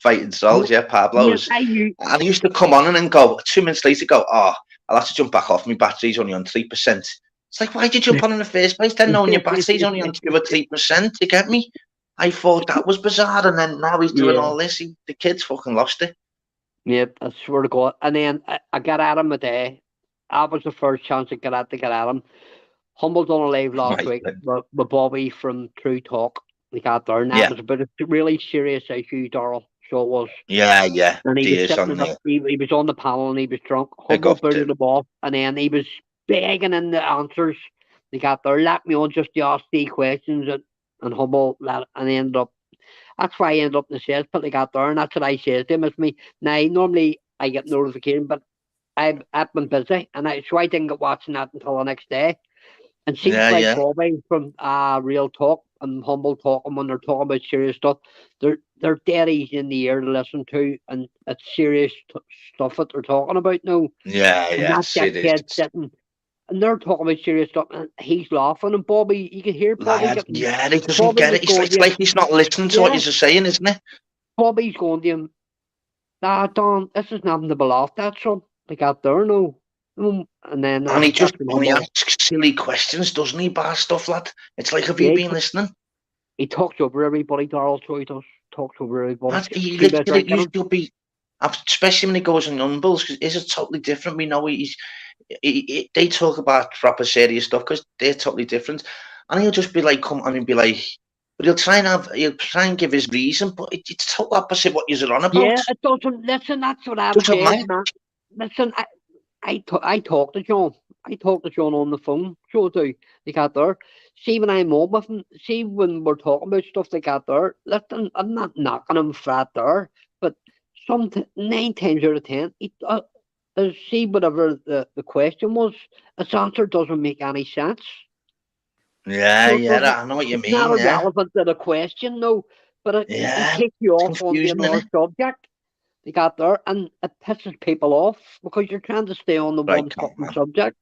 fighting souls, Pablo's. And he used to come on and then go 2 minutes later, go, I'll have to jump back off. My battery's only on 3%. It's like, why'd you jump on in the first place then, knowing your battery's only on 2 or 3%? You get me? I thought that was bizarre, and then now he's doing all this. The kid's fucking lost it. Yep, I swear to God. And then I got at him a day. That was the first chance I got at him. Humble done a live last week with Bobby from True Talk. We got there, and that was about a really serious issue, Darryl. So it was. Yeah. And he was he was on the panel and he was drunk. Humble booted him off, and then he was begging in the answers. They got there, let me on just to ask the questions and Humble and ended up. That's why I ended up in the sales, but they got there, and that's what I said to him. It's me. Now, normally I get notification, but I've been busy, and so I didn't get watching that until the next day. And seems like Bobby from Real Talk and Humble Talk, and when they're talking about serious stuff, they're dead easy in the ear to listen to, and it's serious stuff that they're talking about now. And that's that kid sitting, and they're talking about serious stuff, and he's laughing, and Bobby, you can hear Bobby getting... Yeah, he doesn't get it. It's like he's not listening to what you're saying, isn't it? Bobby's going to him, Don, this is nothing to be laughed at, son. They got there, no. And then he just only asks silly questions, doesn't he? Bad stuff, lad. It's like, have you been listening? He talks over everybody, Darryl. So he does. Talks over everybody. He used to be, especially when he goes on Umbles, because it's totally different. We know they talk about proper serious stuff because they're totally different, and he'll just be like, come on and be like, but he'll try and give his reason, but it's totally opposite what you're on about. Yeah, it doesn't. Listen, that's what I'm saying, man. Listen, I talk to John. I talk to John on the phone. Sure do. They got there. See, when I'm on with him, see when we're talking about stuff they got there. Listen, I'm not knocking him for that there, but 9 times out of 10, see whatever the question was, its answer doesn't make any sense. Yeah, I know what you mean. It's not relevant to the question, no, but it takes you off on another subject. They got there, and it pisses people off because you're trying to stay on the one fucking subject.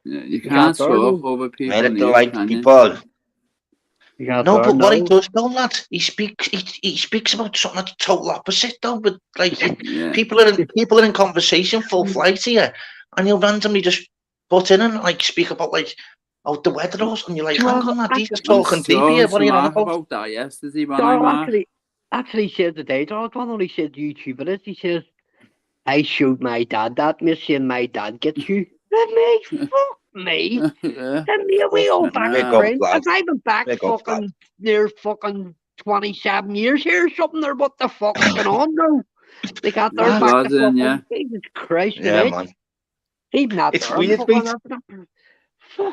Yeah, you can't talk over people. People. No, but what he does though, lad, he speaks about something that's total opposite though. But like people are in conversation full flight here, and he'll randomly just butt in and like speak about like the weather and you're like, hang on, lad, he's just talking deep here. What are you on about? That yesterday, actually said today, Dog, one only said YouTube it is. He says, I showed my dad that, Messi, and my dad gets you. Me, fuck me. Send me away all back friend. I've been back fucking near fucking 27 years here or something, or what the fuck's going on now? They got their back to fucking Jesus Christ, man. Even that it's weird, mate.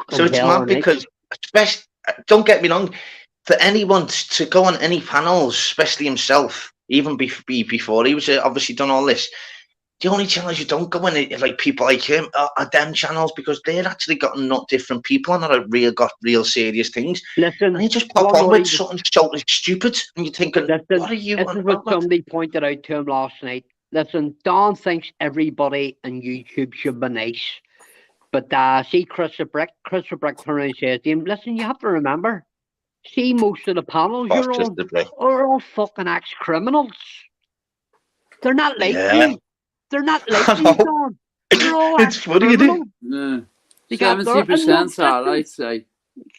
So it's mad because, especially, don't get me wrong, for anyone to go on any panels, especially himself, even before he was obviously done all this, the only channels you don't go in, like people like him, are them channels because they're actually got not different people and got real serious things. Listen, and you just pop on with something so stupid, and you're thinking, what are you? This is what somebody pointed out to him last night. Listen, Don thinks everybody on YouTube should be nice, but see Chris the Brick turned around and says to him, listen, you have to remember, see most of the panels you're on are all fucking ex-criminals. They're not like you. They're not like you, Don. They're all it's funny, isn't it? Yeah. 70% are, I'd say.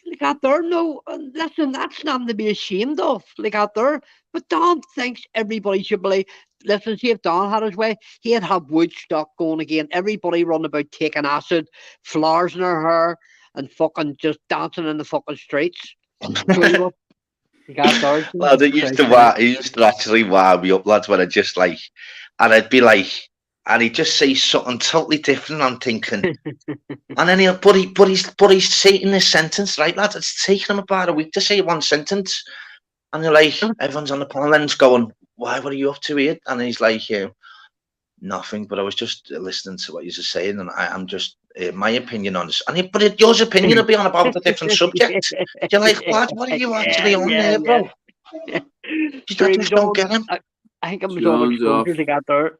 Like out there, no, listen, that's nothing to be ashamed of. Like out there, but Don thinks everybody should believe. Listen, see if Don had his way, he'd have Woodstock going again. Everybody running about taking acid, flowers in her hair, and fucking just dancing in the fucking streets. Well, he used to actually wild me up, lads, when I just like, and I'd be like, and he'd just say something totally different. I'm thinking, and then but he's saying this sentence, right, lads? It's taking him about a week to say one sentence, and they're like, everyone's on the panel and going, "Why? What are you up to here?" And he's like, "Nothing, but I was just listening to what you're saying, and I'm just my opinion on this." And but your opinion will be on about a different subject. You're like, what are you actually on there, bro? You just don't get him. I think it was on Exposure they got there.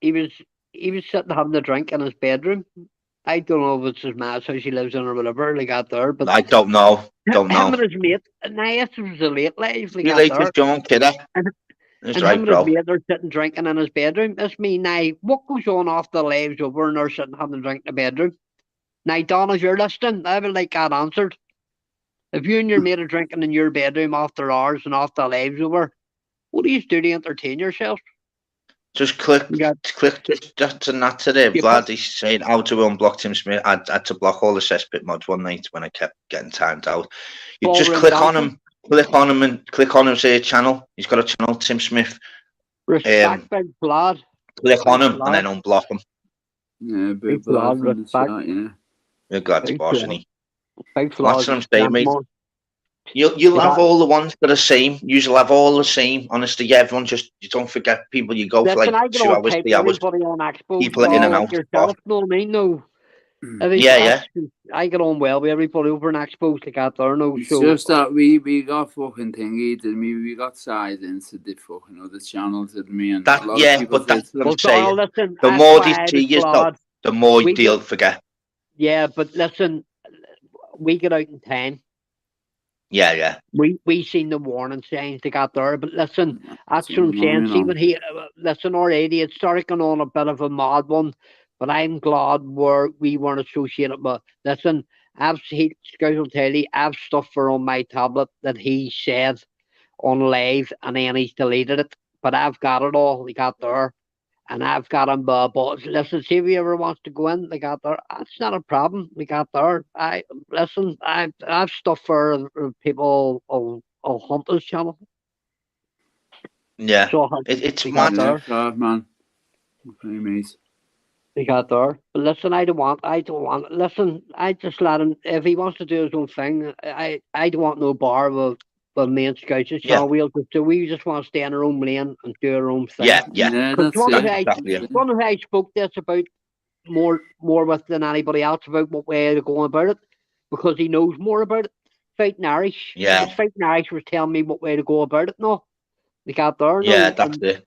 He was sitting having a drink in his bedroom. I don't know if it's his ma's house he lives in or whatever. They got there, but I don't know. Him and his mate. This was a late life. You like his John Kidder. And him and his mate are sitting drinking in his bedroom. That's me now. What goes on after the lives over and they're sitting having a drink in the bedroom? Now, Don, as you're listening, I would like that answered. If you and your mate are drinking in your bedroom after hours and after the lives over, what do you do to entertain yourself? Just click just and that today. Vlad, he's saying how to unblock Tim Smith. I had to block all the cesspit mods one night when I kept getting timed out. You just click on him, and click on him, say channel. He's got a channel, Tim Smith. Respect, big Vlad. Click on him and then unblock him. Yeah, big Vlad. You're glad to boss, isn't he? Big Vlad. That's what I'm saying, mate. You'll have all the ones that are same. You'll have all the same. Honestly, everyone you don't forget people. You go for like 2 hours, 3 hours. Everybody on Expo, people in and out. Yourself, know what I mean? No. Yeah. I get on well with everybody over in Expo. They got there, no. It's just that we got fucking thingy, didn't we? We got sides into the fucking other channels, didn't we? And that's what I'm saying. Listen, the more they see you, the more they'll forget. Yeah, but listen, we get out in time. Yeah. We seen the warning signs they got there, but listen, that's what I'm saying. See when listen, already it started going on a bit of a mad one, but I'm glad we weren't associated with. Listen, I've stuff for on my tablet that he said on live, and then he's deleted it. But I've got it all. He got there. And I've got him, but listen, see if he ever wants to go in, they got there. That's not a problem. We got there. I've stuff for people on Hunter's channel. Yeah, so it's mad. Man. Okay, mate. They got there. But listen, I don't want. Listen, I just let him. If he wants to do his own thing, I don't want no bar with me and Scouts. We just want to stay in our own lane and do our own thing. Yeah. Because one of I spoke this about more with than anybody else about what way to go about it, because he knows more about it. Fighting Irish. Yeah. Fighting Irish was telling me what way to go about it. No, they got there. Yeah, that's it.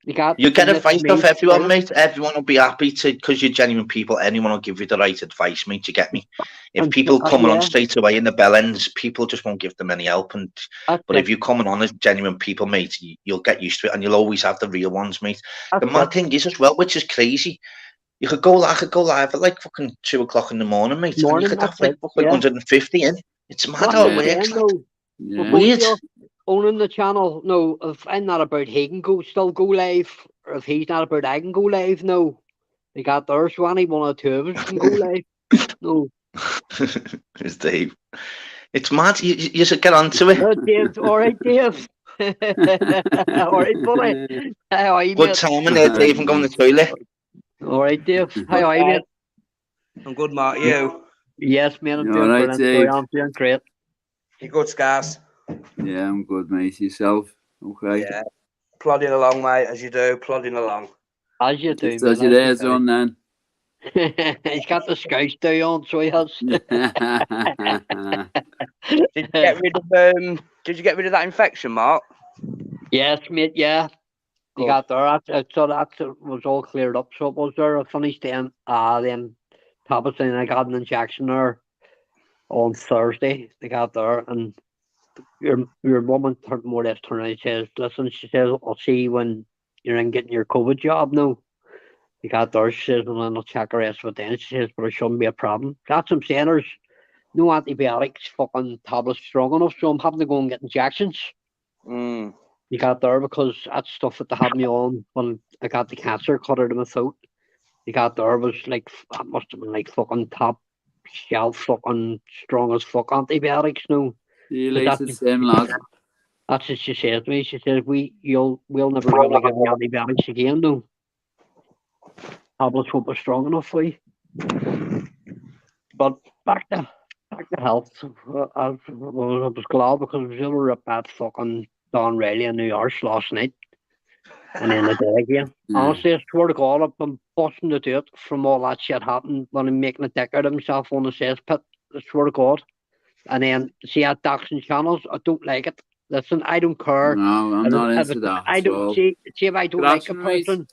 You get advice off everyone, mate. Everyone will be happy to, because you're genuine people. Anyone will give you the right advice, mate. You get me? If people coming on straight away in the bell ends, people just won't give them any help. But if you're coming on as genuine people, mate, you'll get used to it, and you'll always have the real ones, mate. The mad thing is as well, which is crazy. You could go live at like fucking 2 o'clock in the morning, mate, and you could have like 150 in. It's mad how it works. Weird. Owning the channel, no. If I'm not about, he can still go live, or if he's not about, I can go live. No, they got there, so any one or two of us can go live. No, it's Dave. It's mad. You should get onto it. Dave. All right, Dave. All right, buddy. How are you, good timing there, Dave. I'm going to the toilet. All right, Dave. How are you, mate? I'm good, Mark. You? Yes, man. I'm doing brilliant. I'm doing great. You good, Scars? Yeah, I'm good, mate. Yourself? Okay. Yeah. Plodding along, mate, as you do. Plodding along. As you do. Does your ears on then? He's got the Scouts do on, so he has. Did you get rid of that infection, Mark? Yes, mate. Yeah. You got there. So that was all cleared up. So it was there. I finished then tablets, and I got an injection there on Thursday. They got there, and your woman more or less turned around and says, listen, she says, I'll see you when you're in getting your COVID job now. You got there, she says, and then I'll check the rest of it then. She says, but it shouldn't be a problem. That's what I'm saying. There's no antibiotics, fucking tablets strong enough, so I'm having to go and get injections. You got there, because that's stuff that they had me on when I got the cancer cut out of my throat. You got there was like, that must have been like fucking top shelf, fucking strong as fuck antibiotics now. That's the same, lad. That's what she said to me. She says, we'll never be able to give you antibiotics again, though. Tablets won't be strong enough for you. But back to health. I was glad, because I was able to rip that fucking Don Riley in New York last night. And then the day again. Honestly, I swear to God, I've been busting to do it from all that shit happened when I'm making a dick out of himself on the cesspit. I swear to God. And then see at doxing channels, I don't like it. Listen, I don't care. No, I'm not into that. I don't see if I don't like a person.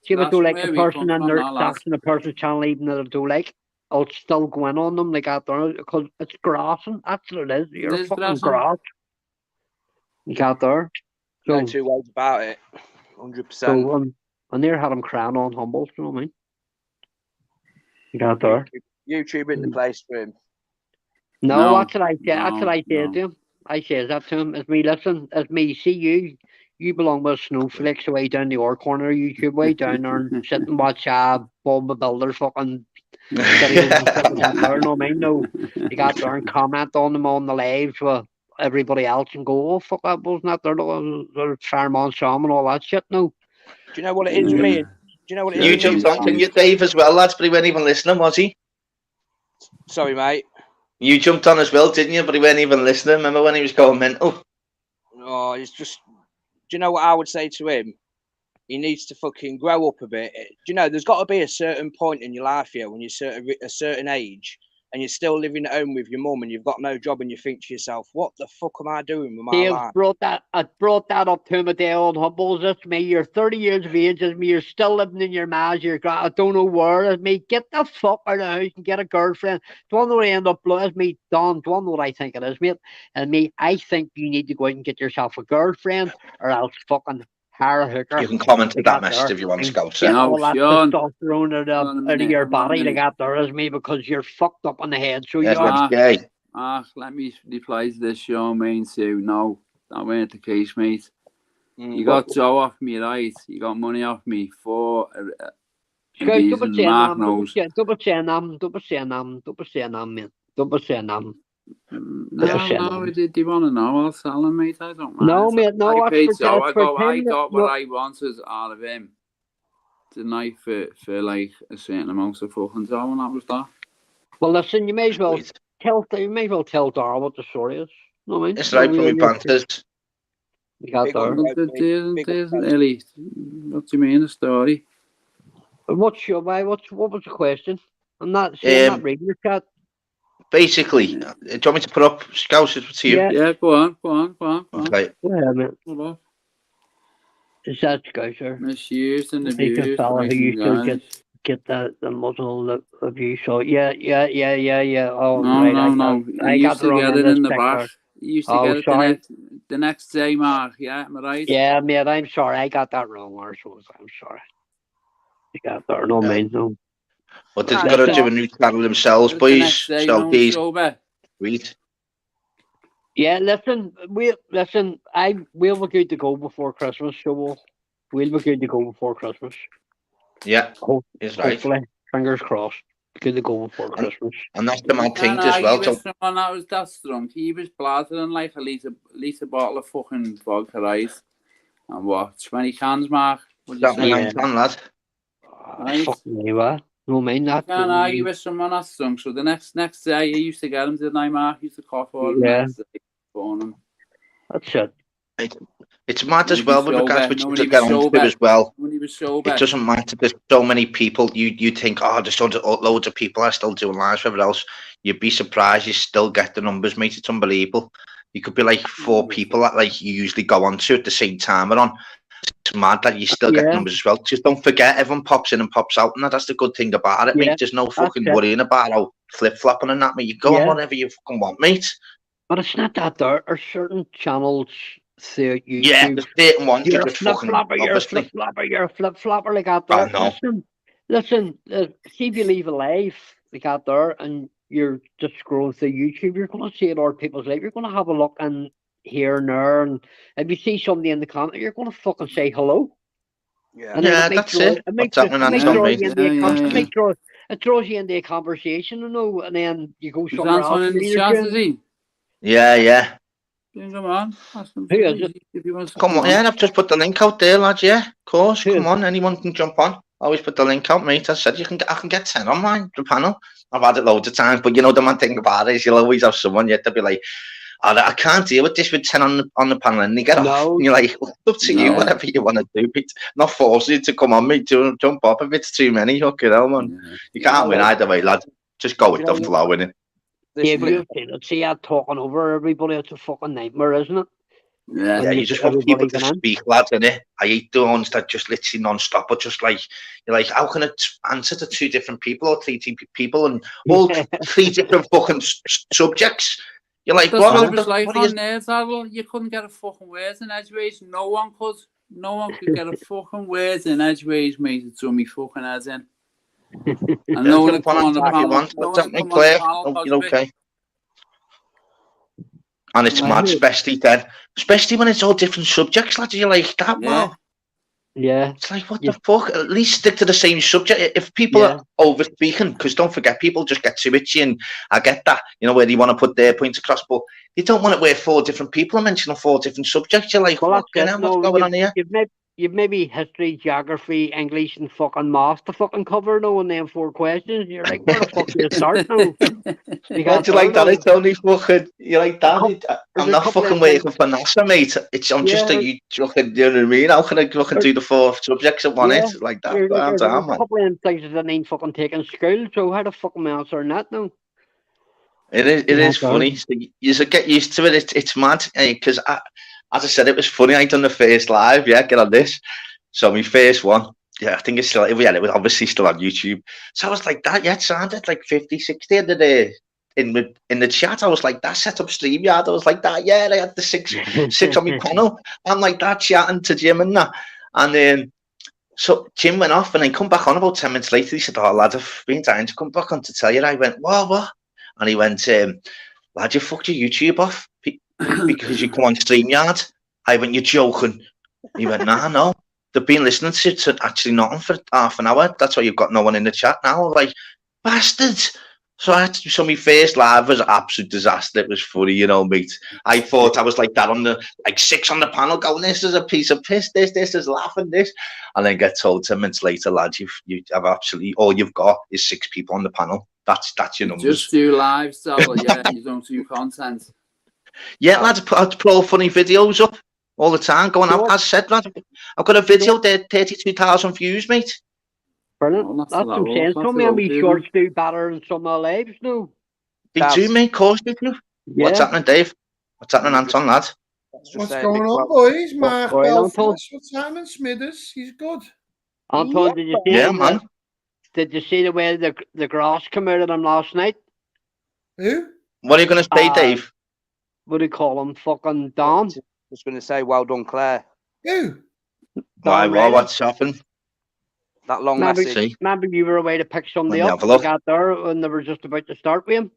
See if I don't like a person and they're doxing a person's channel, even that I don't like, I'll still go in on them like that there, because it's grassing. That's what it is. You're fucking grass. You got there. So, no two ways about it. 100%. So and there had him crying on Humble, you know what I mean? You got there. YouTube in the place for him. No, that's what I said. That's what I said to him. I said that to him. As me, listen, as me, see you belong with snowflakes way down the other corner of YouTube, way down there, and sit and watch Bob Builder fucking sitting there, you know what I mean? No, you got there and comment on them on the lives with everybody else and go, oh fuck, that wasn't that their Fairmont Sam and all that shit. No. Do you know what it is, me? Do you know what it is? You jumped on, didn't you, Dave, as well, lads? But he wasn't even listening, was he? Sorry, mate. You jumped on as well, didn't you? But he weren't even listening. Remember when he was going mental? Oh, it's just. Do you know what I would say to him? He needs to fucking grow up a bit. Do you know, there's got to be a certain point in your life here when you're a certain age and you're still living at home with your mum and you've got no job and you think to yourself, what the fuck am I doing with my life? I brought that up to him at the old Humbles. That's me. You're 30 years of age. That's me. You're still living in your ma's. I don't know where. That's me. Get the fuck out of the house and get a girlfriend. Do you want to know what I end up? That's me, Don. Do you want to know what I think it is, mate? And me, I think you need to go out and get yourself a girlfriend or else fucking hire a hooker. You can comment to that message if you want to go. Get all that testosterone out of your body like that there is me because you're fucked up on the head. So you are. Let me reply to this, Sean Main too. No, that weren't the case, mate. You got Joe off me, right? You got money off me for Mark knows. Double saying man. No, do you want to know? I'll sell him, mate. I don't mind. No, mate, no. I paid Joe. I got what I wanted out of him. Tonight for like a certain amount of fucking Joe, and that was that. Well, listen, you may as well tell Dara what the story is. No, I mean, it's right for me, Panthers. You got Dara. There's really. What do you mean, the story? What's your way? What was the question? I'm not reading your chat. Basically, do you want me to put up Scouts to you? Yeah, go on. Okay. Yeah, man. Is that Scouser? Misused and abused. The fella who used to get the muzzle abuse. So yeah. Oh, no. I used to get it in the back. You used to get it the next day, Mark. Yeah, am I right? Yeah, mate. I'm sorry. I got that wrong, Marshall. I'm sorry. I got that. No, man. No. But they've got to do a new channel themselves, boys. So please read. Yeah, listen. We'll be good to go before Christmas. So we'll be good to go before Christmas. Yeah, it's right. Hopefully, fingers crossed. Good to go before Christmas. And that's the mad thing as well. Someone that was that drunk. He was blathering like a litre bottle of fucking vodka, right? And what? 20 cans, Mark? That man, lad. Fucking me, what? No, mind that. Can't argue with someone that's drunk. So the next day, I used to get him, didn't I, Mark? Used to cough all the next day for him. That's it. It's mad as well with regards which to get onto as well. When he was sober. It doesn't matter. There's so many people. You think, there's loads of people are still doing lives, whatever else. You'd be surprised you still get the numbers, mate. It's unbelievable. You could be like 4 people that like you usually go on to at the same time. It's mad that you still get numbers as well. Just don't forget, everyone pops in and pops out, and that's the good thing about it, mate. There's no fucking worrying about how flip-flopping and that, mate. You go on whatever you fucking want, mate. But it's not that there are certain channels through YouTube. Yeah, there's certain ones you're a flip-flopper, you're a flip-flopper like out there. No. Listen, see if you leave a live like out there and you're just scrolling through YouTube, you're going to see other people's life. You're going to have a look and here and there, and if you see somebody in the comment, you're going to fucking say hello. Yeah, and that's it. It throws you into a conversation, you know, and then you go somewhere else. In the chat, is he? Yeah. Come on. Who is it? Come on, I've just put the link out there, lads. Yeah, of course. Come on, anyone can jump on. Always put the link out, mate. I said I can get 10 on mine, the panel. I've had it loads of times, but you know the man thing about it is you'll always have someone yet to be like, I can't deal with this with 10 on the panel, and they get off. And you're like, well, up to you, whatever you want to do. It's not forcing you to come on, mate. Jump up if it's too many. Fucking hell, man. You can't win either way, lad. Just go with the flow, innit? See, I'm talking over everybody. It's a fucking nightmare, isn't it? Yeah, you just want people to speak, lads, innit? I hate the ones that just literally non-stop, but just like, you're like, how can it answer to 2 different people or 3 people and all 3 different fucking subjects? You're like, what was like on there, Zadel? You couldn't get a fucking word in edgeways. No one could. No one could get a fucking word in edgeways, mate. It threw me fucking head in. And no one come on the panel. You're okay. And it's mad, especially when it's all different subjects, lads. You're like, that, wow. Yeah. It's like, what the fuck? At least stick to the same subject. If people are over speaking, because don't forget, people just get too itchy, and I get that, you know, where they want to put their points across, but you don't want it where 4 different people are mentioning 4 different subjects. You're like, what's going on here? you've maybe history, geography, English, and fucking maths to fucking cover now and then 4 questions. You're like, where the fuck do you start now? What do you like that? It's only fucking, you like that? I'm not fucking waiting for NASA, mate. I'm just a you fucking, you know what I mean? How can I fucking do the 4 subjects at one hit like that? There's a couple of places that ain't fucking taking school, so how the fuck am I answering that now? It is funny. You should get used to it. It's mad because as I said, it was funny. I done the first live. Yeah, get on this. So my first one. Yeah, I think it's still. Yeah, it was obviously still on YouTube. So I was like that. Yeah, it sounded like 50, 60 in the chat. I was like that. Set up StreamYard. I was like that. Yeah, I had the six on my panel. I'm like that chatting to Jim and that. And then so Jim went off and then come back on about 10 minutes later. He said, "Oh lad, I've been dying to come back on to tell you." I went, what? And he went, "Lad, you fucked your YouTube off because you come on StreamYard." I went, "You're joking." He went, "Nah, no. They've been listening to actually nothing for half an hour. That's why you've got no one in the chat now." I'm like, bastards. So my first live was an absolute disaster. It was funny, you know, mate. I thought I was like that on the 6 on the panel going, "This is a piece of piss. This is laughing, this." And then get told 10 minutes later, lad, you have absolutely all you've got is 6 people on the panel. That's your numbers. Just do live, so yeah, you don't do content. Yeah, lads, I put funny videos up all the time. Going, as said, lad, I've got a video there, 32,000 views, mate. Brilliant. Well, that's what I'm saying. Some of me shorts do better than some of the lives, no. They do, mate, of course they do. Yeah. What's happening, Dave? What's happening, Anton, lad? What's going on, boys? Mark Belfast, Simon Smithers, he's good. Anton, did you see man. Did you see the way the grass came out of them last night? Who? What are you going to say, Dave? What do you call him? Fucking Don. I was going to say, well done, Claire. Who? Why, what's happened? That long message. Remember you were away to pick somebody up. You got there and they were just about to start with him.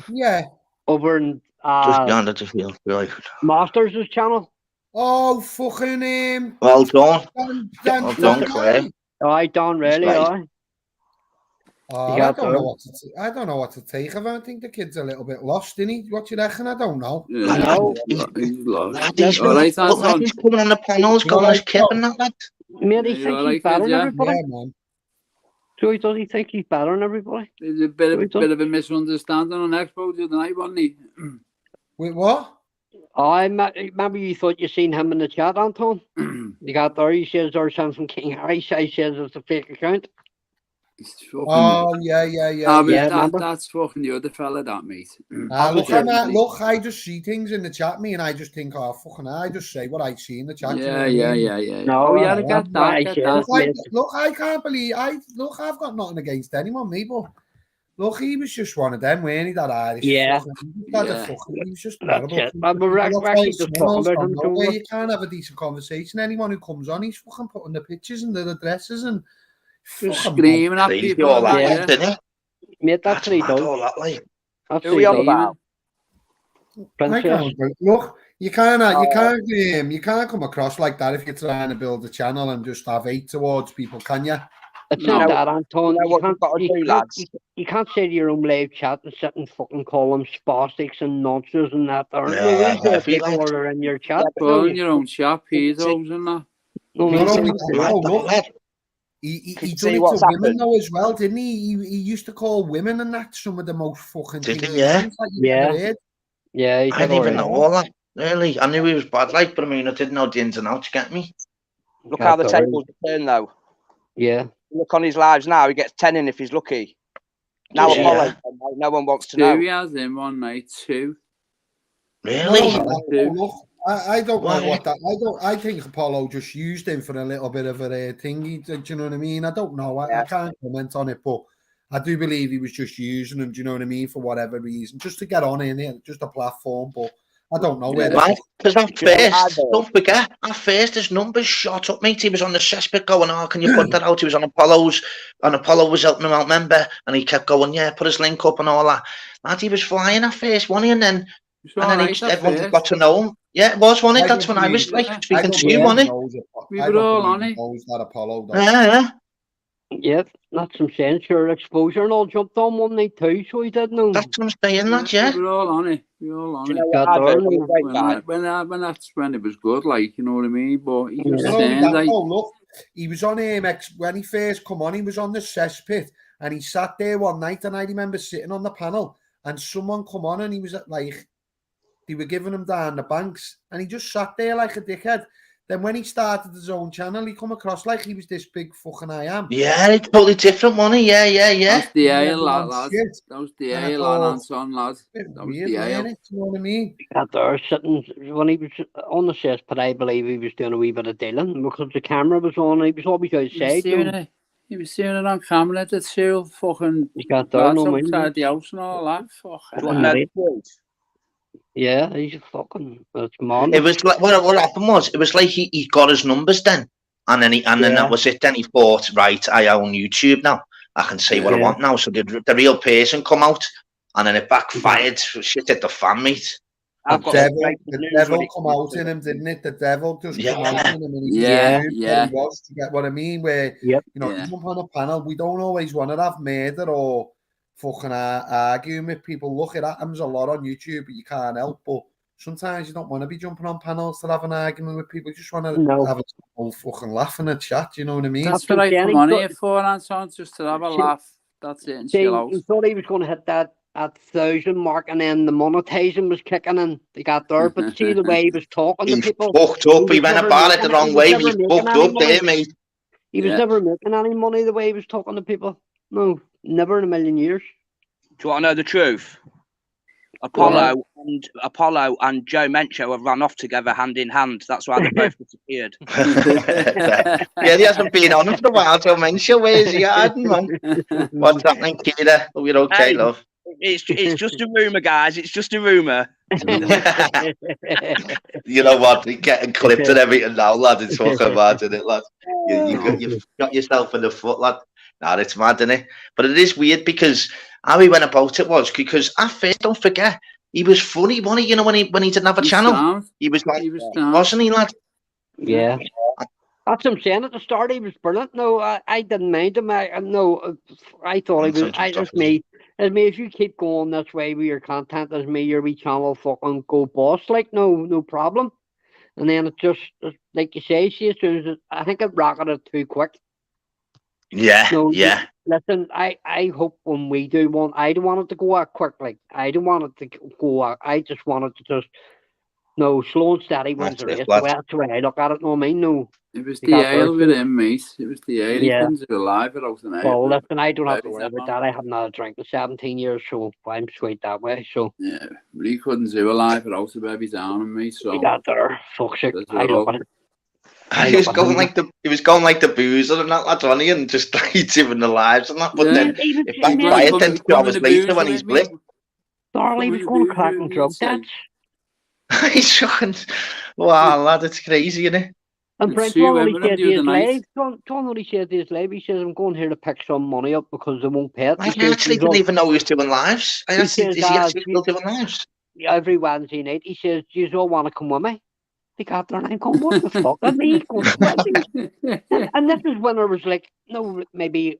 Yeah. Over in just yonder to feel like Masters' channel. Oh, fucking well done. Well done, Claire. Aye, Don, really, aye. I don't know what to take of him. I think the kid's a little bit lost, isn't he? What you reckon? I don't know. Yeah, I know. He's lost. He's coming on the panels, going his kip and that, lad. Mate, he thinks he's better than everybody. Yeah, man. So does he think he's better than everybody? There's a bit of a misunderstanding on Expo the other night, wasn't he? Wait, what? I remember you thought you seen him in the chat, Anton. You got there. He says there's something King Harry. He says it's a fake account. Oh yeah. That's fucking the other fella, that mate. Look, I just see things in the chat, me, and I just think, oh fucking, I just say what I see in the chat. Yeah. No, I get that. Look, I can't believe. I've got nothing against anyone, me, but look, he was just one of them, weren't he? That Irish. Yeah. He was just terrible. You can't have a decent conversation. Anyone who comes on, he's fucking putting the pictures and the addresses and. Screaming at people. All that, didn't it? Mate, that's what he does. All that, like. That's what he does. Look, you can't come across like that if you're trying to build a channel and just have hate towards people, can you? It's not that, Anton. You can't say to your own live chat and sit and fucking call them spastics and nonsense and that. People are in your chat. Well, in your own chat, pedos and that. He done it to women though as well, didn't he? He used to call women and that some of the most fucking things. Yeah. I didn't even know all that. Really, I knew he was bad, like, but I mean, I didn't know the ins and outs. Get me? Look how the tables turn, though. Yeah. Look on his lives now. He gets 10 in if he's lucky. Now Apollo, no one wants to know. He has him one night, 2. Really? Look, I don't know what that. I think Apollo just used him for a little bit of a thingy. Do you know what I mean? I don't know. I can't comment on it, but I do believe he was just using him. Do you know what I mean? For whatever reason, just to get on in it, just a platform. But I don't know where. Because at first, don't forget, at first his numbers shot up, mate. He was on the cesspit going, "Oh, can you put that out?" He was on Apollo's, and Apollo was helping him out, remember? And he kept going, "Yeah, put his link up and all that." And he was flying at first, wasn't he? And then everyone got to know him. Yeah, it was, wasn't it? That's when I was like speaking to you, wasn't it? We were all on it. Knows that Apollo. Yeah. Yep, that's some sense. Your exposure and all jumped on one night too, so he didn't know. That's what I'm saying, that, yeah. We're all on it. We're all on Do you it. know what I've heard? When that's when it was good, like, you know what I mean? But he was Not only saying, that, like, oh, look, he was on when he first come on, he was on the cesspit, and he sat there one night, and I remember sitting on the panel, and someone come on, and he was like, they were giving him down the banks, and he just sat there like a dickhead. Then when he started his own channel, he come across like he was this big fucking I am. Yeah, it's totally different money. Yeah. That's the ale, lad. That was the ale, lad, and son, lad. That was the ale. You know what I mean? Got there sitting when he was on the cesspit. I believe he was doing a wee bit of dealing because the camera was on. He was always outside. He was seeing it on camera. That seal fucking. He got there, no outside the house and all that. Yeah, he's fucking. It's mad. It was like what happened was it was like he got his numbers then, and then that was it. Then he thought, right, I own YouTube now. I can say what I want now. So the real person come out, and then it backfired. Shit hit the fan, mate. The devil come out in him, didn't it? The devil just come out in him, and he was, to get what I mean. Where you jump on a panel, we don't always want to have murder or fucking arguing with people. Look, it happens a lot on YouTube, but you can't help. But sometimes you don't want to be jumping on panels to have an argument with people. You just want to have a whole fucking laugh and a chat. You know what I mean? That's what I come on here for, Anton, just to have a laugh. That's it. And chill out. He thought he was going to hit that at 1,000 mark, and then the monetizing was kicking in. They got there, but see the way he was talking to people. Fucked up. He went about it the wrong way. He fucked up there, mate. He was never making any money the way he was talking to people. No, never in a million years. Do you want to know the truth? Apollo and Joe Mencho have run off together hand in hand. That's why they both disappeared. Yeah, he hasn't been on for a while. Joe Mencho, where's he hiding, man? What's happening, Kira? Are we okay, love? It's just a rumour, guys. It's just a rumour. You know what? You're getting clipped and everything now, lad. It's fucking mad, isn't it, lad? You've got yourself in the foot, lad. Nah, it's mad, isn't it? But it is weird because how he went about it was because at first, don't forget, he was funny, wasn't he? You know, when he didn't have a channel, he was like, wasn't he, lad? Yeah. That's what I'm saying. At the start, he was brilliant. No, I didn't mind him. I thought he was. That's me. As me, if you keep going this way with your content, as me, your wee channel fucking go boss. Like, no problem. And then it just, like you say, see, as soon as I think it rocketed too quick. Yeah, yeah. Listen, I hope when we do one, I don't want it to go out quick. Like, I don't want it to go out. I just want it to just, slow and steady wins the race. That's the way I look at it. No, I mean, no. It was the ale with him, mate. It was the ale. He couldn't do alive without an ale. Well, listen, I don't have to worry about that. I haven't had a drink in 17 years, so I'm sweet that way. So yeah, but he couldn't do alive without a baby down on me. So he got there. Fuck's sake. I love it. He was going like the boozer and that, lads, wasn't he? And just he's living the lives and that. But then it backfired. Then 2 hours later, when he's blipped, Darley was going to crack and drug dance. He's fucking wow, lad, it's crazy, isn't it? And Brent, what he said to his live, John, what he said to his live, he says, I'm going here to pick some money up because they won't pay it. I actually didn't even know he was doing lives. Is he actually still doing lives? Every Wednesday night, he says, do you all want to come with me? They got there and I'm going, what the fuck? And he goes, and this is when there was like, maybe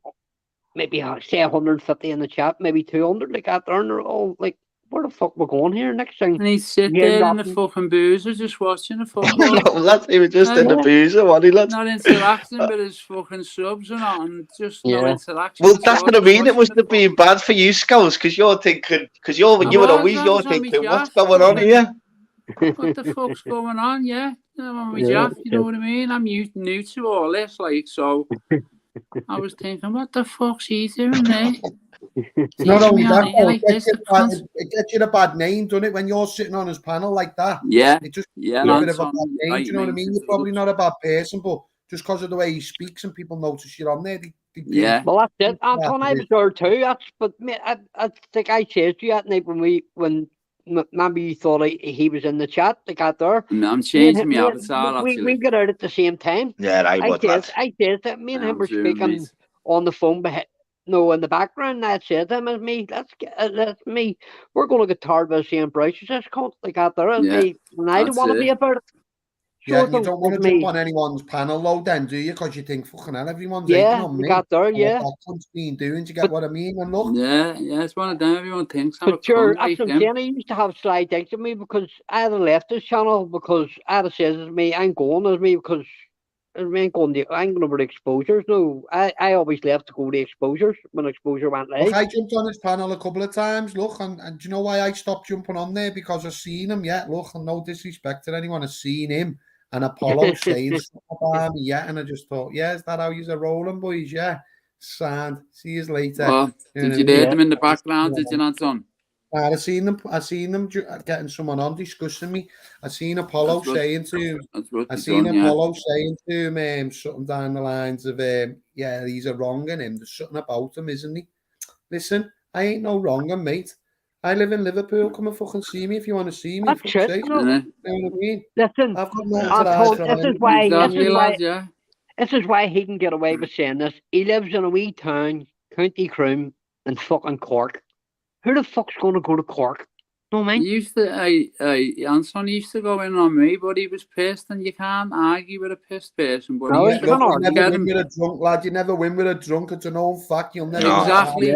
say 150 in the chat, maybe 200. They got there and they're all like, where the fuck we're going here? Next thing. And he's sitting there in the fucking boozer just watching the football. No, lads, he was just in the boozer, wasn't he, lads? Not interacting with his fucking subs or not, and just no interaction. Well, that's what I mean. It must have been bad for you, Skulls, because you're thinking, you would always, you're thinking, what's going on here? What the fuck's going on? Yeah, I'm with Jack, you know what I mean? I'm new to all this, like, so I was thinking, what the fuck's he doing there? Not only that, it gets you a bad name, doesn't it? When you're sitting on his panel like that, it just a bit of a bad name. Do you know what I mean? You're probably not a bad person, but just because of the way he speaks and people notice you're on there, well, that's it. Anton, I was there too. But I think I chased you that night when maybe you thought he was in the chat. They got there. I'm changing my avatar. We got out at the same time. Yeah, I chased it. Me and him were speaking on the phone, but in the background, I said to him and me, let's me. We're going to get tired of seeing Bryce's this cunt. They got there and me, and I don't want to be about it. Yeah, you don't want to jump on anyone's panel though, then, do you? Because you think, fucking hell, everyone's hating on me. Got there, yeah. What that cunt's been doing, do you get what I mean? And look. Yeah, it's one of them. Everyone thinks I'm but sure, that's what I'm saying. I used to have sly dicks at me because I had left this channel because I had said to me, I'm going as me because I ain't going to the exposures. No, I always left to go to the exposures when exposure went live. Look, I jumped on his panel a couple of times, look, and do you know why I stopped jumping on there? Because I've seen him, yeah, look, and no disrespect to anyone, I've seen him and Apollo saying something about me, yeah, and I just thought, yeah, is that how you're rolling, boys? Yeah, sand. See you later. Well, did you hear them in the background? Did you not, son? I seen them getting someone on discussing me. I seen Apollo saying to him, Apollo saying to him something down the lines of, yeah, he's a wronging him. There's something about him, isn't he? Listen, I ain't no wronging, mate. I live in Liverpool. Come and fucking see me if you want to see me. That's true. You know what I mean? Listen, I've got this is why he can get away with saying this. He lives in a wee town, County Croom, in fucking Cork. Who the fuck's going to go to Cork? No, man. He used to, Anson used to go in on me, but he was pissed, and you can't argue with a pissed person. But no, you never win with a drunk lad. You never win with a drunk. It's a known fact. You'll never exactly.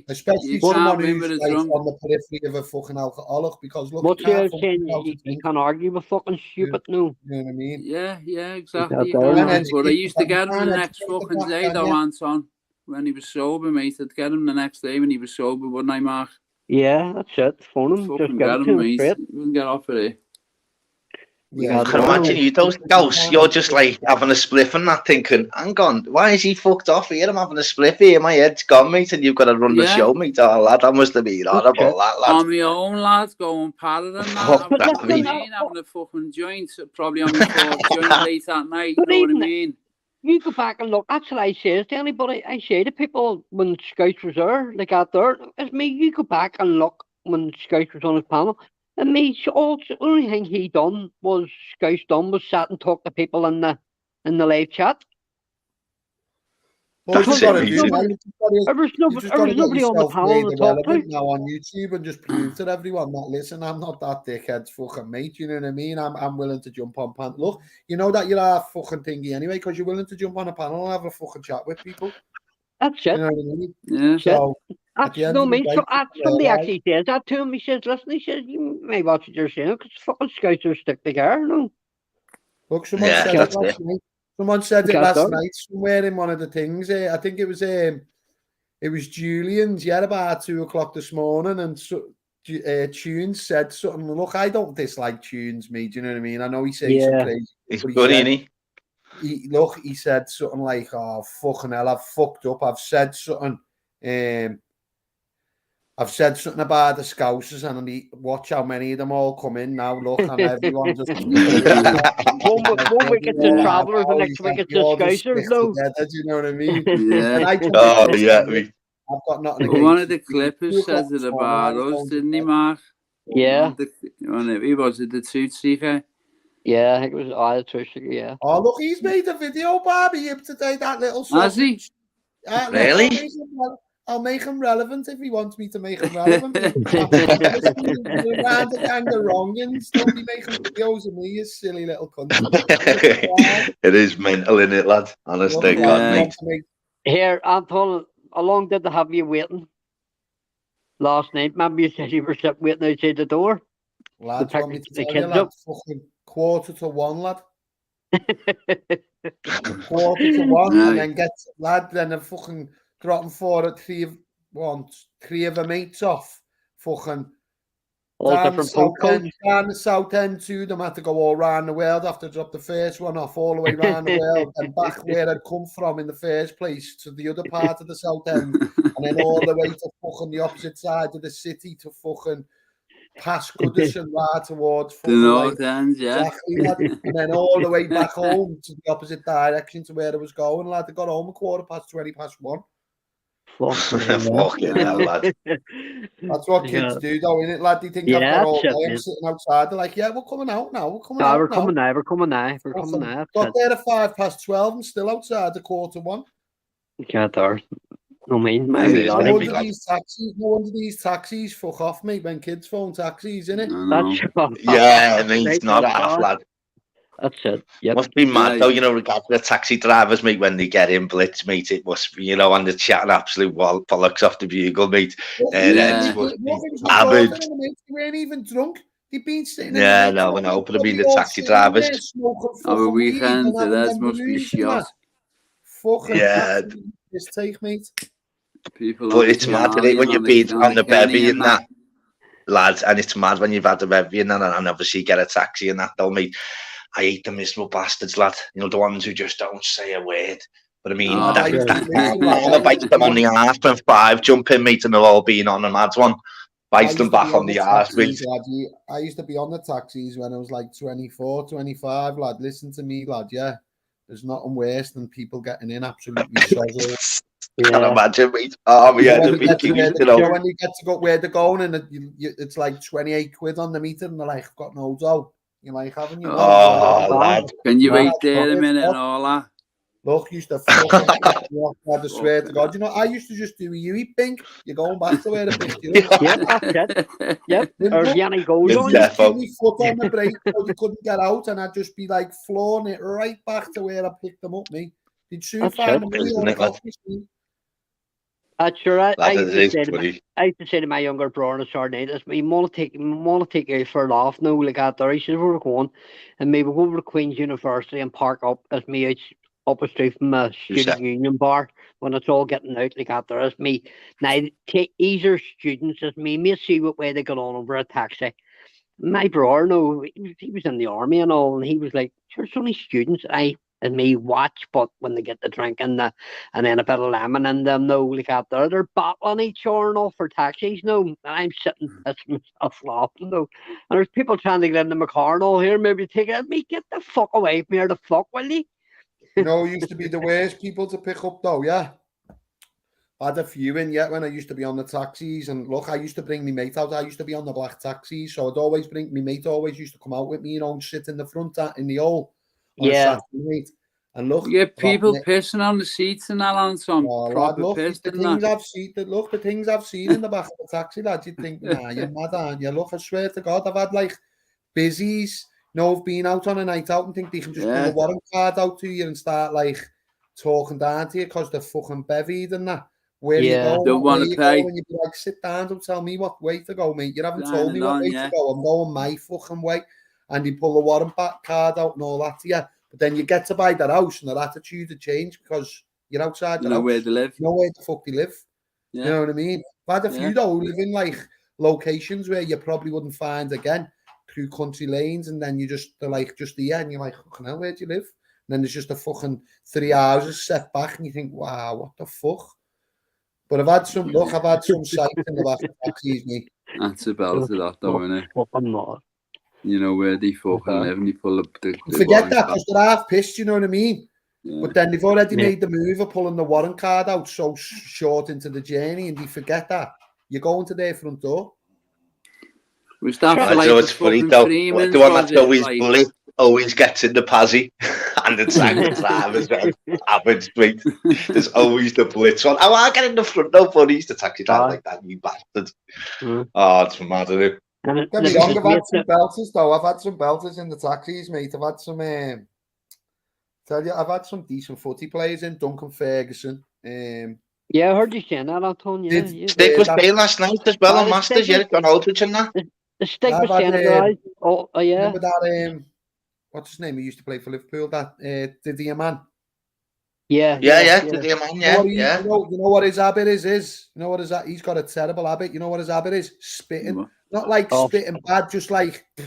Especially someone who's like on the periphery of a fucking alcoholic. Because look, what's you saying? You can't argue with fucking stupid. No, you know what I mean? Yeah, exactly. But I used to get him the next fucking day, though, Anson. When he was sober, mate, I'd get him the next day when he was sober, wouldn't I, Mark? Yeah, that's it. Phone him. Just get him, mate. You can get off of it. I can imagine you, those ghosts, you're just like having a spliff and that thinking, hang on, why is he fucked off here? I'm having a spliff here, my head's gone, mate, and you've got to run the show, mate. Oh, lad, that must have been horrible, that lad. On my own, lads, going padded and that. Having a fucking joint, probably on my fourth joint late at night, you know what I mean? You go back and look, that's what I say to anybody. I say to people when Scouts was there, like out there, it's me, you go back and look when Scouts was on his panel, and me, the only thing he done was, Scouts done, was sat and talk to people in the live chat. Well, there was nobody on the panel to talk to. Now on YouTube and just prove to everyone that, listen, I'm not that dickhead's fucking mate, you know what I mean? I'm willing to jump on panel. Look, you know that you're a fucking thingy anyway, because you're willing to jump on a panel and have a fucking chat with people. That's it. You know what I mean? Yeah. So, somebody actually says that to him. He says, listen, you may watch what you're saying, because fucking Scouts are stick together, no? Look, someone said it last night. Someone said it last night somewhere in one of the things. I think it was Julian's, yeah, about 2:00 this morning, and Tunes said something. Look, I don't dislike Tunes, me. Do you know what I mean? I know he says some crazy. He's good, isn't he? He said something like, "Oh fucking hell, I've fucked up. I've said something. I've said something about the Scousers, and watch how many of them all come in now. Look, and everyone just one week it's the Travellers, the next week it's the Scousers. No, do you know what I mean? Yeah. I've got nothing. Well, one of the Clippers says it about us, didn't he, Mark? Yeah. He was it the Toot Seeker? Yeah, I think it was the Toot Seeker. Yeah. Oh look, he's made a video, Barbie, up today. That little. Has he? Really? I'll make him relevant if he wants me to make him relevant. Around the gang of wrongins. Don't be making videos of me, you silly little cunt. It is mental, isn't it, lad? Honestly, God, mate. Here, Anton, how long did they have you waiting? Last night, remember you said you were sitting waiting outside the door? Lads, want me to tell you, lad, fucking 1:45, lad. 1:45, and then gets, lad, then a fucking dropping 4 at 3 of the mates off. Fucking down the south end to them, had to go all around the world after drop the first one off all the way around the world and back where I'd come from in the first place to the other part of the south end, and then all the way to fucking the opposite side of the city to fucking past Goodison right towards the north end, yeah. Exactly, and then all the way back home to the opposite direction to where I was going. Lad, I got home 1:20 Fucking hell, lad. That's what kids do, though, isn't it, lad? They think I've got all day. I'm sitting outside. They're like, yeah, we're coming out now. We're coming out. We're coming now. Got there at 12:05 and still outside at 1:45. You can't there. I mean, no wonder these taxis fuck off, mate, when kids phone taxis, innit? Yeah, I mean, it's not half, lad. That's it. Yep. Must be mad though, you know, regarding the taxi drivers, mate, when they get in blitz, mate, it must be, you know, and they're chatting absolute bollocks off the bugle, mate. They weren't even drunk. They've been sitting in the no, but I mean the taxi drivers. Our weekend, that must be shot. Fucking mistake, mate. People, but it's mad when you've been on the bevy and that, lads, and it's mad when you've had the bevy and obviously get a taxi and that, though, mate. I hate the miserable bastards, lad. You know, the ones who just don't say a word. But I mean, that bites them on the arse when 5 jump in, mate, and they're all being on a mad one. Bites them back on the arse, mate. I used to be on the taxis when I was like 24, 25, lad. Listen to me, lad, yeah. There's nothing worse than people getting in absolutely sozzled. I can imagine, mate. Oh, yeah, when you get to go where they're going and it's like 28 quid on the meter and they're like, I've got no dough. You're like, haven't you? Lad. Can you wait there a minute and all that? Look, used to I swear to God. You know, I used to just do a Yui pink. You're going back to where I picked you up. Yeah, that's it. Yep. Or Yanni goes on. Just give me foot on the brake so you couldn't get out, and I'd just be like flooring it right back to where I picked them up, mate. You'd soon find a million on the That's right. I used to say to my younger brother, I want to take you for a laugh now, like that there. He says, where we're going, and maybe go over to Queen's University and park up as me up a street from a student union bar when it's all getting out like that there. As me now take easier students as me see what way they got on over a taxi. My brother, no, he was in the army and all, and he was like, there's only students. And me watch, but when they get the drink and then a bit of lemon in them, no, like that there, they're battling each other and all for taxis, no. And I'm sitting pissing myself laughing, though. And there's people trying to get into my car and all here, maybe take it. Me, get the fuck away from here, the fuck, will you? You know, used to be the worst people to pick up, though, yeah. I had a few in yet when I used to be on the taxis, and look, I used to bring my mate out. I used to be on the black taxis, so I'd always bring my mate. Always used to come out with me, you know, and sit in the front in the hole. Yeah, and look, you get people pissing on the seats and that on some proper piss. The things I've seen in the back of the taxi, lad, you'd think, nah, you're mad, aren't you? Look, I swear to God, I've had like busies. You know, I've been out on a night out and think they can just pull a warrant card out to you and start like talking down to you because they're fucking bevied and that. Where you go, don't want to pay. And you'd be like, sit down, don't tell me what way to go, mate. You haven't told me what way to go. I'm going my fucking way. And you pull the warrant back card out and all that to you. But then you get to buy that house and their attitude to change because you're outside the house. Where they live. You know where the fuck they live. Yeah. You know what I mean? I've had a few though who live in like locations where you probably wouldn't find again through country lanes, and then they're like just here and you're like, fucking hell, where do you live? And then there's just a fucking 3 houses set back and you think, wow, what the fuck? But I've had some sights in the back of taxis, mate. That's about it, though, isn't it? I'm not. You know where they fucking live and you pull up the forget that because they're half pissed, you know what I mean? Yeah. But then they've already made the move of pulling the warrant card out so short into the journey, and you forget that. You're going to their front door. Was that I know it's funny though. The one that's always gets in the Pazzi and the taxi drivers average street. There's always the blitz one. Oh, I'll get in the front door, but he's the taxi driver like that, you bastard. Oh, it's mad, isn't it? I've had some belters though. I've had some belters in the taxis, mate. I've had some I've had some decent footy players in. Duncan Ferguson. Yeah, I heard you saying that, Anton. Yeah. Stick was playing last night as well on Masters, John Aldridge and that. The Stick was saying that. Oh, yeah. Remember that, what's his name? He used to play for Liverpool, that Didier Man. Yeah, Didier Man, yeah. You know what his habit is? You know what he's got a terrible habit. You know what his habit is? Spitting. Not like spitting bad, just like, do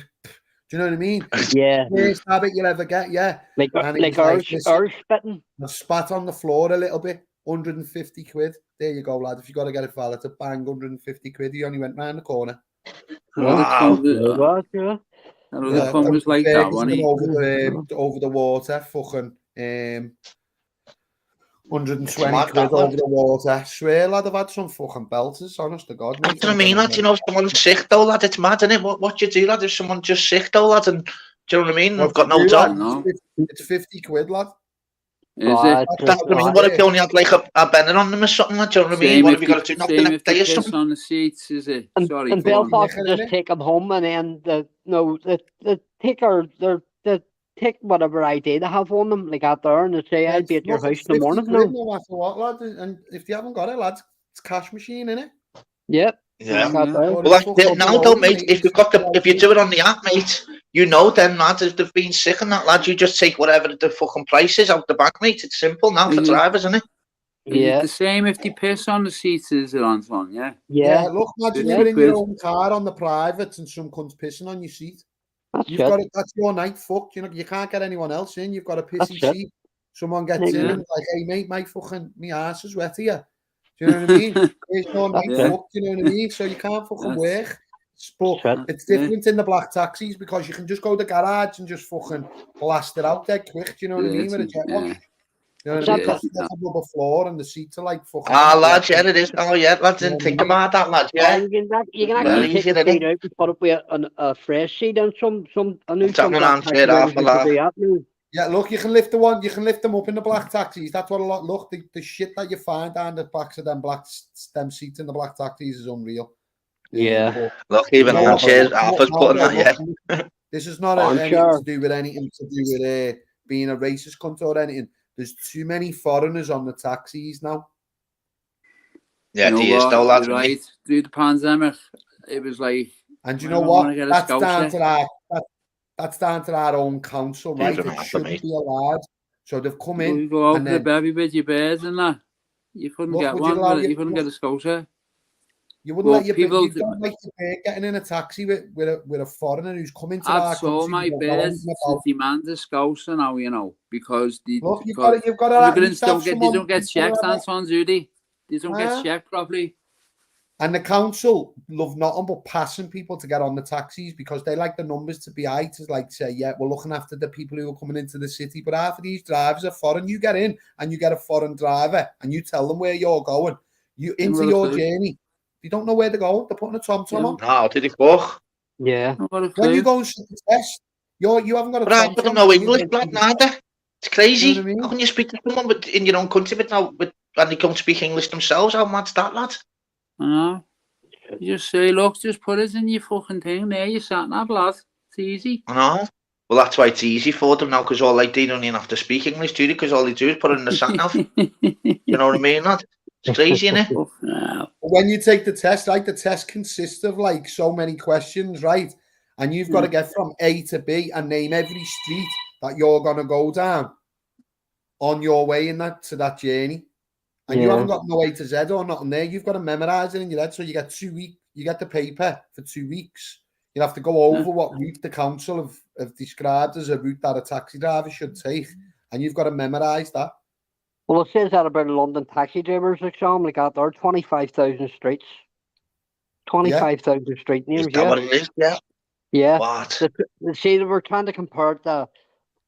you know what I mean? Yeah. Worst habit you'll ever get, yeah. Like our spitting. I spat on the floor a little bit, 150 quid. There you go, lad. If you got to get it valid, to bang 150 quid. He only went round the corner. Wow. Another fun was like that one. Over the water, fucking 120 quid over the water. I swear, lad, I've had some fucking belters, honest to God. That's what I mean, lad. You know, if someone's sick though, lad, it's mad, isn't it? What you do, lad, if someone's just sick though, lad, and do you know what I mean? I've got no job. It's 50 quid, lad. Is it? That's what I mean. What if you only had like a bender on them or something, lad? Do you know what I mean? What have you got to do? Not the next day or something? On the seats, is it? Sorry. And Belfast just take them home, and then the take whatever ID they have on them, like out there, and they say, "I'll be at your house in the morning." No matter what, lad. And if you haven't got it, lads, it's cash machine, innit? Yep. Yeah. Well, that's it now, though, mate. If you do it on the app, mate, you know then, lads, if they've been sick and that, lads, you just take whatever the fucking price is out the back, mate. It's simple now for drivers, isn't it? Yeah. The same if they piss on the seats as it on, yeah. Yeah, look, imagine you're in your own car on the privates and some cunt's pissing on your seat. That's your night fucked. You know, you can't get anyone else in. You've got a pissy seat. Someone gets in and like, hey mate, my ass is wet here. Do you know what I mean? There's no night fucked, you know what I mean? So you can't fucking work. But it's different in the black taxis because you can just go to the garage and just fucking blast it out there quick. Do you know what I mean? With a jet wash. You know what I mean? Because there's a rubber floor and the seats are like fucking. Lads, yeah, it is. Oh, yeah, lads, didn't think about that, lads. Yeah, you can actually take the seat out and put up with a fresh seat and some. I knew some. Yeah, look, you can lift them up in the black taxis. That's what a lot. Look, the shit that you find down the backs of them seats in the black taxis is unreal. Yeah. Look, even armchairs, Alpha's putting that. Yeah. This is not anything to do with being a racist cunt or anything. There's too many foreigners on the taxis now. Yeah, there is though, lads. Right, through the pandemic, it was like. And you know what? That's down to our own council, right? It shouldn't be allowed. So they've come in. You go over the bevy with your bears and that. You couldn't get one, but you couldn't get a Scotia. You wouldn't let your people. You don't like your bear getting in a taxi with a foreigner who's coming to our country. I've sold my bears to demand a Scotia now, you know, because you've got to immigrants don't get checked, Anton, do they? They don't get checked properly. And the council love nothing but passing people to get on the taxis because they like the numbers to be high to like say, yeah, we're looking after the people who are coming into the city. But half of these drivers are foreign. You get in and you get a foreign driver and you tell them where you're going. You into your journey. You don't know where they're going. They're putting a tom-tom on. No, did it go? Yeah. When you go and sit the test, you haven't got a tom-tom. But I don't know English, black neither. It's crazy. You know what I mean? How can you speak to someone in your own country and they can't speak English themselves? How mad's that, lad? I know. You just say, look, just put it in your fucking thing there. You sat nav, lad. It's easy. I know. Well, that's why it's easy for them now, because they don't even have to speak English, do they? Because all they do is put it in the sat nav. You know what I mean, lad? It's crazy, isn't it? When you take the test, right, the test consists of like so many questions, right? And you've got to get from A to B and name every street that you're going to go down on your way to that journey. And you haven't got no A to Z or nothing there. You've got to memorize it in your head. So you get 2 weeks. You get the paper for 2 weeks. You have to go over what route the council have described as a route that a taxi driver should take, and you've got to memorize that. Well, it says that about a London taxi driver's exam. Like that, there are 25,000 streets. 25,000 street names. Is that what it is? Yeah. Yeah. What? See, they were trying to compare it to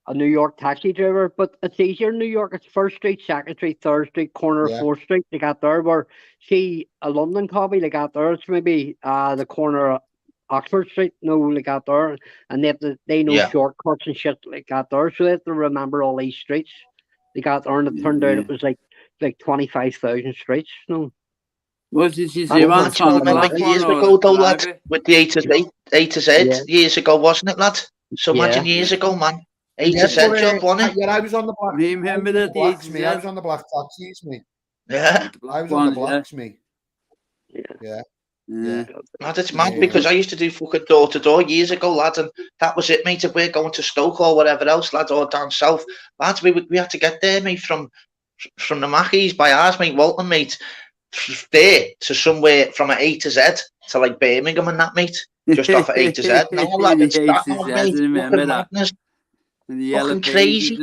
a New York taxi driver, but it's easier in New York. It's 1st Street, 2nd Street, 3rd Street, corner of 4th Street. They got there. Where see a London copy, they got there. It's maybe the corner of Oxford Street. No, they got there, and they know shortcuts and shit like that there. So they have to remember all these streets. They got there, and it turned out it was like 25,000 streets. No. What did you say? Years ago, though, lad, with the A to Z years ago, wasn't it, lad? So imagine years ago, man. A to Z job, wasn't it? Yeah, I was on the black. Remember that I was on the black taxis, me. Yeah. I was on the blacks, me. Yeah. Lad, it's mad because I used to do fucking door to door years ago, lad, and that was it, mate. If we're going to Stoke or whatever else, lad, or down south, lads, we had to get there, mate, from the Mackies by ours, mate, Walton, mate, there to somewhere from an A to Z to like Birmingham and that, mate, just off of A to Z. No, lad, it's that, mate, fucking madness, fucking crazy.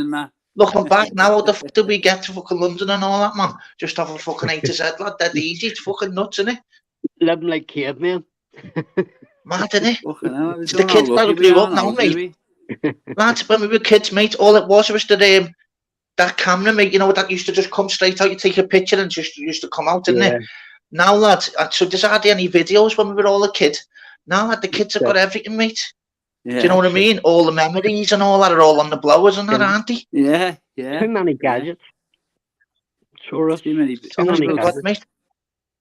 Looking back now, how the fuck did we get to fucking London and all that, man? Just off a fucking A to Z, lad, dead easy. It's fucking nuts, isn't it? Living like caveman. Mad, isn't it? It's the kids that grew up now, mate. Lads, when we were kids, mate, all it was that camera, mate, you know, that used to just come straight out. You take a picture and just used to come out, didn't it? Now, lads, so there's hardly any videos when we were all a kid. Now, lad, the kids have got everything, mate. Do you know what I mean? All the memories and all that are all on the blowers and that, aren't they? Yeah. Too many gadgets. Too many gadgets, mate.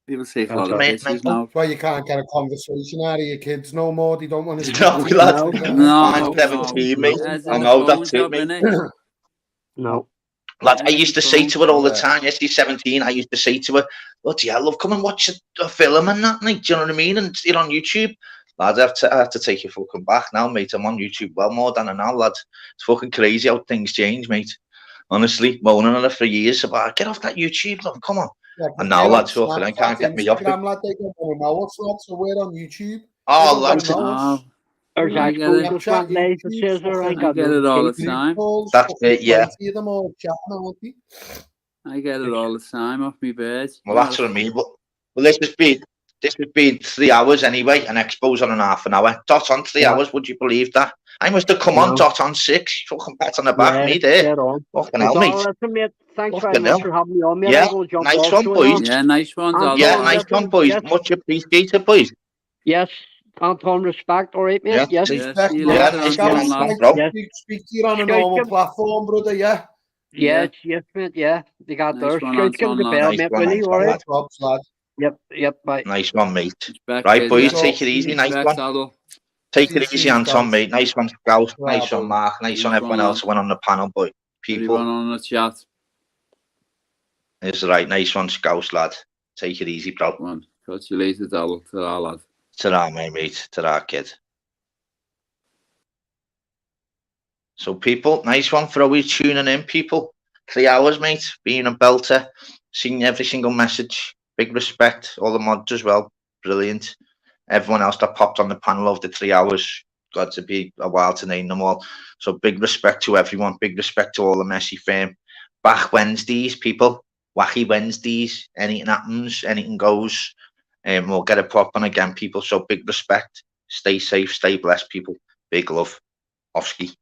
People take a lot of pictures now. That's why you can't get a conversation out of your kids no more. They don't want to speak No, to you. lad. No, I'm 17, mate. I know that's it, mate. No. Lad, I used to say to her all the time, yes, she's 17, I used to say to her, bloody hell, love, come and watch a film and that, mate, do you know what I mean? And you're on YouTube. Lad, I have to take you fucking back now, mate. I'm on YouTube well more than an hour, lad. It's fucking crazy how things change, mate. Honestly, moaning on it for years about, get off that YouTube, love, come on. Yeah, and now, lad, fucking, I can't get me off it. Lad, they don't want to know us, lad, so we're on YouTube. Oh, lad. I get it all the time. That's it, yeah. I get it all the time off me birds. Well, that's what I mean. But this has been 3 hours anyway, and Expo's on an half an hour. Dot on 3 hours, would you believe that? I must have come on Dot on 6. Fucking pat on the back, me there. Fucking hell, mate. Thanks very much for having me on, mate. Yeah, nice one, boys. Yeah, nice one. Yeah, nice one, boys. Much appreciated, boys. Yes. Anton, respect, all right, mate? Yes. Respect, speak to you on a normal platform, brother, yeah? Yes, mate, yeah. They got their scouts give the bell, mate, really, all right? Yep, bye. Nice one, mate. Right, boys, take it easy, nice one. Take it easy, Anton, mate. Nice one, Scout. Nice one, Mark. Nice one, everyone else who went on the panel, boy. People. Everyone on the chat. It's right, nice one, Scout, lad. Take it easy, bro. Come on. Catch you later, Daryl. Ta-ra, lad. Ta-ra, mate. Ta-ra, kid. So, people, nice one for always tuning in, people. 3 hours, mate. Being a belter. Seeing every single message. Big respect. All the mods as well. Brilliant. Everyone else that popped on the panel over the 3 hours. Got to be a while to name them all. So, big respect to everyone. Big respect to all the Messi fam. Back Wednesdays, people. Wacky Wednesdays. Anything happens. Anything goes. We'll get it popping again, people. So big respect. Stay safe. Stay blessed, people. Big love. Offski.